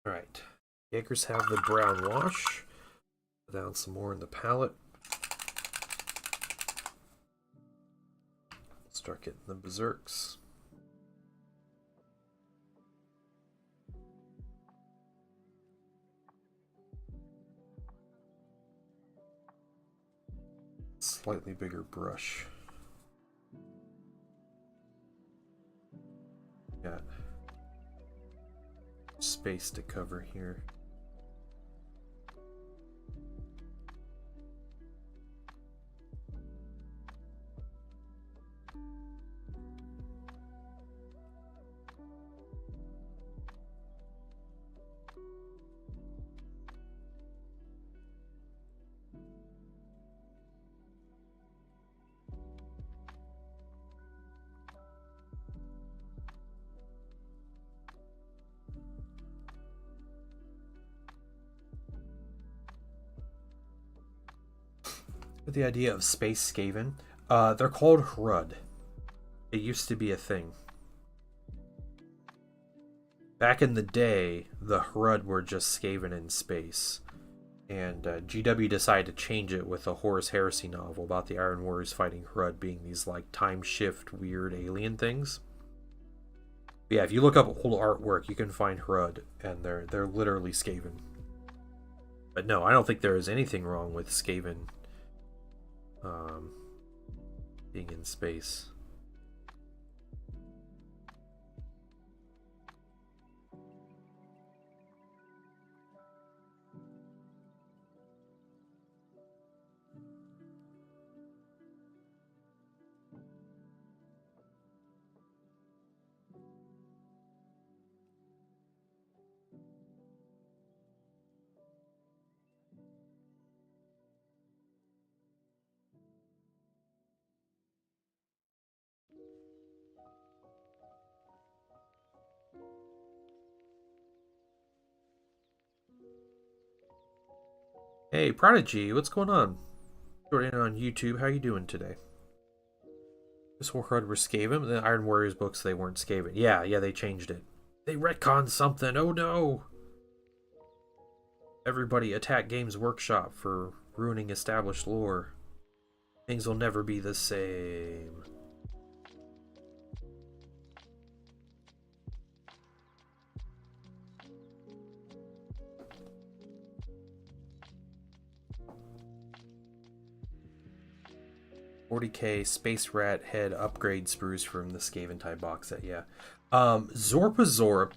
Alright. Jaegers have the brown wash. Put down some more in the palette. Start getting the Berserks. Slightly bigger brush. Got space to cover here. With the idea of space Skaven, they're called Hrud. It used to be a thing. Back in the day, the Hrud were just Skaven in space. And GW decided to change it with a Horus Heresy novel about the Iron Warriors fighting Hrud being these like time shift weird alien things. But yeah, if you look up old artwork, you can find Hrud, and they're literally Skaven. But no, I don't think there is anything wrong with Skaven um, being in space. Hey, Prodigy, what's going on? Joining in on YouTube. How you doing today? This Warcard were Skaven. The Iron Warriors books, they weren't Skaven. Yeah, they changed it. They retconned something. Oh no! Everybody attack Games Workshop for ruining established lore. Things will never be the same. 40k Space Rat Head upgrade sprues from the Skaven box set, yeah. Zorp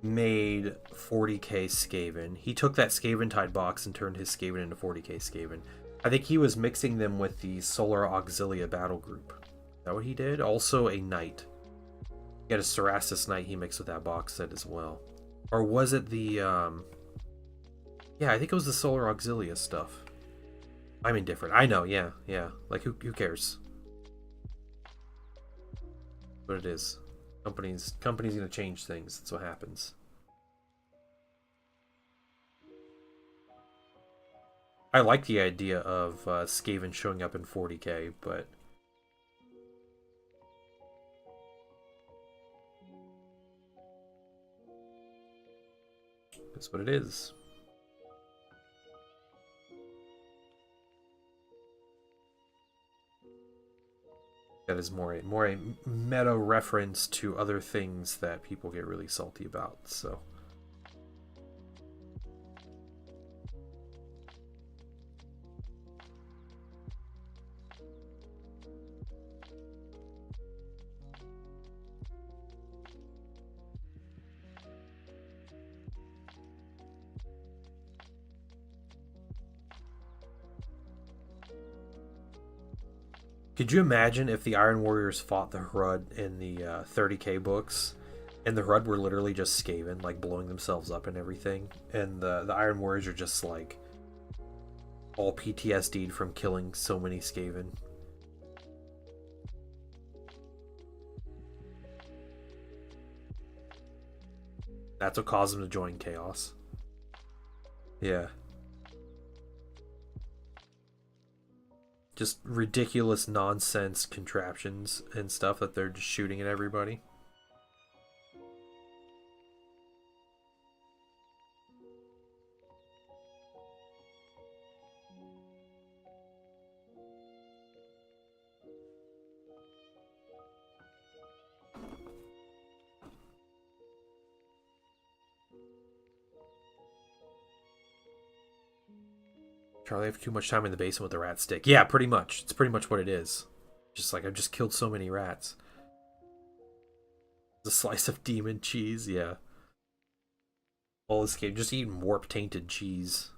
made 40k Skaven. He took that Skaven box and turned his Skaven into 40k Skaven. I think he was mixing them with the Solar Auxilia battle group. Is that what he did? Also a Knight. He had a Cerastus Knight he mixed with that box set as well. Or was it the, yeah, I think it was the Solar Auxilia stuff. I'm indifferent. I know, yeah. Like, who cares? What it is. Company's gonna change things. That's what happens. I like the idea of Skaven showing up in 40k, but that's what it is. That is more a meta reference to other things that people get really salty about, so. Could you imagine if the Iron Warriors fought the Hrud in the 30k books, and the Hrud were literally just Skaven, like blowing themselves up and everything, and the Iron Warriors are just like all PTSD'd from killing so many Skaven? That's what caused them to join Chaos. Yeah. Just ridiculous nonsense contraptions and stuff that they're just shooting at everybody. Charlie, I have too much time in the basement with the rat stick. Yeah, pretty much. It's pretty much what it is. Just like, I've just killed so many rats. The slice of demon cheese, yeah. All this game, just eating warp tainted cheese.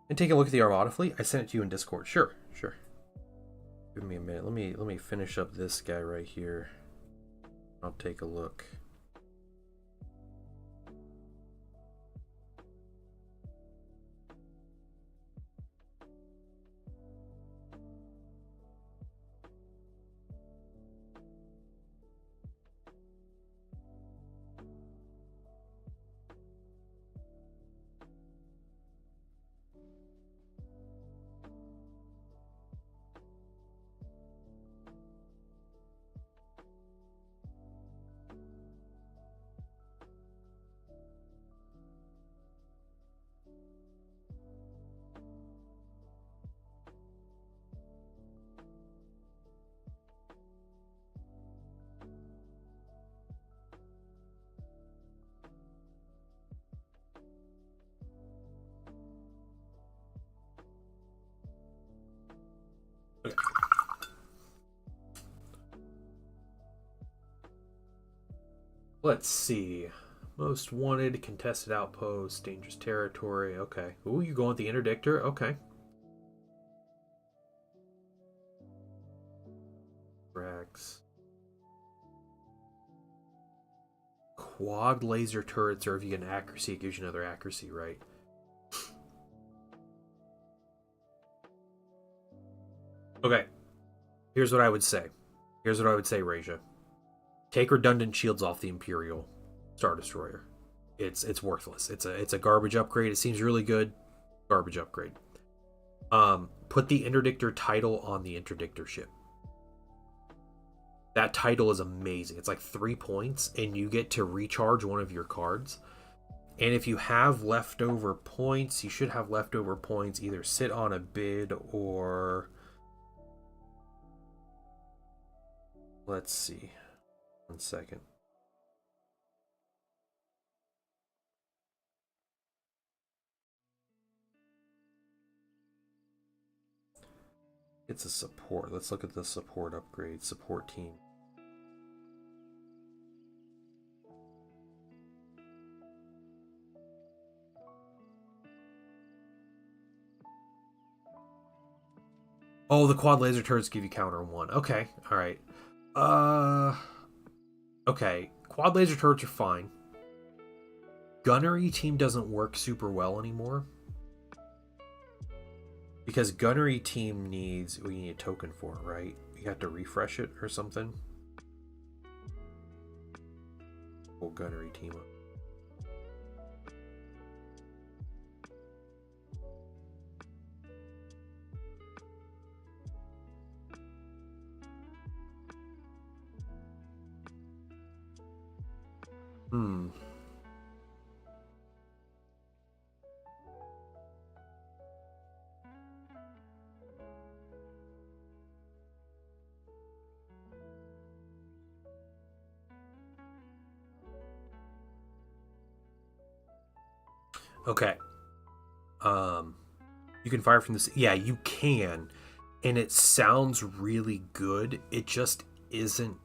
And take a look at the Armada fleet. I sent it to you in Discord. Sure. Give me a minute. Let me finish up this guy right here. I'll take a look. Let's see. Most wanted, contested outpost, dangerous territory. Okay. Ooh, you going with the interdictor? Okay. Rex. Quad laser turrets, or if you get an accuracy, it gives you another accuracy, right? Okay. Here's what I would say. Raja. Take redundant shields off the Imperial Star Destroyer. It's worthless. It's a garbage upgrade. It seems really good. Garbage upgrade. Put the interdictor title on the interdictor ship. That title is amazing. It's like 3 points, and you get to recharge one of your cards. And if you have leftover points, you should have leftover points either sit on a bid or... Let's see. 1 second. It's a support. Let's look at the support upgrade. Support team. Oh, the quad laser turrets give you counter 1. Okay, alright. Okay. Quad laser turrets are fine. Gunnery team doesn't work super well anymore. Because gunnery team needs... We need a token for it, right? You have to refresh it or something. Pull gunnery team up. Okay. You can fire from this. Yeah, you can. And it sounds really good. It just isn't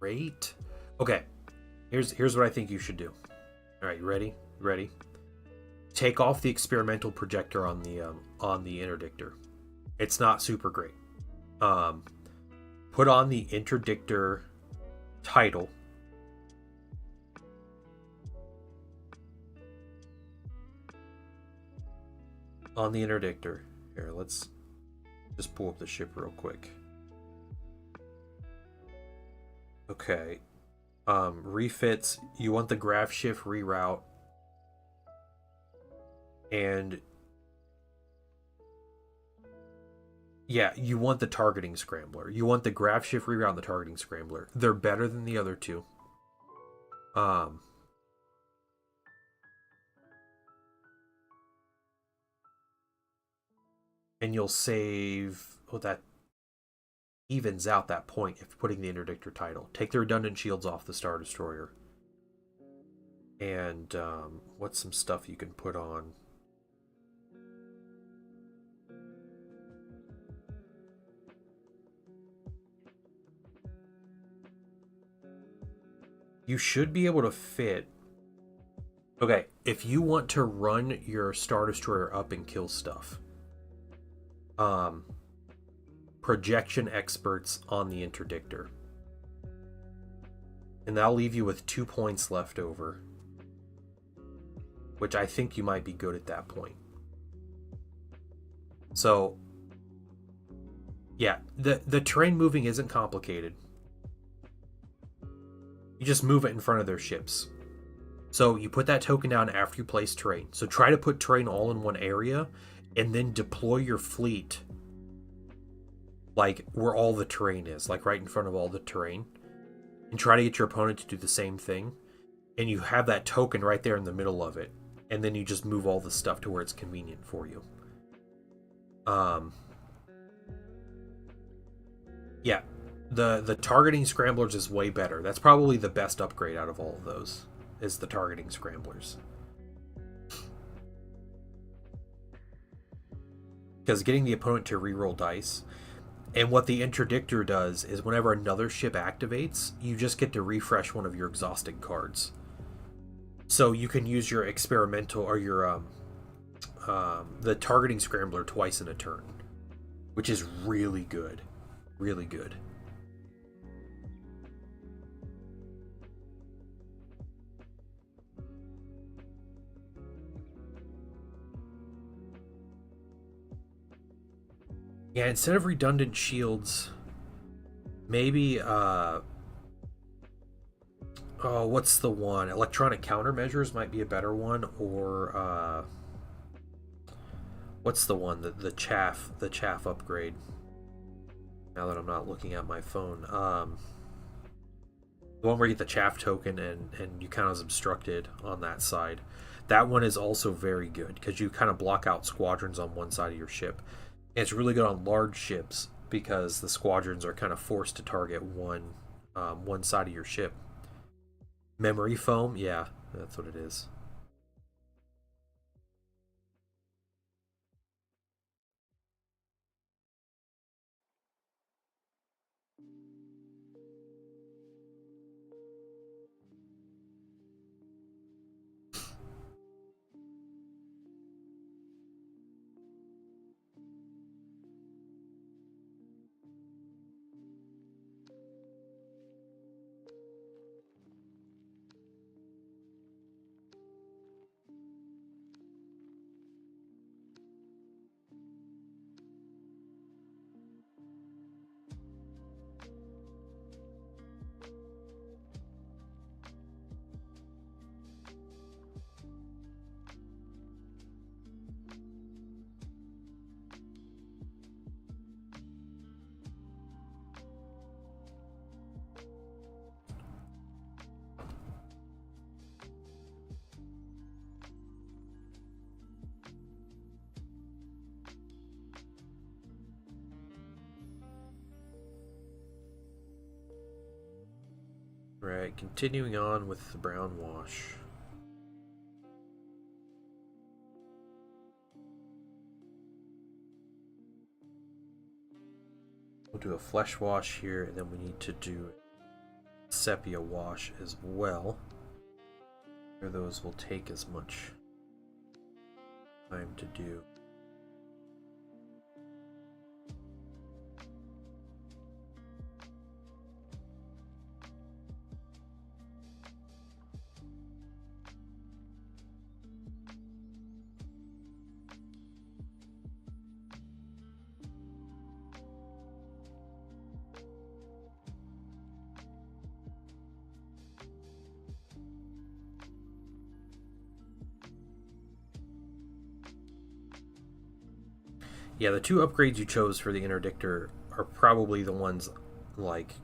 great. Okay. Here's what I think you should do. All right, you ready? Ready? Take off the experimental projector on the interdictor. It's not super great. Put on the interdictor title. On the interdictor. Here, let's just pull up the ship real quick. Okay. Refits. You want the graph shift reroute. And yeah, you want the targeting scrambler. You want the graph shift reroute and the targeting scrambler. They're better than the other two. And you'll save... Oh, that evens out that point if putting the interdictor title. Take the redundant shields off the Star Destroyer. And what's some stuff you can put on? You should be able to fit... Okay, if you want to run your Star Destroyer up and kill stuff, projection experts on the interdictor. And that'll leave you with 2 points left over, which I think you might be good at that point. So, yeah, the terrain moving isn't complicated. You just move it in front of their ships. So you put that token down after you place terrain. So try to put terrain all in one area, and then deploy your fleet like where all the terrain is, like right in front of all the terrain, and try to get your opponent to do the same thing. And you have that token right there in the middle of it, and then you just move all the stuff to where it's convenient for you. Yeah, the targeting scramblers is way better. That's probably the best upgrade out of all of those, is the targeting scramblers. Because getting the opponent to reroll dice, And what the interdictor does is whenever another ship activates, you just get to refresh one of your exhausted cards. So you can use your experimental or your the targeting scrambler twice in a turn, which is really good. Really good. Yeah, instead of redundant shields, maybe what's the one? Electronic countermeasures might be a better one, or what's the one? The chaff upgrade. Now that I'm not looking at my phone. The one where you get the chaff token and you count as obstructed on that side. That one is also very good because you kind of block out squadrons on one side of your ship. And it's really good on large ships because the squadrons are kind of forced to target one side of your ship. Memory foam, yeah, that's what it is. Right, continuing on with the brown wash. We'll do a flesh wash here, and then we need to do a sepia wash as well. Those will take as much time to do. Yeah, the two upgrades you chose for the interdictor are probably the ones, like,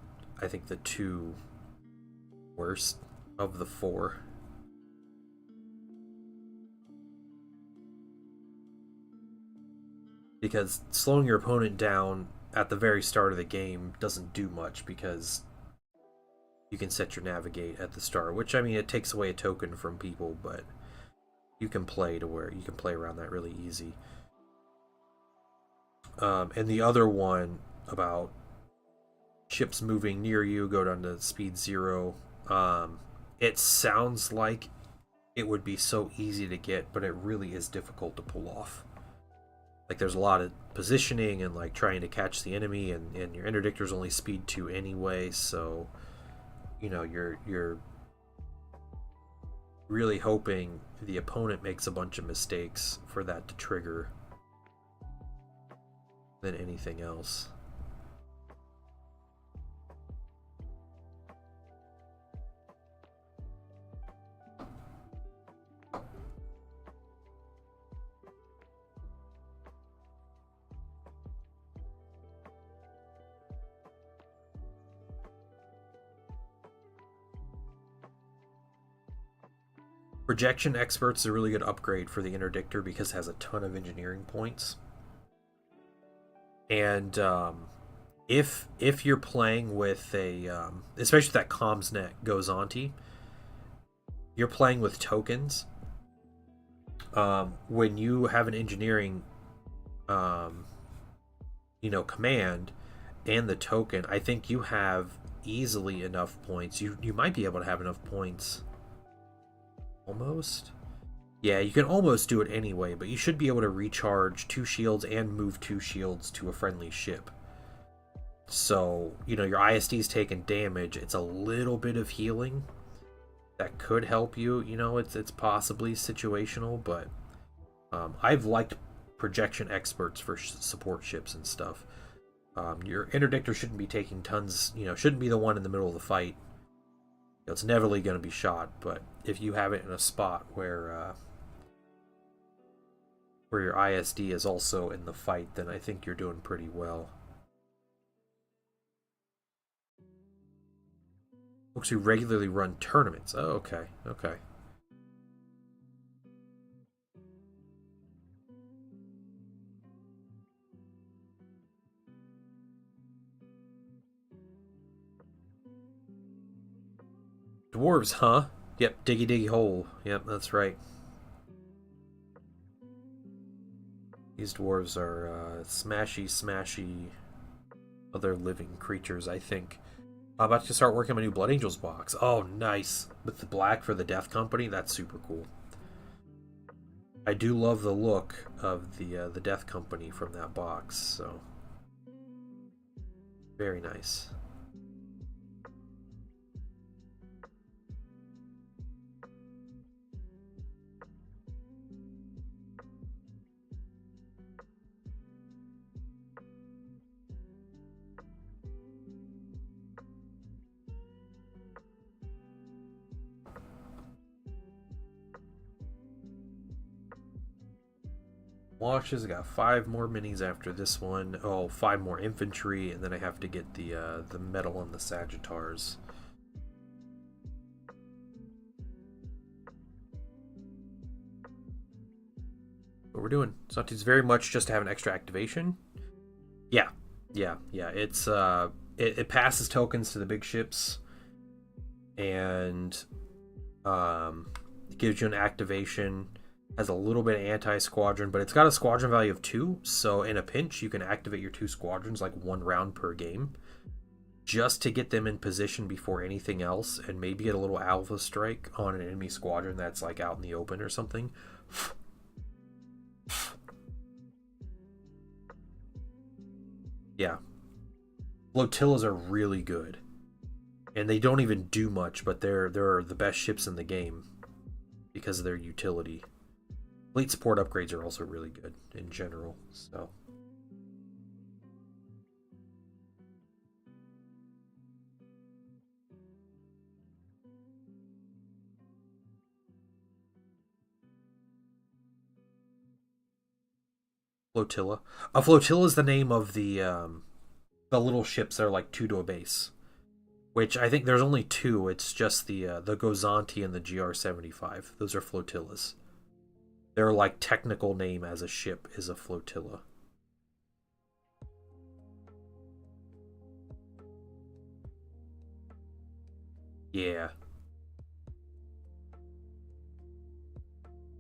I think the two worst of the four. Because slowing your opponent down at the very start of the game doesn't do much because you can set your navigate at the start, which, I mean, it takes away a token from people, but you can play to where you can play around that really easy. And the other one about ships moving near you go down to speed 0. It sounds like it would be so easy to get, but it really is difficult to pull off. Like, there's a lot of positioning and like trying to catch the enemy, and your interdictor's only speed 2 anyway, so you know you're really hoping the opponent makes a bunch of mistakes for that to trigger than anything else. Projection Expert's is a really good upgrade for the interdictor because it has a ton of engineering points. And if you're playing with a especially if that comms net goes onto, you're playing with tokens. When you have an engineering command, and the token, I think you have easily enough points. You might be able to have enough points. Almost. Yeah, you can almost do it anyway, but you should be able to recharge 2 shields and move 2 shields to a friendly ship. So, you know, your ISD's taking damage. It's a little bit of healing that could help you. You know, it's possibly situational, but I've liked projection experts for support ships and stuff. Your interdictor shouldn't be taking tons, you know, shouldn't be the one in the middle of the fight. You know, it's never really going to be shot, but if you have it in a spot where your ISD is also in the fight, then I think you're doing pretty well. Folks who regularly run tournaments. Oh, okay, okay. Dwarves, huh? Yep, diggy diggy hole. Yep, that's right. These dwarves are smashy other living creatures, I think. I'm about to start working on my new Blood Angels box. Oh, nice. With the black for the Death Company, that's super cool. I do love the look of the Death Company from that box, so very nice. Washes, I got 5 more minis after this one. Oh, 5 more infantry, and then I have to get the metal on the Sagittars. What we're doing. Santi's very much just to have an extra activation. Yeah. It's it passes tokens to the big ships, and it gives you an activation. Has a little bit of anti-squadron, but it's got a squadron value of 2, so in a pinch you can activate your 2 squadrons like 1 round per game, just to get them in position before anything else, and maybe get a little alpha strike on an enemy squadron that's like out in the open or something. Yeah. Flotillas are really good. And they don't even do much, but they're the best ships in the game because of their utility. Fleet support upgrades are also really good in general, so. Flotilla. A flotilla is the name of the little ships that are like 2 to a base. Which I think there's only 2. It's just the Gozanti and the GR-75. Those are flotillas. Their like technical name as a ship is a flotilla. Yeah.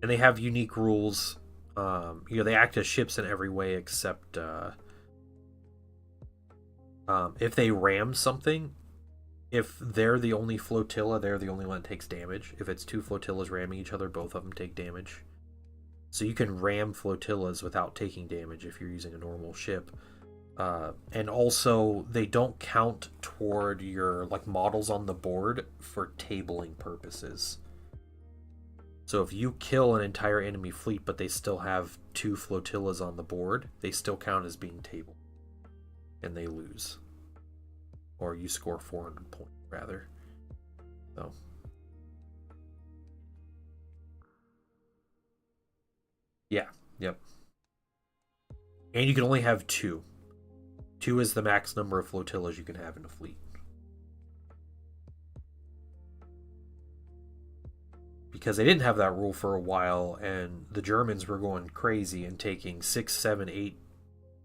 And they have unique rules. You know, they act as ships in every way except if they ram something, if they're the only flotilla, they're the only one that takes damage. If it's 2 flotillas ramming each other, both of them take damage. So you can ram flotillas without taking damage if you're using a normal ship. And also, they don't count toward your like models on the board for tabling purposes. So if you kill an entire enemy fleet, but they still have 2 flotillas on the board, they still count as being tabled. And they lose. Or you score 400 points, rather. So. Yeah, yep. And you can only have 2. 2 is the max number of flotillas you can have in a fleet. Because they didn't have that rule for a while, and the Germans were going crazy and taking 6, 7, 8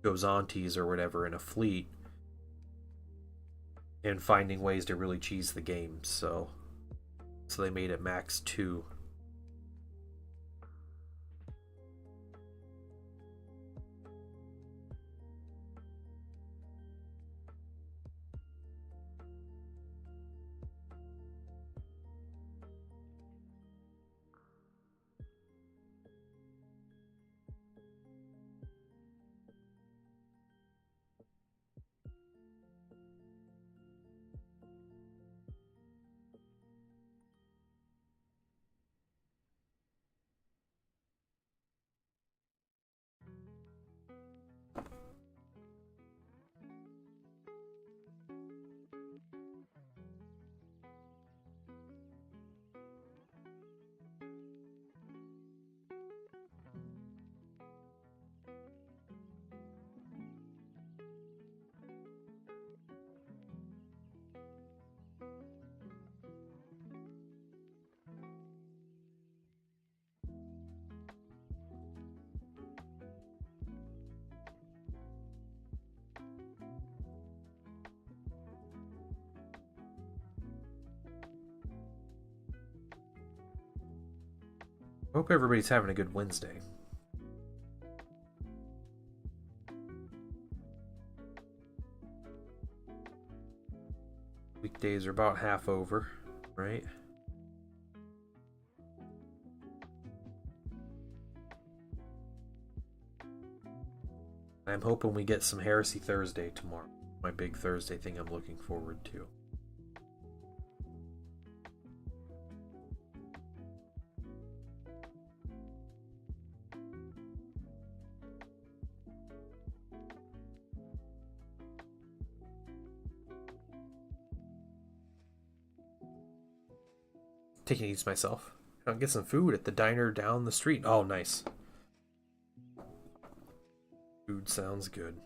Gozantis or whatever in a fleet and finding ways to really cheese the game, so they made it max 2. Hope everybody's having a good Wednesday. Weekdays are about half over, right? I'm hoping we get some Heresy Thursday tomorrow. My big Thursday thing I'm looking forward to. Taking it easy myself. I'll get some food at the diner down the street. Oh, nice. Food sounds good.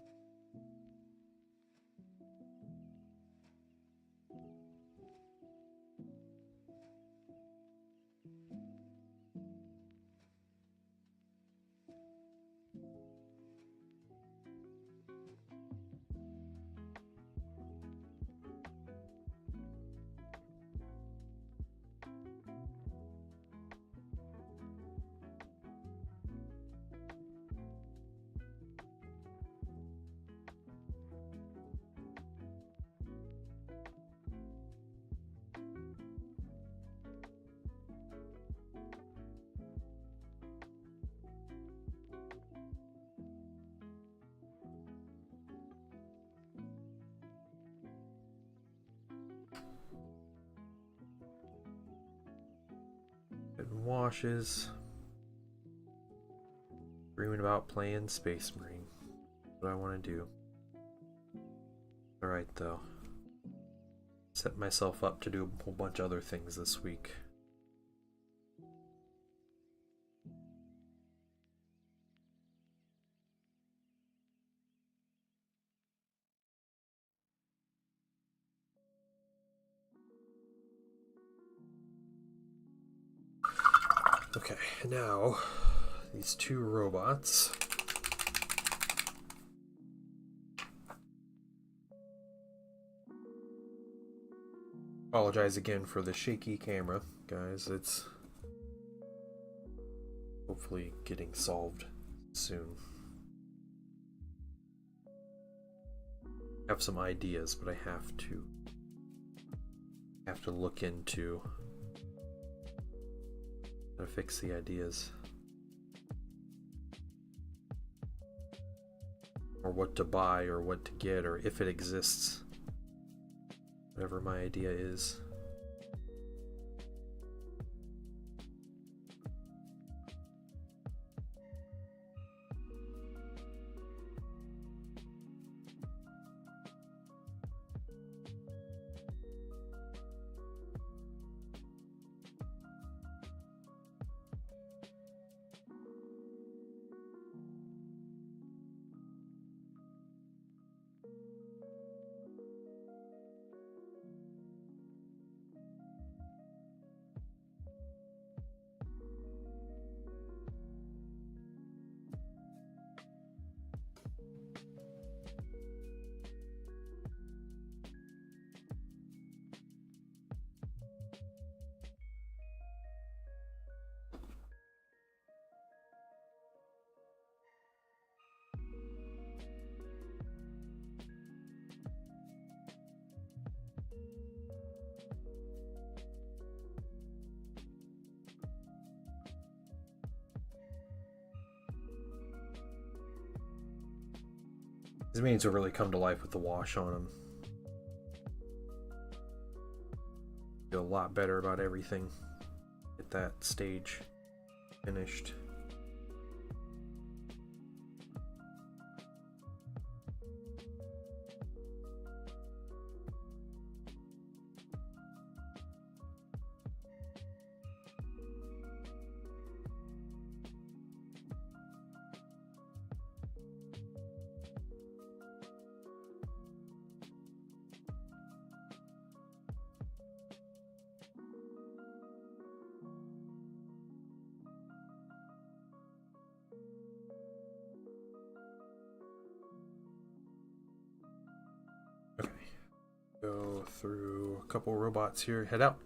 Washes. Dreaming about playing Space Marine. What I want to do. Alright, though. Set myself up to do a whole bunch of other things this week. Okay, now these two robots. Apologize again for the shaky camera, guys. It's hopefully getting solved soon. I have some ideas, but I have to look into how to fix the ideas. Or what to buy, or what to get, or if it exists. Whatever my idea is. These minions will really come to life with the wash on them. Feel a lot better about everything. Get that stage finished. Go through a couple robots here. Head out.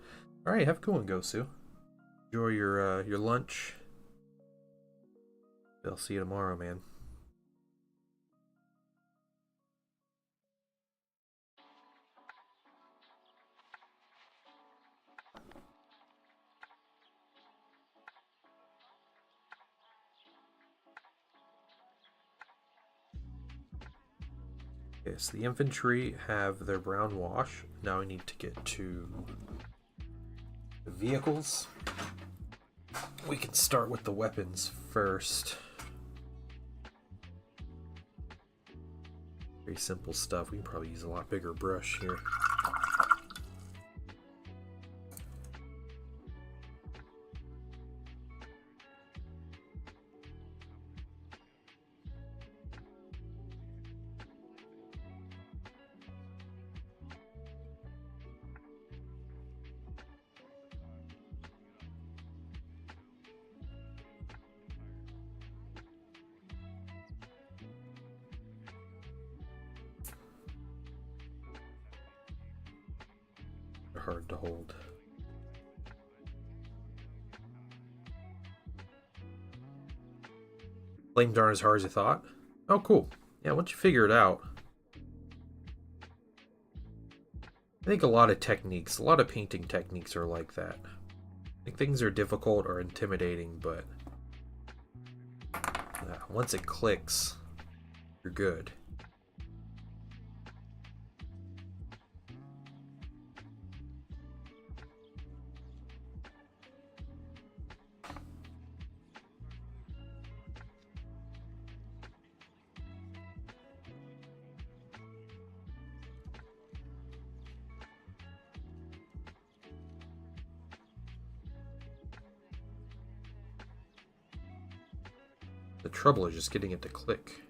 All right, have a good one, Gosu. Enjoy your lunch. I'll see you tomorrow, man. Okay, so the infantry have their brown wash. Now we need to get to the vehicles. We can start with the weapons first. Very simple stuff. We can probably use a lot bigger brush here. They're hard to hold. Flames aren't as hard as you thought. Oh, cool. Yeah, once you figure it out. I think a lot of techniques, a lot of painting techniques are like that. I think things are difficult or intimidating, but once it clicks, you're good. The trouble is just getting it to click.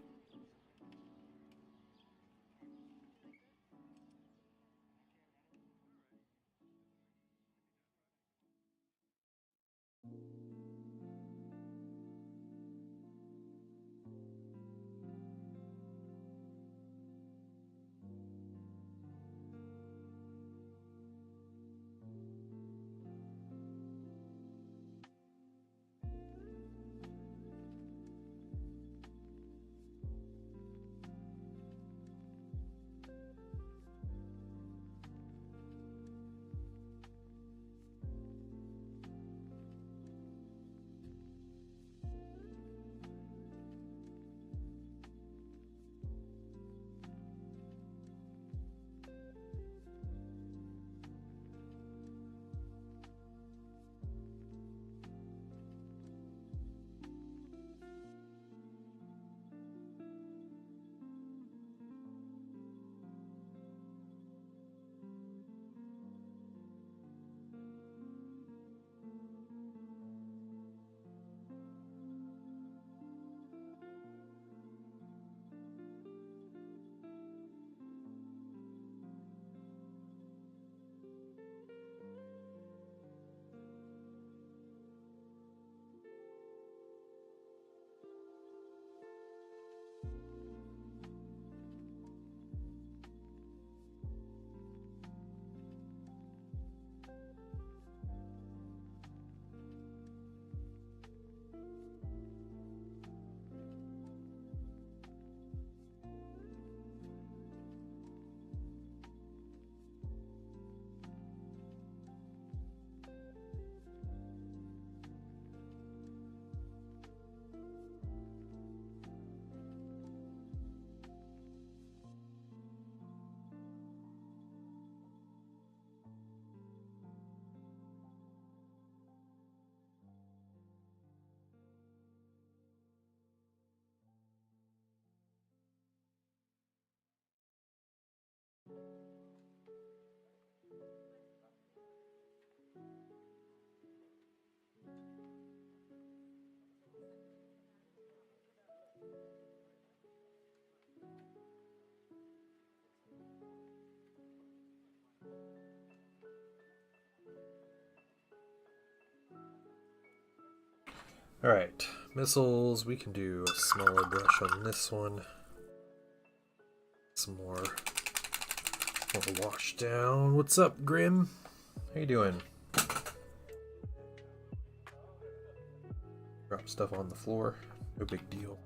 Alright, missiles, we can do a smaller brush on this one. Some more wash down. What's up, Grim? How you doing? Drop stuff on the floor. No big deal.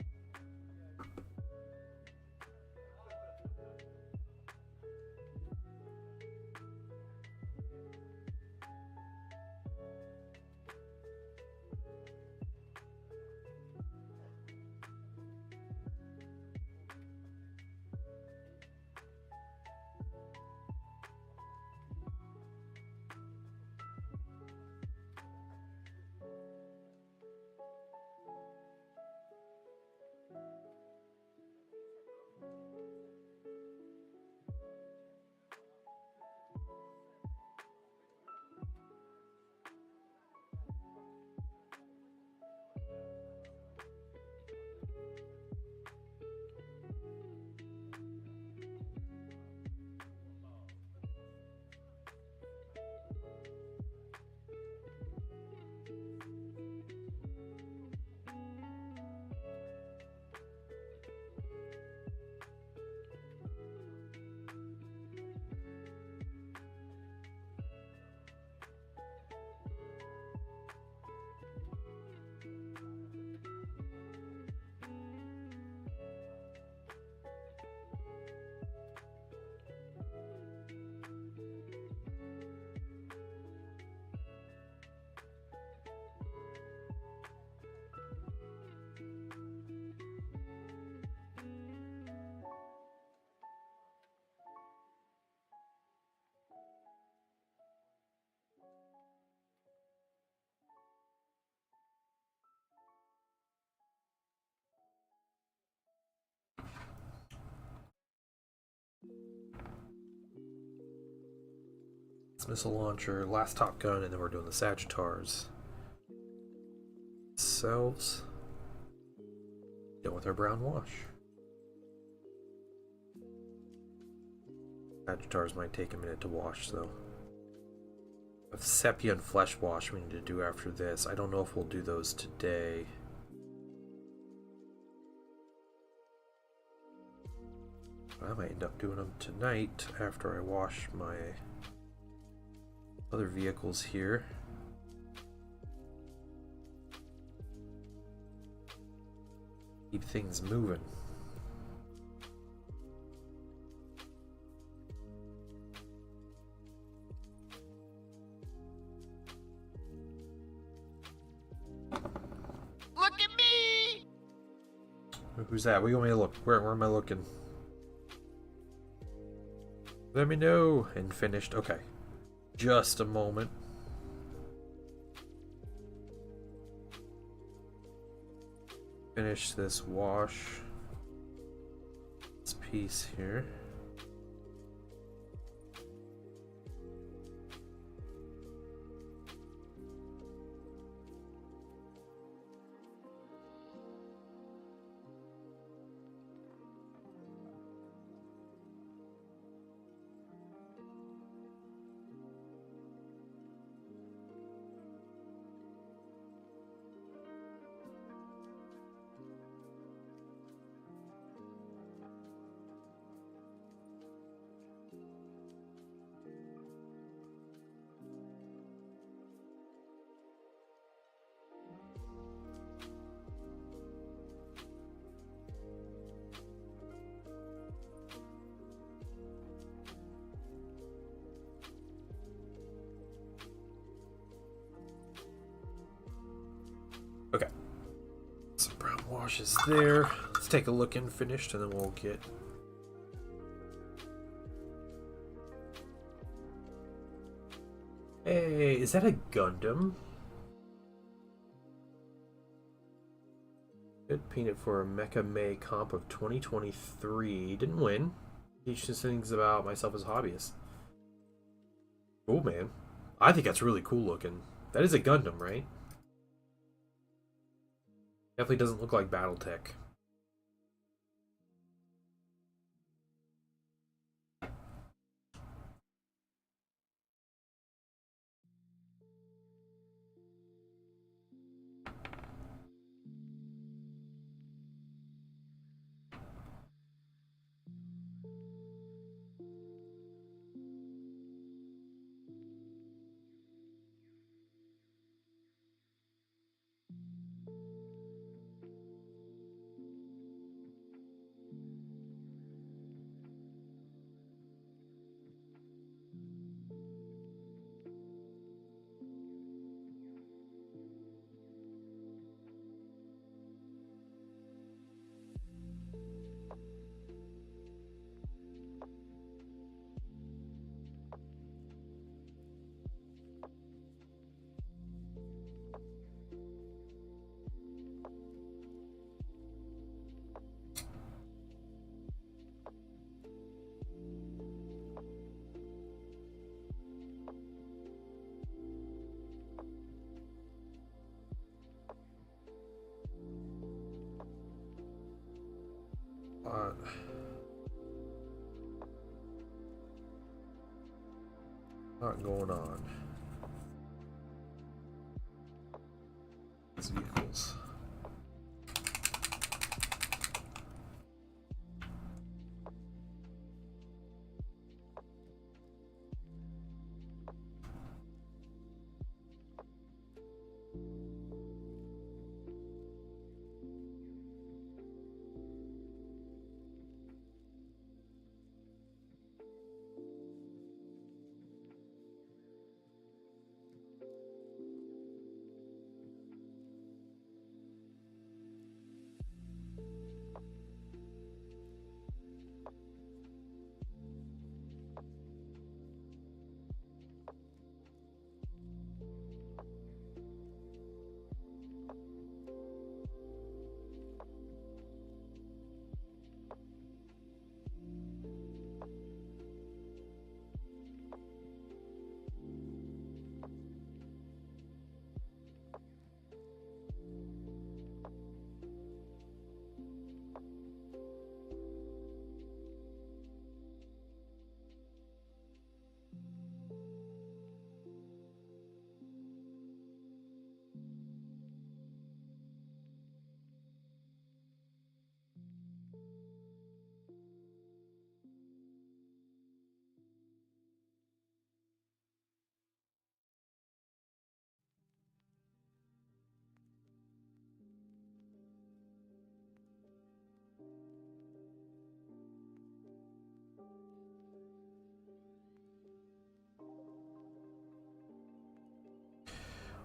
Missile launcher, last Top Gun, and then we're doing the Sagittars. Selves. Done with our brown wash. Sagittars might take a minute to wash though. With sepia and flesh wash we need to do after this. I don't know if we'll do those today. I might end up doing them tonight after I wash my other vehicles here. Keep things moving. Look at me! Who's that? Where you want me to look? Where am I looking? Let me know. And finished. Okay. Just a moment. Finish this wash. This piece here. Okay. Some brown wash is there. Let's take a look and finished, and then we'll get. Hey, is that a Gundam? Good peanut for a Mecha May comp of 2023. Didn't win. Teaches things about myself as a hobbyist. Cool, man. I think that's really cool looking. That is a Gundam, right? Definitely doesn't look like Battletech. Not going on. These vehicles.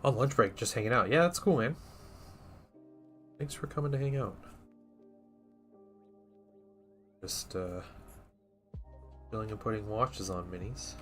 On lunch break, just hanging out. Yeah, that's cool, man. Thanks for coming to hang out. Just, chilling and putting watches on minis.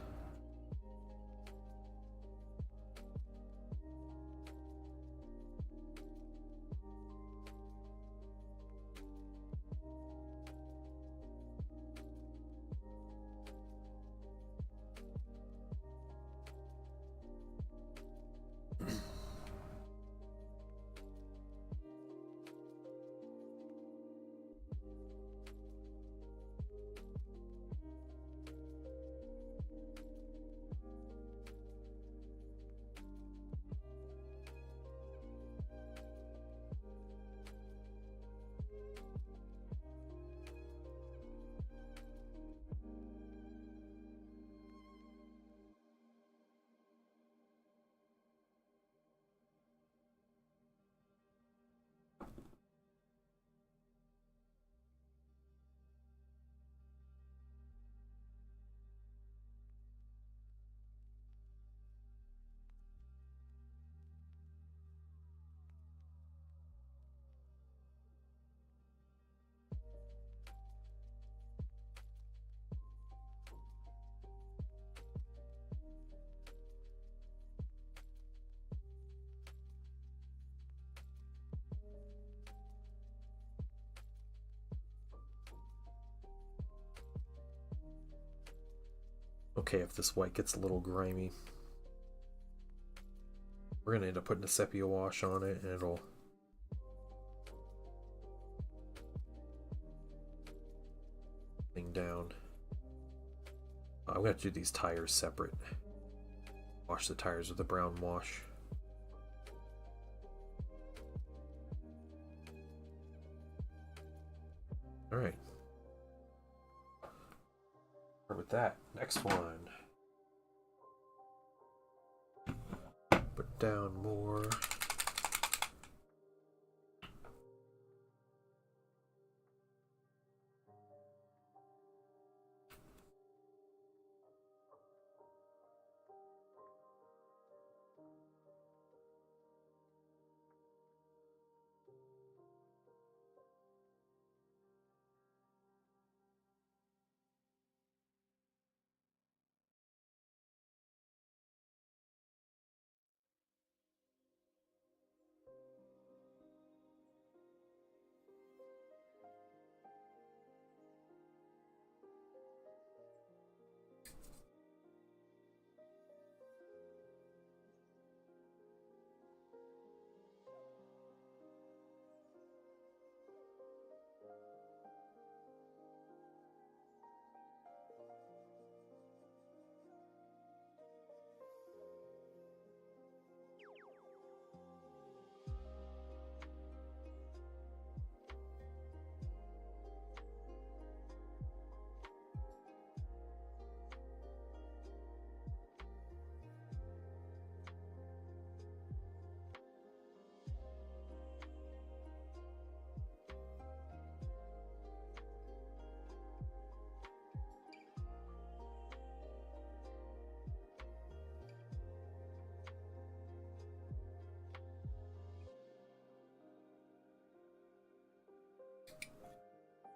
Okay, if this white gets a little grimy, we're gonna end up putting a sepia wash on it, and it'll thing down. I'm gonna do these tires separate. Wash the tires with a brown wash. All right. Start with that. Next one. Put down more.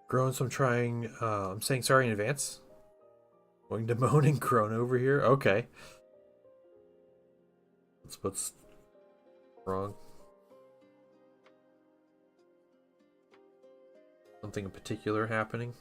Grown, so I'm saying sorry in advance. Going to moan and groan over here? Okay. What's wrong? Something in particular happening?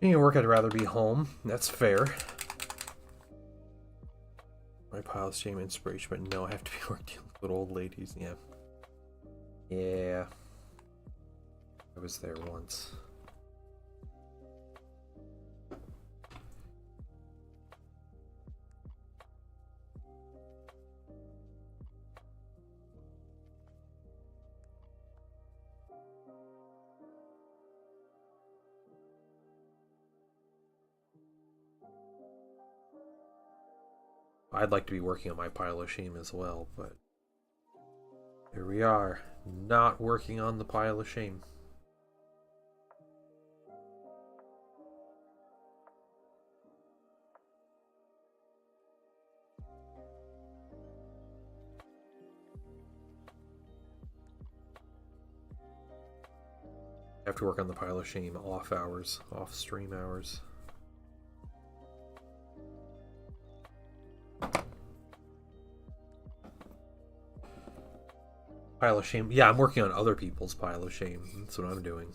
Being at work, I'd rather be home. That's fair. My pile of shame inspiration, but no, I have to be working with old ladies. Yeah. Yeah. I was there once. I'd like to be working on my pile of shame as well, but here we are, not working on the pile of shame. I have to work on the pile of shame off hours, off stream hours. Pile of shame. Yeah, I'm working on other people's pile of shame. That's what I'm doing.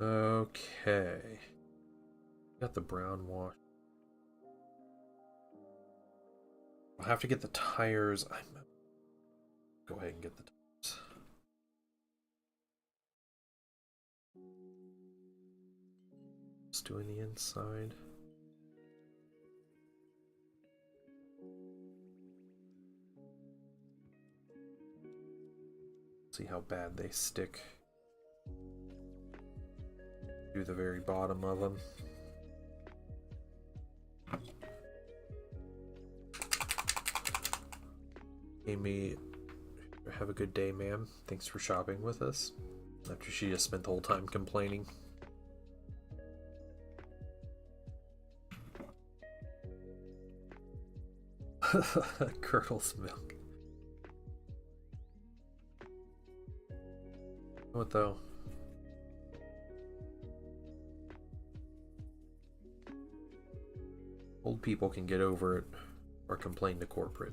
Okay. Got the brown wash. I'll have to get the tires. Go ahead and get the tires. Just doing the inside. See how bad they stick to the very bottom of them. Amy, have a good day, ma'am. Thanks for shopping with us. After she just spent the whole time complaining. Curdles milk. What though? Old people can get over it or complain to corporate.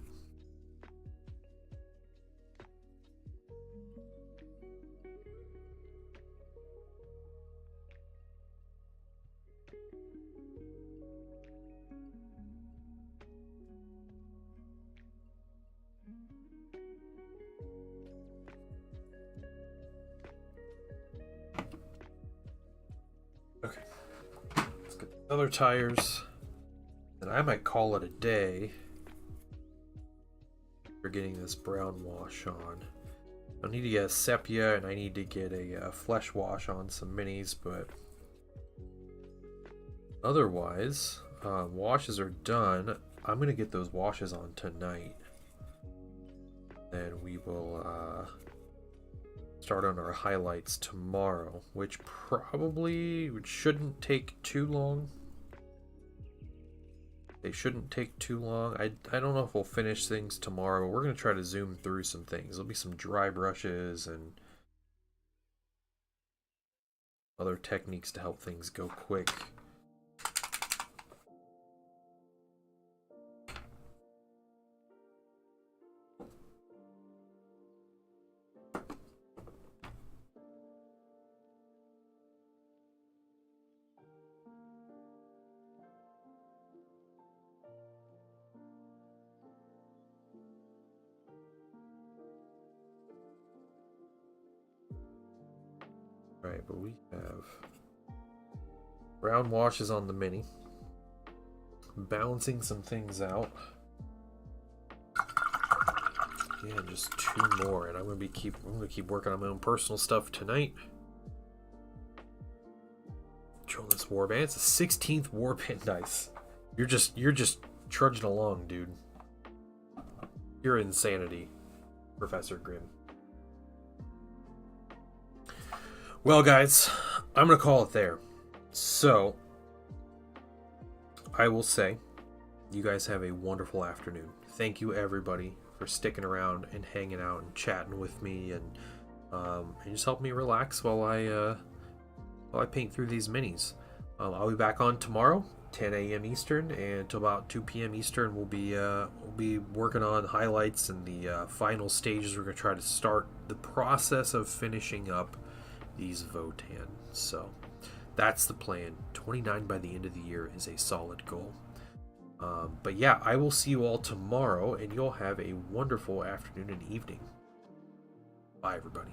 other tires, and I might call it a day for getting this brown wash on. I need to get a sepia, and I need to get a flesh wash on some minis, but otherwise, washes are done. I'm going to get those washes on tonight. Then we will start on our highlights tomorrow, which probably shouldn't take too long. They shouldn't take too long. I don't know if we'll finish things tomorrow, but we're going to try to zoom through some things. There'll be some dry brushes and other techniques to help things go quick. Right, but we have brown washes on the Mini. Balancing some things out. Yeah, just 2 more, and I'm gonna keep working on my own personal stuff tonight. Control this warband. It's the 16th warband dice. You're just trudging along, dude. You're insanity, Professor Grimm. Well, guys, I'm going to call it there. So, I will say, you guys have a wonderful afternoon. Thank you, everybody, for sticking around and hanging out and chatting with me and just helping me relax while I paint through these minis. I'll be back on tomorrow, 10 a.m. Eastern, and until about 2 p.m. Eastern, we'll be working on highlights and the final stages. We're going to try to start the process of finishing up these Votann. So that's the plan. 29 by the end of the year is a solid goal. But yeah, I will see you all tomorrow, and you'll have a wonderful afternoon and evening. Bye, everybody.